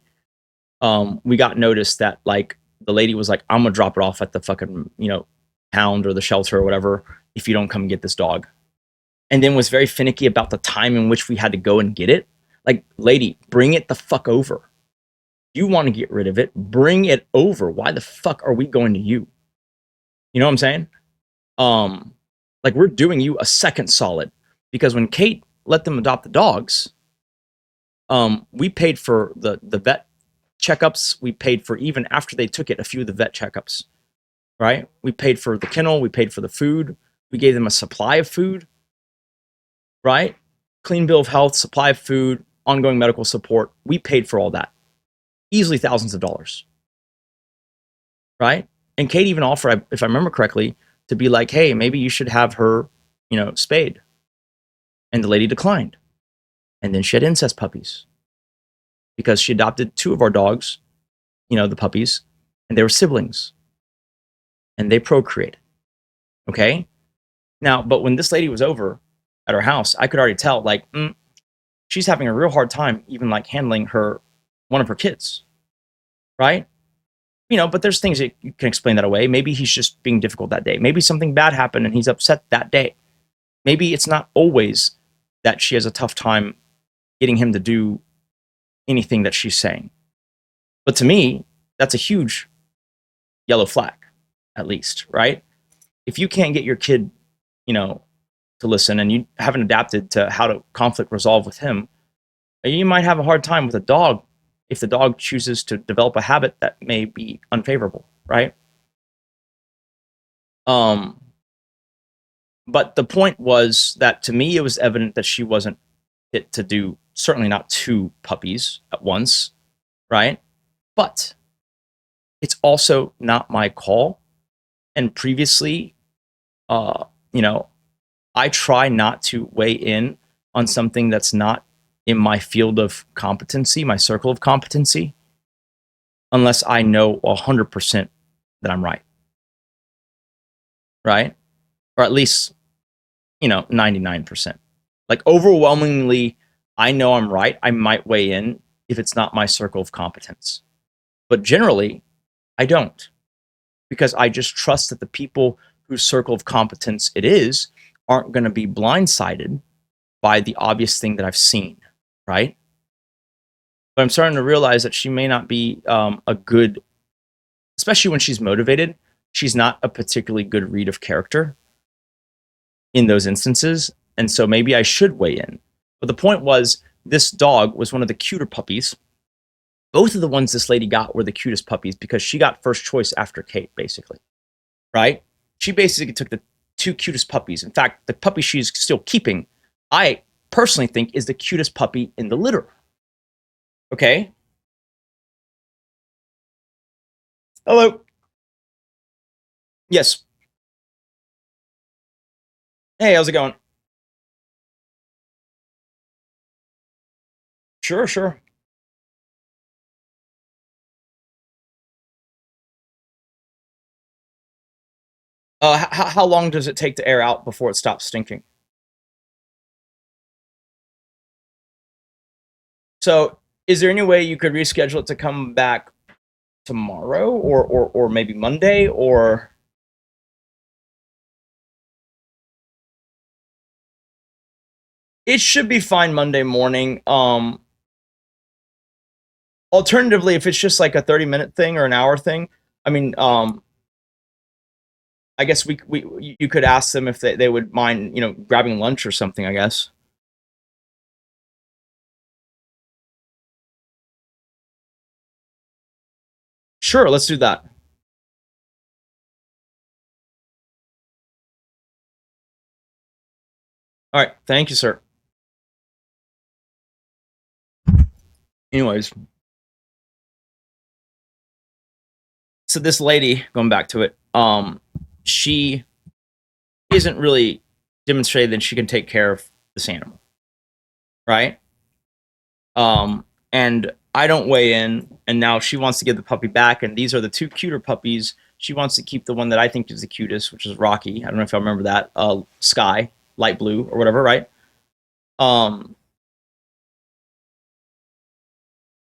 we got notice that, like, the lady was like, I'm gonna drop it off at the fucking, pound or the shelter or whatever if you don't come and get this dog, and then was very finicky about the time in which we had to go and get it. Like, lady, bring it the fuck over. You want to get rid of it, bring it over. Why the fuck are we going to you? You know what I'm saying? Like, we're doing you a second solid, because when Kate let them adopt the dogs, we paid for the vet checkups. We paid for, even after they took it, a few of the vet checkups, right? We paid for the kennel. We paid for the food. We gave them a supply of food, right? Clean bill of health, supply of food, ongoing medical support. We paid for all that. Easily thousands of dollars, right? And Kate even offered, if I remember correctly, to be like, hey, maybe you should have her, spayed. And the lady declined. And then she had incest puppies, because she adopted 2 of our dogs, the puppies, and they were siblings. And they procreated. Okay? Now, but when this lady was over at her house, I could already tell, like, she's having a real hard time even like handling one of her kids, right? But there's things that you can explain that away. Maybe he's just being difficult that day. Maybe something bad happened and he's upset that day. Maybe it's not always that she has a tough time getting him to do anything that she's saying. But to me, that's a huge yellow flag, at least, right? If you can't get your kid, to listen, and you haven't adapted to how to conflict resolve with him, you might have a hard time with a dog if the dog chooses to develop a habit that may be unfavorable, right? But the point was that, to me, it was evident that she wasn't fit to do, certainly not 2 puppies at once, right? But it's also not my call. And previously, I try not to weigh in on something that's not in my field of competency, my circle of competency, unless I know 100% that I'm right. Right? Or at least, 99%. Like, overwhelmingly, I know I'm right. I might weigh in if it's not my circle of competence. But generally, I don't. Because I just trust that the people whose circle of competence it is aren't going to be blindsided by the obvious thing that I've seen, right? But I'm starting to realize that she may not be a good, especially when she's motivated, she's not a particularly good read of character in those instances. And so maybe I should weigh in. But the point was, this dog was one of the cuter puppies. Both of the ones this lady got were the cutest puppies, because she got first choice after Kate, basically, right? She basically took the 2 cutest puppies. In fact, the puppy she's still keeping, I personally think, is the cutest puppy in the litter. Okay? Hello? Yes. Hey, how's it going? Sure. How long does it take to air out before it stops stinking? So, is there any way you could reschedule it to come back tomorrow, or maybe Monday, or? It should be fine Monday morning. Alternatively, if it's just like a 30-minute thing or an hour thing, I mean, I guess you could ask them if they would mind, grabbing lunch or something, I guess. Sure, let's do that. All right, thank you, sir. Anyways, so this lady, going back to it, she isn't really demonstrated that she can take care of this animal, right? And I don't weigh in, and now she wants to give the puppy back, and these are the 2 cuter puppies. She wants to keep the one that I think is the cutest, which is Rocky. I don't know if I remember that. Sky, light blue, or whatever, right?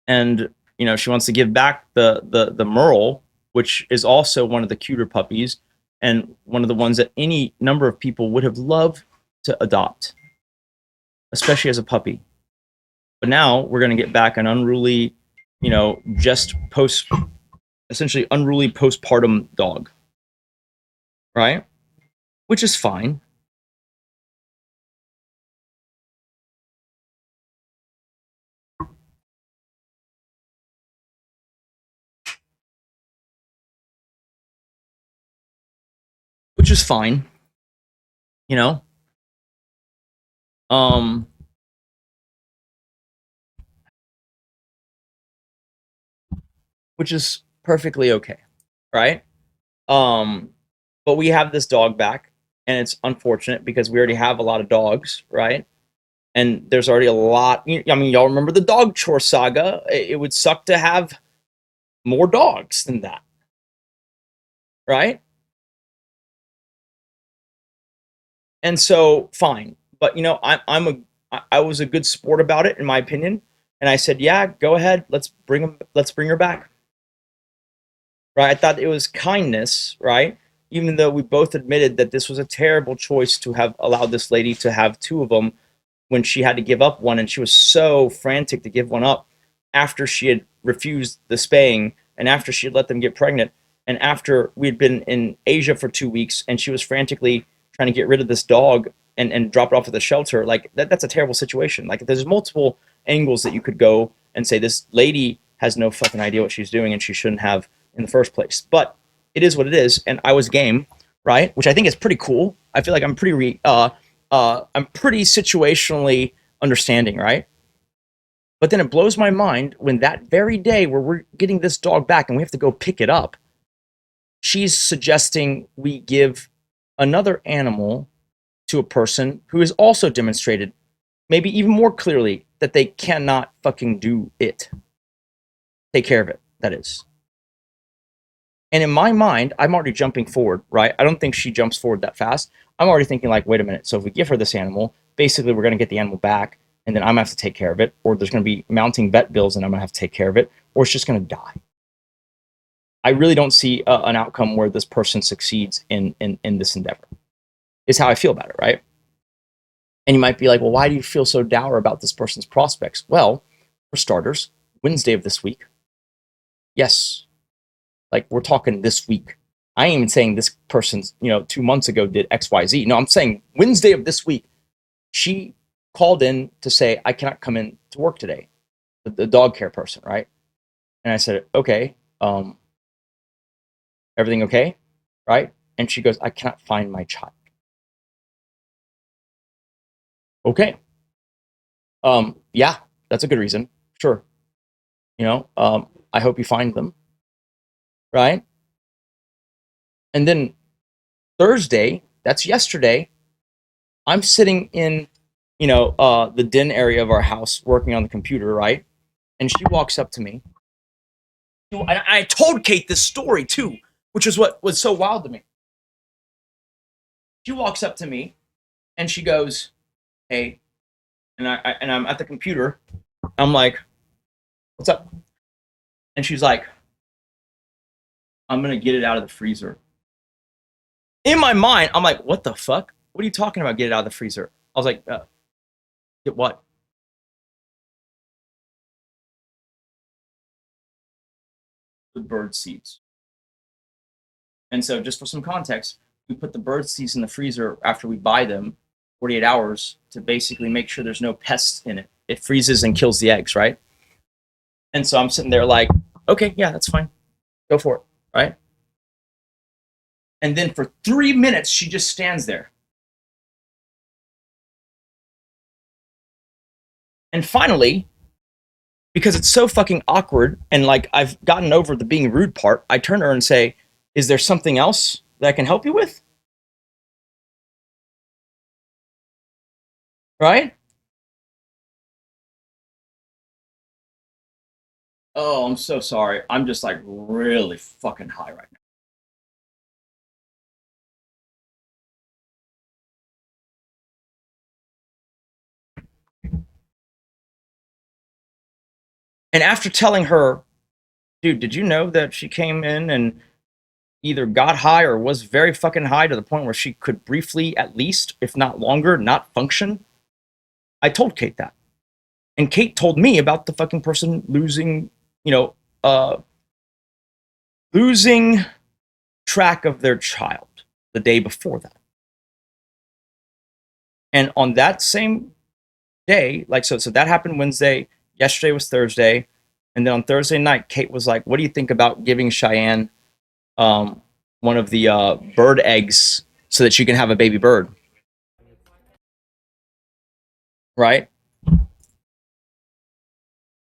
And she wants to give back the Merle, which is also one of the cuter puppies, and one of the ones that any number of people would have loved to adopt, especially as a puppy. But now we're going to get back an unruly, essentially unruly postpartum dog, right? Which is fine. Which is fine, you know. Which is perfectly okay, right? But we have this dog back, and it's unfortunate because we already have a lot of dogs, right? And there's already a lot. I mean, y'all remember the dog chore saga? It would suck to have more dogs than that, right? And so, fine, but I was a good sport about it, in my opinion, and I said, yeah, go ahead, let's bring her back, right? I thought it was kindness, right? Even though we both admitted that this was a terrible choice to have allowed this lady to have two of them when she had to give up one, and she was so frantic to give one up after she had refused the spaying and after she had let them get pregnant and after we'd been in Asia for 2 weeks and she was frantically trying to get rid of this dog and drop it off at the shelter. Like that's a terrible situation. Like there's multiple angles that you could go and say this lady has no fucking idea what she's doing and she shouldn't have in the first place. But it is what it is, and I was game, right? Which I think is pretty cool. I feel like I'm pretty situationally understanding, right? But then it blows my mind when that very day where we're getting this dog back and we have to go pick it up, she's suggesting we give another animal to a person who has also demonstrated, maybe even more clearly, that they cannot fucking do it. Take care of it, that is. And in my mind, I'm already jumping forward, right? I don't think she jumps forward that fast. I'm already thinking like, wait a minute. So if we give her this animal, basically we're going to get the animal back and then I'm going to have to take care of it, or there's going to be mounting vet bills and I'm going to have to take care of it, or it's just going to die. I really don't see an outcome where this person succeeds in this endeavor, is how I feel about it, right? And you might be like, well, why do you feel so dour about this person's prospects? Well, for starters, Wednesday of this week. Yes. Like we're talking this week. I ain't even saying this person's, 2 months ago did X, Y, Z. No, I'm saying Wednesday of this week, she called in to say, I cannot come in to work today. The dog care person, right? And I said, okay, everything okay? Right? And she goes, I cannot find my child. Okay. Yeah, that's a good reason. Sure. I hope you find them. Right? And then Thursday, that's yesterday, I'm sitting in, the den area of our house working on the computer, right? And she walks up to me. And I told Kate this story too, which is what was so wild to me. She walks up to me and she goes, hey, and I'm at the computer. I'm like, what's up? And she's like, I'm gonna get it out of the freezer. In my mind, I'm like, what the fuck? What are you talking about? Get it out of the freezer. I was like, get what? The bird seeds. And so just for some context, we put the bird seeds in the freezer after we buy them, 48 hours, to basically make sure there's no pests in it. It freezes and kills the eggs, right? And so I'm sitting there like, okay, yeah, that's fine. Go for it, right? And then for 3 minutes, she just stands there. And finally, because it's so fucking awkward and like I've gotten over the being rude part, I turn to her and say, is there something else that I can help you with? Right? Oh, I'm so sorry. I'm just like really fucking high right now. And after telling her, dude, did you know that she came in and either got high or was very fucking high to the point where she could briefly, at least, if not longer, not function. I told Kate that. And Kate told me about the fucking person losing, losing track of their child the day before that. And on that same day, so that happened Wednesday, yesterday was Thursday, and then on Thursday night, Kate was like, what do you think about giving Cheyenne one of the bird eggs so that she can have a baby bird? Right?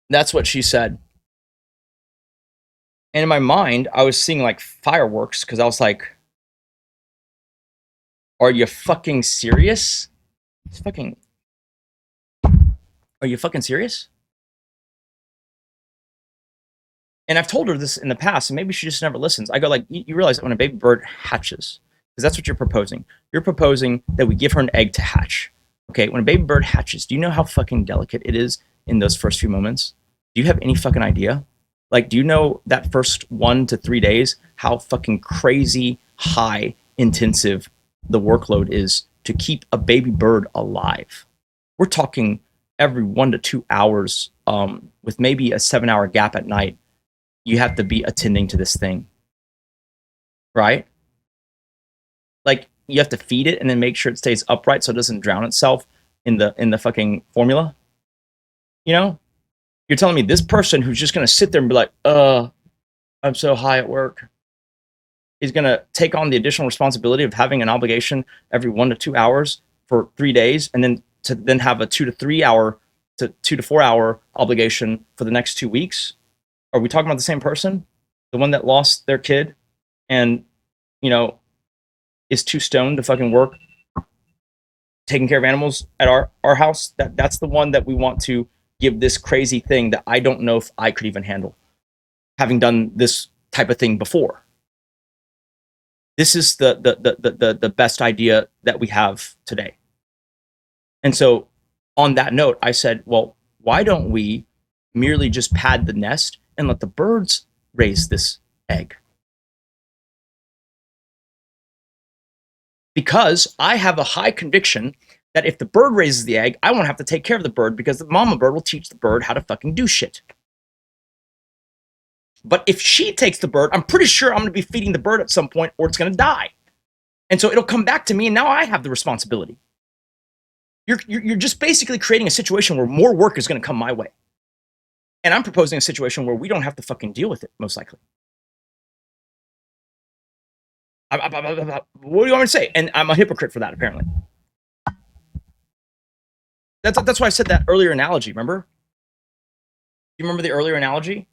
That's what she said. And in my mind, I was seeing like fireworks because I was like, are you fucking serious? Are you fucking serious? And I've told her this in the past, and maybe she just never listens. I go like, you realize that when a baby bird hatches, because that's what you're proposing. You're proposing that we give her an egg to hatch. Okay, when a baby bird hatches, do you know how fucking delicate it is in those first few moments? Do you have any fucking idea? Like, do you know that first 1 to 3 days, how fucking crazy high intensive the workload is to keep a baby bird alive? We're talking every 1 to 2 hours, with maybe a 7-hour gap at night, you have to be attending to this thing, right? Like, you have to feed it and then make sure it stays upright so it doesn't drown itself in the fucking formula. You know, you're telling me this person who's just gonna sit there and be like, I'm so high at work, is gonna take on the additional responsibility of having an obligation every 1 to 2 hours for 3 days, and then have a 2 to 3 hour to 2 to 4 hour obligation for the next 2 weeks? Are we talking about the same person? The one that lost their kid and, is too stoned to fucking work taking care of animals at our house? That's the one that we want to give this crazy thing that I don't know if I could even handle, having done this type of thing before. This is the best idea that we have today. And so on that note, I said, well, why don't we merely just pad the nest and let the birds raise this egg? Because I have a high conviction that if the bird raises the egg, I won't have to take care of the bird because the mama bird will teach the bird how to fucking do shit. But if she takes the bird, I'm pretty sure I'm going to be feeding the bird at some point or it's going to die. And so it'll come back to me and now I have the responsibility. You're just basically creating a situation where more work is going to come my way. And I'm proposing a situation where we don't have to fucking deal with it, most likely. What do you want me to say? And I'm a hypocrite for that, apparently. That's why I said that earlier analogy, remember? Do you remember the earlier analogy?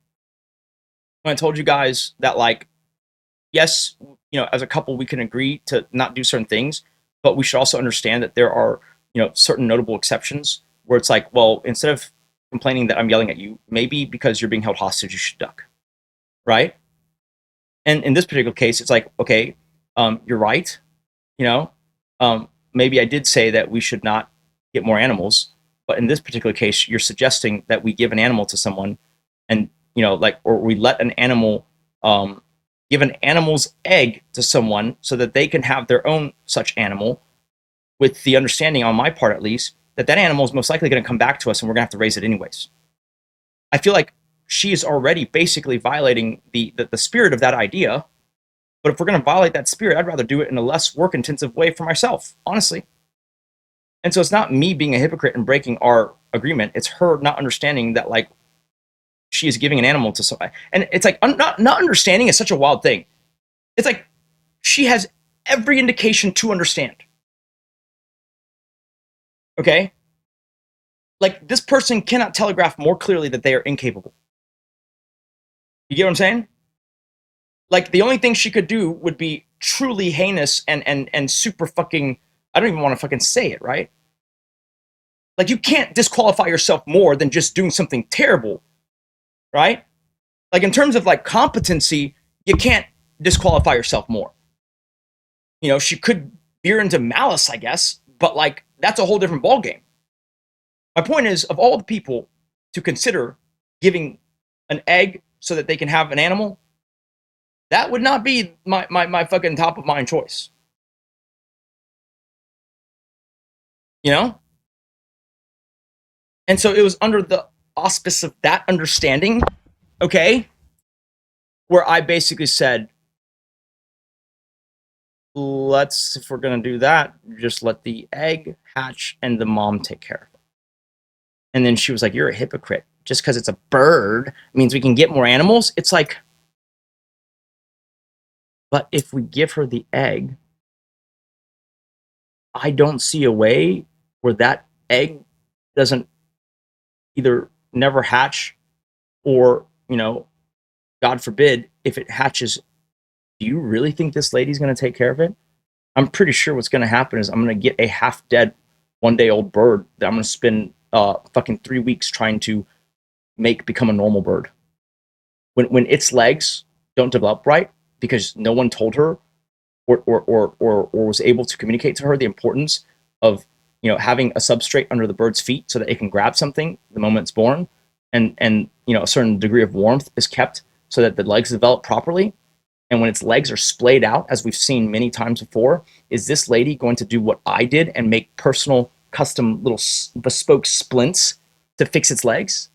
When I told you guys that, like, yes, as a couple, we can agree to not do certain things, but we should also understand that there are, certain notable exceptions where it's like, well, instead of complaining that I'm yelling at you, maybe because you're being held hostage, you should duck, right? And in this particular case, it's like, okay, you're right. Maybe I did say that we should not get more animals, but in this particular case, you're suggesting that we give an animal to someone, and or we let an animal give an animal's egg to someone so that they can have their own such animal, with the understanding, on my part at least, that animal is most likely going to come back to us and we're going to have to raise it anyways. I feel like she is already basically violating the spirit of that idea. But if we're going to violate that spirit, I'd rather do it in a less work-intensive way for myself, honestly. And so it's not me being a hypocrite and breaking our agreement. It's her not understanding that, like, she is giving an animal to somebody. And it's like, not understanding is such a wild thing. It's like she has every indication to understand. Okay? Like, this person cannot telegraph more clearly that they are incapable. You get what I'm saying? Like, the only thing she could do would be truly heinous and super fucking, I don't even want to fucking say it, right? Like, you can't disqualify yourself more than just doing something terrible, right? Like, in terms of, like, competency, you can't disqualify yourself more. She could veer into malice, I guess, but, like, that's a whole different ballgame. My point is, of all the people to consider giving an egg so that they can have an animal, That would not be my fucking top of mind choice. You know? And so it was under the auspice of that understanding, okay, where I basically said, if we're going to do that, just let the egg hatch and the mom take care of it. And then she was like, you're a hypocrite. Just because it's a bird means we can get more animals. It's like, but if we give her the egg, I don't see a way where that egg doesn't either never hatch or, God forbid, if it hatches, do you really think this lady's going to take care of it? I'm pretty sure what's going to happen is I'm going to get a half-dead, one-day-old bird that I'm going to spend fucking 3 weeks trying to make become a normal bird. When its legs don't develop right because no one told her or was able to communicate to her the importance of having a substrate under the bird's feet so that it can grab something the moment it's born, and a certain degree of warmth is kept so that the legs develop properly. And when its legs are splayed out, as we've seen many times before, is this lady going to do what I did and make personal, custom, little bespoke splints to fix its legs?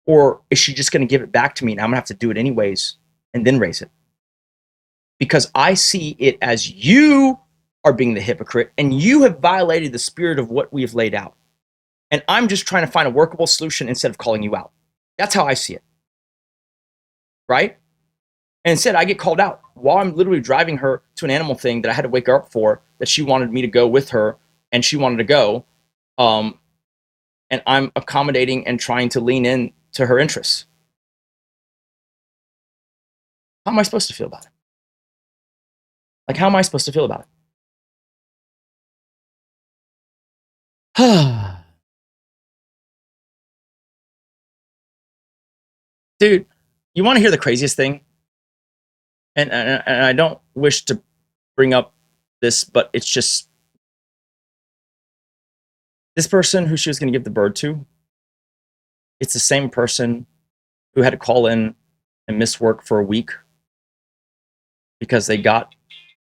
Or is she just going to give it back to me and I'm going to have to do it anyways and then raise it? Because I see it as you are being the hypocrite and you have violated the spirit of what we have laid out. And I'm just trying to find a workable solution instead of calling you out. That's how I see it. Right? And instead, I get called out while I'm literally driving her to an animal thing that I had to wake her up for, that she wanted me to go with her, and she wanted to go. And I'm accommodating and trying to lean in to her interests. How am I supposed to feel about it? Like, how am I supposed to feel about it? Dude, you want to hear the craziest thing? And I don't wish to bring up this, but it's just this person who she was going to give the bird to, it's the same person who had to call in and miss work for a week because they got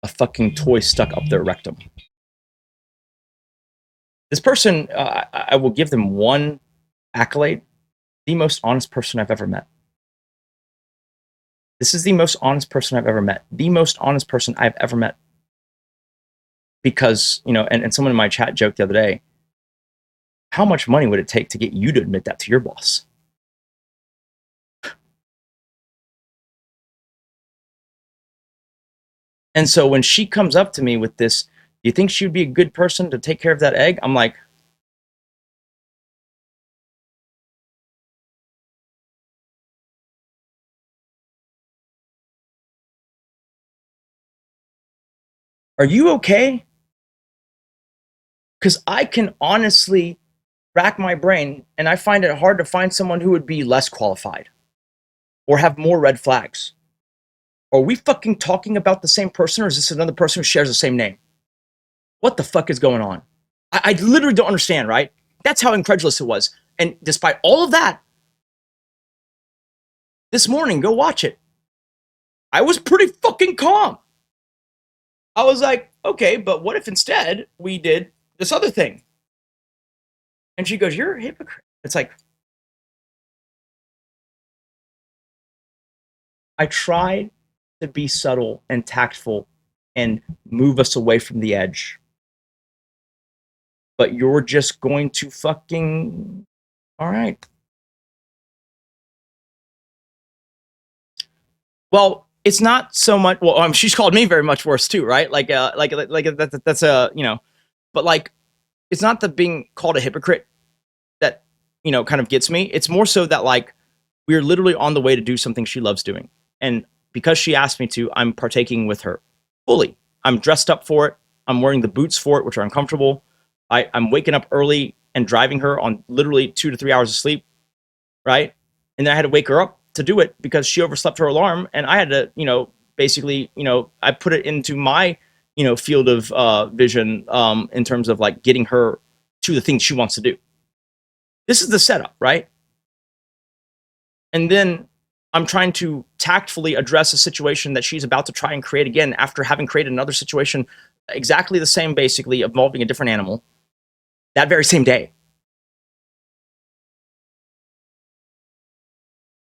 a fucking toy stuck up their rectum. This person, I will give them one accolade, the most honest person I've ever met. This is the most honest person I've ever met. The most honest person I've ever met. Because, and someone in my chat joked the other day, how much money would it take to get you to admit that to your boss? And so when she comes up to me with this, do you think she would be a good person to take care of that egg? I'm like, are you okay? Because I can honestly rack my brain and I find it hard to find someone who would be less qualified or have more red flags. Are we fucking talking about the same person, or is this another person who shares the same name? What the fuck is going on? I literally don't understand, right? That's how incredulous it was. And despite all of that, this morning, go watch it. I was pretty fucking calm. I was like, okay, but what if instead we did this other thing? And she goes, you're a hypocrite. It's like, I tried to be subtle and tactful and move us away from the edge. But you're just going to fucking, all right. Well, it's not so much, well, she's called me very much worse too, right? Like that's a, but like, it's not the being called a hypocrite that, kind of gets me. It's more so that like, we're literally on the way to do something she loves doing. And because she asked me to, I'm partaking with her fully. I'm dressed up for it. I'm wearing the boots for it, which are uncomfortable. I'm waking up early and driving her on literally 2 to 3 hours of sleep, right? And then I had to wake her up to do it because she overslept her alarm, and I had to, basically, I put it into my, field of vision in terms of like getting her to the things she wants to do. This is the setup, right? And then I'm trying to tactfully address a situation that she's about to try and create again after having created another situation exactly the same, basically involving a different animal that very same day.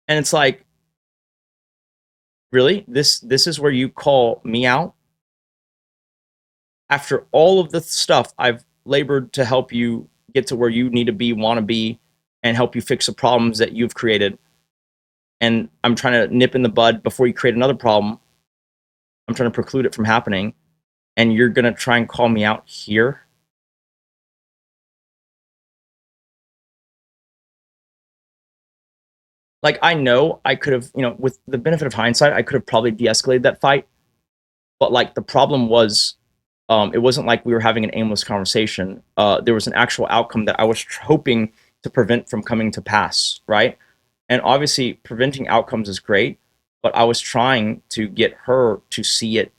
And it's like, really? This is where you call me out? After all of the stuff I've labored to help you get to where you need to be, want to be, and help you fix the problems that you've created. And I'm trying to nip in the bud before you create another problem. I'm trying to preclude it from happening. And you're going to try and call me out here? Like, I know I could have, with the benefit of hindsight, I could have probably de-escalated that fight. But like, the problem was, it wasn't like we were having an aimless conversation. There was an actual outcome that I was hoping to prevent from coming to pass, right? And obviously, preventing outcomes is great, but I was trying to get her to see it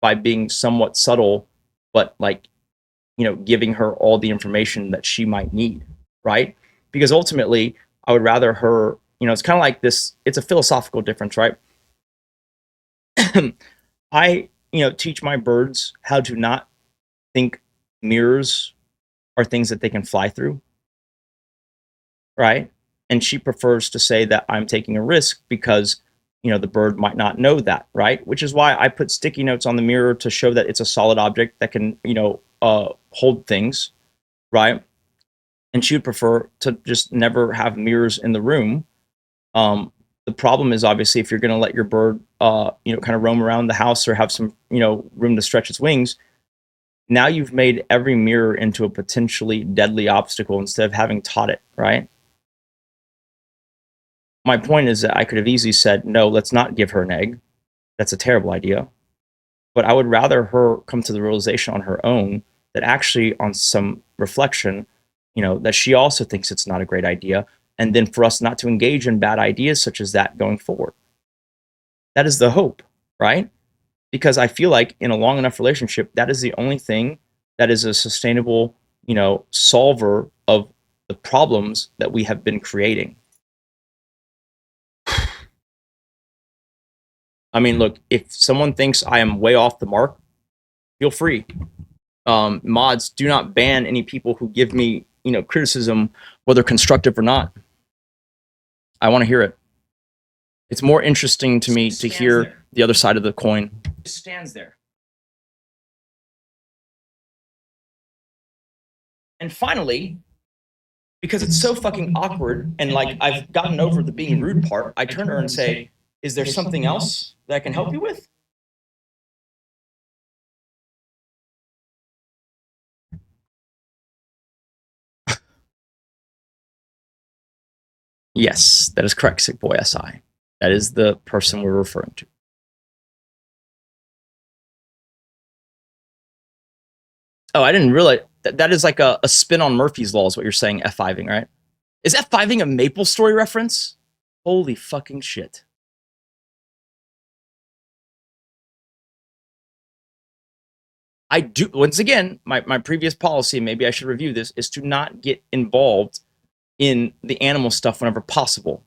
by being somewhat subtle, but like, giving her all the information that she might need, right? Because ultimately, I would rather her, it's kind of like this, it's a philosophical difference, right? I, teach my birds how to not think mirrors are things that they can fly through, right? And she prefers to say that I'm taking a risk because, the bird might not know that, right? Which is why I put sticky notes on the mirror to show that it's a solid object that can, hold things, right? And she would prefer to just never have mirrors in the room. The problem is obviously if you're going to let your bird, kind of roam around the house or have some, room to stretch its wings, now you've made every mirror into a potentially deadly obstacle instead of having taught it, right? My point is that I could have easily said, no, let's not give her an egg. That's a terrible idea. But I would rather her come to the realization on her own that actually on some reflection, that she also thinks it's not a great idea. And then for us not to engage in bad ideas such as that going forward. That is the hope, right? Because I feel like in a long enough relationship, that is the only thing that is a sustainable, solver of the problems that we have been creating. I mean, look, if someone thinks I am way off the mark, feel free. Mods, do not ban any people who give me, criticism, whether constructive or not. I want to hear it. It's more interesting to me to hear the other side of the coin. It stands there. And finally, because it's so fucking awkward and like I've gotten over the being rude part, I turn to her and say, is there something else that I can help you with? Yes, that is correct, Sick Boy SI. That is the person we're referring to. Oh, I didn't realize that is like a spin on Murphy's Law is what you're saying, F5ing, right? Is F5ing a Maple Story reference? Holy fucking shit. I do, once again, my previous policy, maybe I should review this, is to not get involved in the animal stuff whenever possible.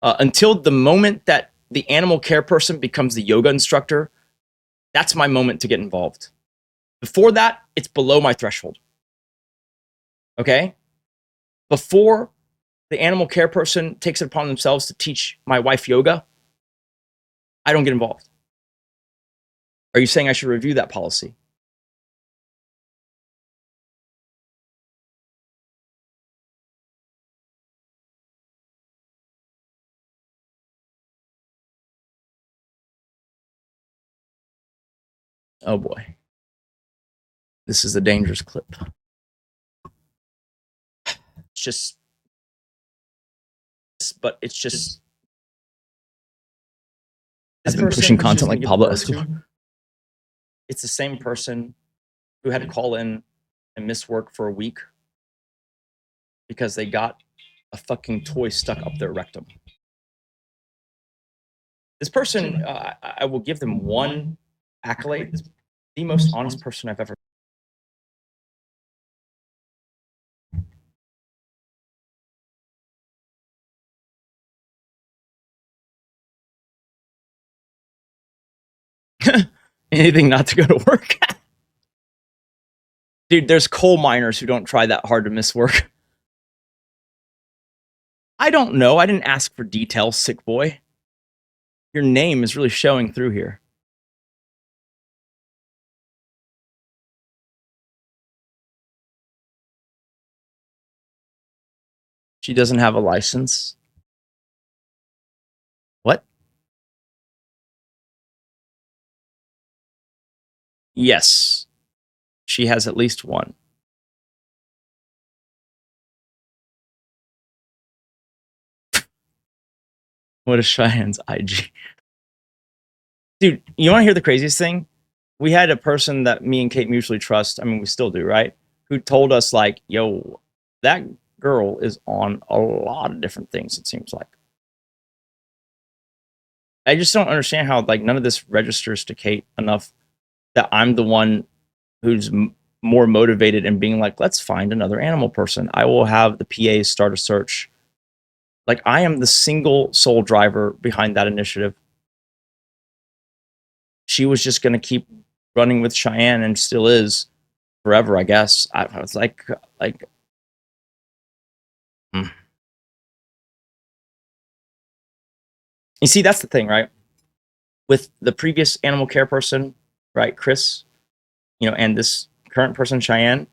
Until the moment that the animal care person becomes the yoga instructor, that's my moment to get involved. Before that, it's below my threshold. Okay? Before the animal care person takes it upon themselves to teach my wife yoga, I don't get involved. Are you saying I should review that policy? Oh boy. This is a dangerous clip. It's just, but it's just, I've been pushing content like Pablo Escobar. It's the same person who had to call in and miss work for a week because they got a fucking toy stuck up their rectum. This person, I will give them one accolade, the most honest person I've ever Anything not to go to work. Dude, there's coal miners who don't try that hard to miss work. I don't know. I didn't ask for details, sick boy. Your name is really showing through here. She doesn't have a license. What? Yes. She has at least one. What is Cheyenne's IG? Dude, you want to hear the craziest thing? We had a person that me and Kate mutually trust. I mean, we still do, right? Who told us, like, yo, that girl is on a lot of different things, it seems like. I just don't understand how, like, none of this registers to Kate enough that I'm the one who's more motivated in being like, let's find another animal person. I will have the PAs start a search. Like, I am the single sole driver behind that initiative. She was just going to keep running with Cheyenne and still is forever, I guess. I was like, You see, that's the thing, right? With the previous animal care person, right, Chris, you know, and this current person, Cheyenne,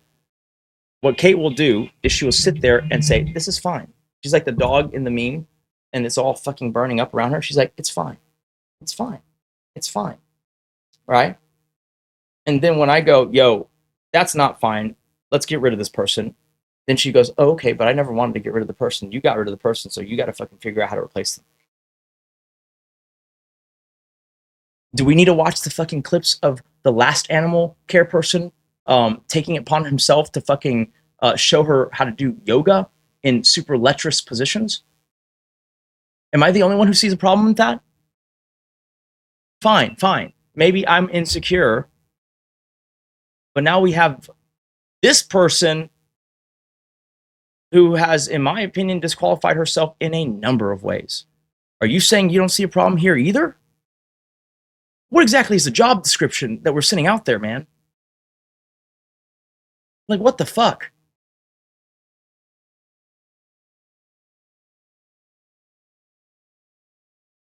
what Kate will do is she will sit there and say, this is fine. She's like the dog in the meme, and it's all fucking burning up around her. She's like, it's fine. It's fine. It's fine. Right? And then when I go, yo, that's not fine. Let's get rid of this person. Then she goes, oh, okay, but I never wanted to get rid of the person. You got rid of the person, so you got to fucking figure out how to replace them. Do we need to watch the fucking clips of the last animal care person taking it upon himself to fucking show her how to do yoga in super lecherous positions? Am I the only one who sees a problem with that? Fine, fine. Maybe I'm insecure. But now we have this person who has, in my opinion, disqualified herself in a number of ways. Are you saying you don't see a problem here either? What exactly is the job description that we're sending out there, man? Like, what the fuck?